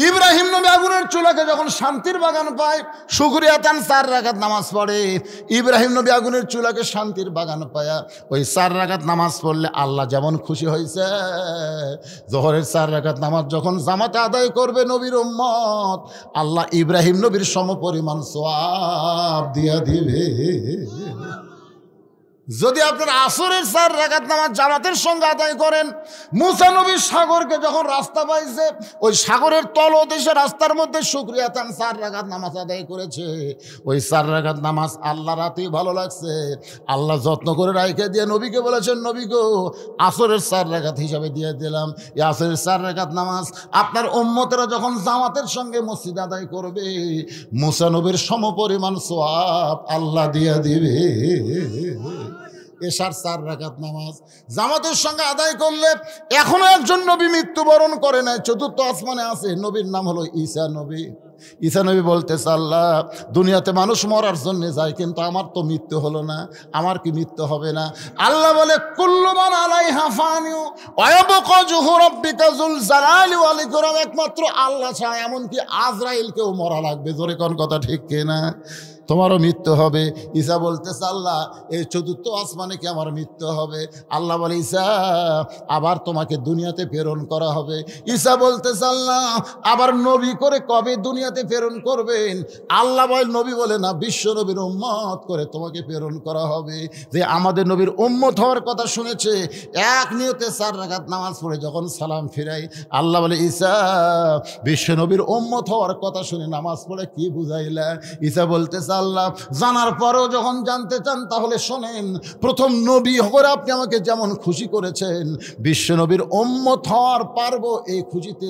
Speaker 1: ইব্রাহিম নবী আগুনের চুলাকে যখন শান্তির বাগান পায়, শুকরিয়া তান 4 রাকাত নামাজ পড়ে, ইব্রাহিম নবী আগুনের চুলাকে শান্তির বাগান পায়া ওই 4 রাকাত নামাজ পড়লে আল্লাহ যেমন খুশি হয়েছে, যোহরের 4 রাকাত নামাজ যখন জামাতে আদায় করবে নবীর উম্মত, আল্লাহ ইব্রাহিম নবীর সমপরিমাণ সওয়াব দিয়া দিবে। যদি আপনার আসরের 4 রাকাত নামাজ জামাতের সঙ্গে আদায় করেন, মুসা নবী সাগরকে যখন রাস্তা পাইছে, ওই সাগরের তলদেশে রাস্তার মধ্যে শুকরিয়া তান 4 রাকাত নামাজ আদায় করেছে, ওই 4 রাকাত নামাজ আল্লাহ রাতেই ভালো লাগছে, আল্লাহ যত্ন করে রাইখে দিয়ে নবীকে বলেছেন, নবী গো আসরের 4 রাকাত হিসাবে দিয়ে দিলাম। এই আসরের 4 রাকাত নামাজ আপনার উম্মতেরা যখন জামাতের সঙ্গে মসজিদ আদায় করবে, মুসা নবীর সমপরিমাণ সওয়াব আল্লাহ দিয়া দিবে। এশার 4 রাকাত নামাজ জামাতের সঙ্গে আদায় করলে এখনো একজন নবী মৃত্যুবরণ করে নাই, 4র্থ আসমানে আছে, নবীর নাম হলো ঈসা নবী। ঈসা নবী বলতেছে, আল্লাহ দুনিয়াতে মানুষ মরার জন্য যায়, কিন্তু আমার তো মৃত্যু হলো না, আমার কি মৃত্যু হবে না? আল্লাহ বলে কুল্লু মান আলাইহা ফানিউ ওয়া ইয়াবকা ওয়াজহু রাব্বিকা যুল জালালি ওয়াল ইকরাম, একমাত্র আল্লাহ ছাড়া এমনকি আজরাইলকেও মরা লাগবে। জোরে কোন কথা ঠিক কিনা? তোমারও মৃত্যু হবে। ঈসা বলতেছে, আল্লাহ এই 4র্থ আসমানে কি আমার মৃত্যু হবে? আল্লাহ বলে, ঈসা আবার তোমাকে দুনিয়াতে প্রেরণ করা হবে। ঈসা বলতেছে, আল্লাহ আবার নবী করে কবে দুনিয়াতে প্রেরণ করবেন? আল্লাহ বলে, নবী বলে না, বিশ্ব নবীর উম্মত করে তোমাকে প্রেরণ করা হবে। যে আমাদের নবীর উম্মত হওয়ার কথা শুনেছে, এক নিয়তে 4 রাকাত নামাজ পড়ে যখন সালাম ফিরাই, আল্লাহ বলে, ঈসা বিশ্ব নবীর উম্মত হওয়ার কথা শুনে নামাজ পড়ে কি বুঝাইলা? ঈসা বলতেছে, আল্লাহ জানার পরেও যখন জানতে চান তাহলে শোনেন, প্রথম নবী হয়ে আপনি আমাকে যেমন খুশি করেছেন, বিশ্ব নবীর উম্মত হওয়ার পারবো এই খুশিতে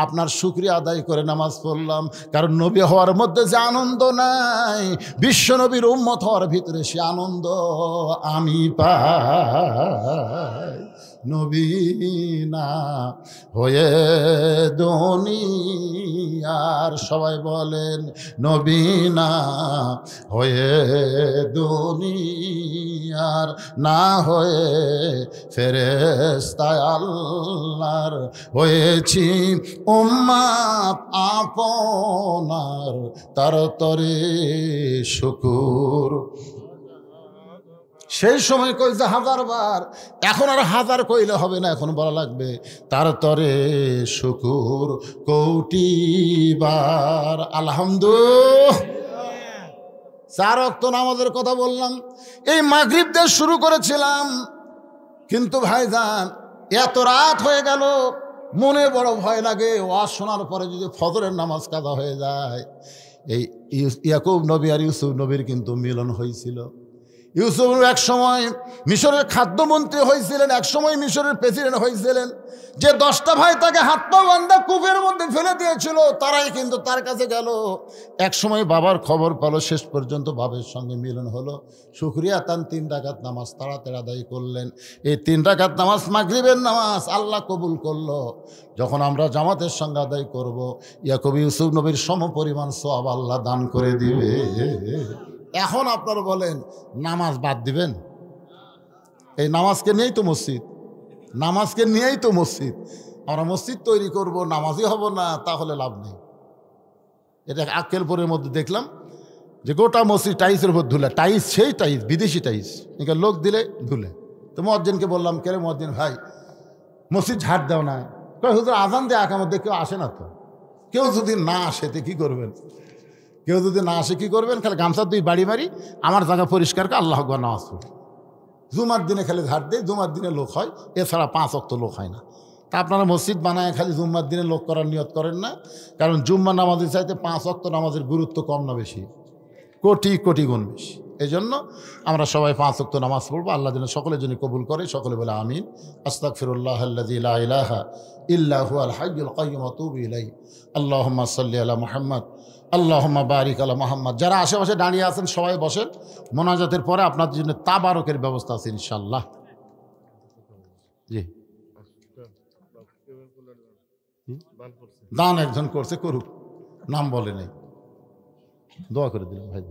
Speaker 1: আপনার শুকরিয়া আদায় করে নামাজ পড়লাম। কারণ নবী হওয়ার মধ্যে যে আনন্দ নাই, বিশ্ব নবীর উম্মত হওয়ার ভিতরে সে আনন্দ আমি পাই। নবী না হয়ে দুনিয়ার, সবাই বলেন নবী না হয়ে দুনিয়ার, না হয়ে ফেরেশতা আল্লাহর, হয়েছি উম্মত আপনার, তার তরে শুকুর। সেই সময় কইছে 1000 বার, এখন আর 1000 কইলে হবে না, এখন বলা লাগবে তার তরে শুকুর কোটি বার আলহামদুলিল্লাহ। 4 ওয়াক্ত নামাজের কথা বললাম, এই মাগরিব দিয়ে শুরু করেছিলাম, কিন্তু ভাইজান এত রাত হয়ে গেল, মনে বড় ভয় লাগে ওয়াজ শোনার পরে যদি ফজরের নামাজ কাজা হয়ে যায়। এই ইয়াকুব নবী আর ইউসুফ নবীর কিন্তু মিলন হয়েছিল। ইউসুফ এক সময় মিশরের খাদ্যমন্ত্রী হয়েছিলেন, এক সময় মিশরের প্রেসিডেন্ট হয়েছিলেন। যে 10টা ভাই তাকে হাত পা বাঁধা কূপের মধ্যে ফেলে দিয়েছিল, তারাই কিন্তু তার কাছে গেল। এক সময় বাবার খবর পেল, শেষ পর্যন্ত বাবার সঙ্গে মিলন হলো। শুকরিয়া তান 3 রাকাত নামাজ তাড়াতাড়ি আদায় করলেন। এই 3 রাকাত নামাজ মাগরিবের নামাজ আল্লাহ কবুল করলো। যখন আমরা জামাতের সঙ্গে আদায় করব, ইয়াকুব ইউসুফ নবীর সমপরিমাণ সওয়াব আল্লাহ দান করে দিবে। এখন আপনারা বলেন নামাজ বাদ দিবেন? এই নামাজকে নিয়েই তো মসজিদ, নামাজকে নিয়েই তো মসজিদ। আমরা মসজিদ তৈরি করব, নামাজি হব না, তাহলে লাভ নেই। এটা আক্কেলপুরের মধ্যে দেখলাম যে গোটা মসজিদ টাইলসের উপর ধুলে, টাইলস সেই টাইলস, বিদেশি টাইলস, এখানে লোক দিলে ধুলে। তো মুয়াজ্জিনকে বললাম, কে রে মুয়াজ্জিন ভাই, মসজিদ ঝাড় দাও না। কয় হুজুর আজান দিয়ে আকামত দিয়ে কেউ আসে না তো। কেউ যদি না আসে তো কী করবেন? কেউ যদি না আসে কী করবেন? খালি গামছা দুই বাড়ি মারি, আমার জায়গা পরিষ্কার করে আল্লাহ আকবার নামাজ পড়ি। জুমার দিনে খালি ঝাড় দেয়, জুমার দিনে লোক হয়, এছাড়া 5 ওয়াক্ত লোক হয় না। তা আপনারা মসজিদ বানায় খালি জুম্মার দিনে লোক করার নিয়ত করেন না, কারণ জুম্মা নামাজের চাইতে 5 ওয়াক্ত নামাজের গুরুত্ব কম না বেশি? কোটি কোটি গুণ বেশি। এই জন্য আমরা সবাই 5 ওয়াক্ত নামাজ পড়বো। আল্লাহ যেন সকলের জন্য কবুল করে। সকলে বলে আমিন। আস্তাগফিরুল্লাহ আল্লাযী লা ইলাহা ইল্লা হুয়াল হাইয়ুল কাইয়্যুম ওয়া আতুবু ইলাইহি। আল্লাহুম্মা সাল্লি আলা মুহাম্মদ, আল্লাহুম্মা বারিক আলা মুহাম্মদ। যারা আশেপাশে দাঁড়িয়ে আছেন সবাই বসেন। মোনাজাতের পরে আপনাদের জন্য তাবারকের ব্যবস্থা আছে ইনশাআল্লাহ। জি, দান একজন করছে, করুক, নাম বলে নেই, দোয়া করে দিলাম ভাই।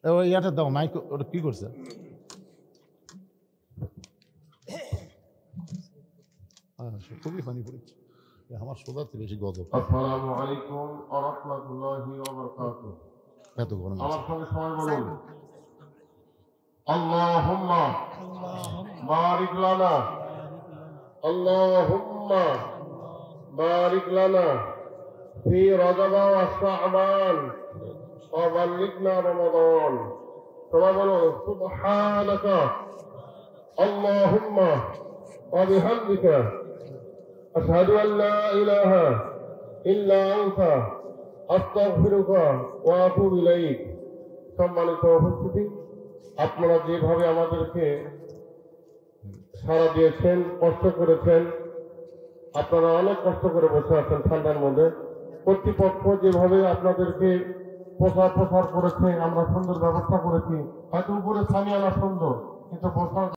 Speaker 1: ওই ইয়াটা দাও, মাইক ওটা কি করছে? খুবই ফানি পড়েছে আমার, সোজাতে বেশি গজব।
Speaker 2: আসসালামু আলাইকুম ওয়া রাহমাতুল্লাহি ওয়া বারাকাতুহু।
Speaker 1: এত গরম
Speaker 2: আমার সঙ্গে সবাই বলুন, আল্লাহুম্মা বারিক লানা, আল্লাহুম্মা বারিক লানা ফি রজব ওয়া শাবান ওয়া বাল্লিগনা রমাদান। সবাই বলুন, সুবহানাকা আল্লাহুম্মা ওয়া বিহামদিকা আশহাদু আল লা ইলাহা ইল্লা আনতা আস্তাগফিরুকা ওয়া আতুবু ইলাইক। সম্মানিত উপস্থিতি, আপনারা যেভাবে আমাদেরকে সাড়া দিয়েছেন, কষ্ট করেছেন, আপনারা অনেক কষ্ট করে বসে আছেন ঠান্ডার মধ্যে। কর্তৃপক্ষ যেভাবে আপনাদেরকে প্রচার করেছে, আমরা সুন্দর ব্যবস্থা করেছি। হয়তো উপরে সামিয়ানা সুন্দর, কিন্তু বসার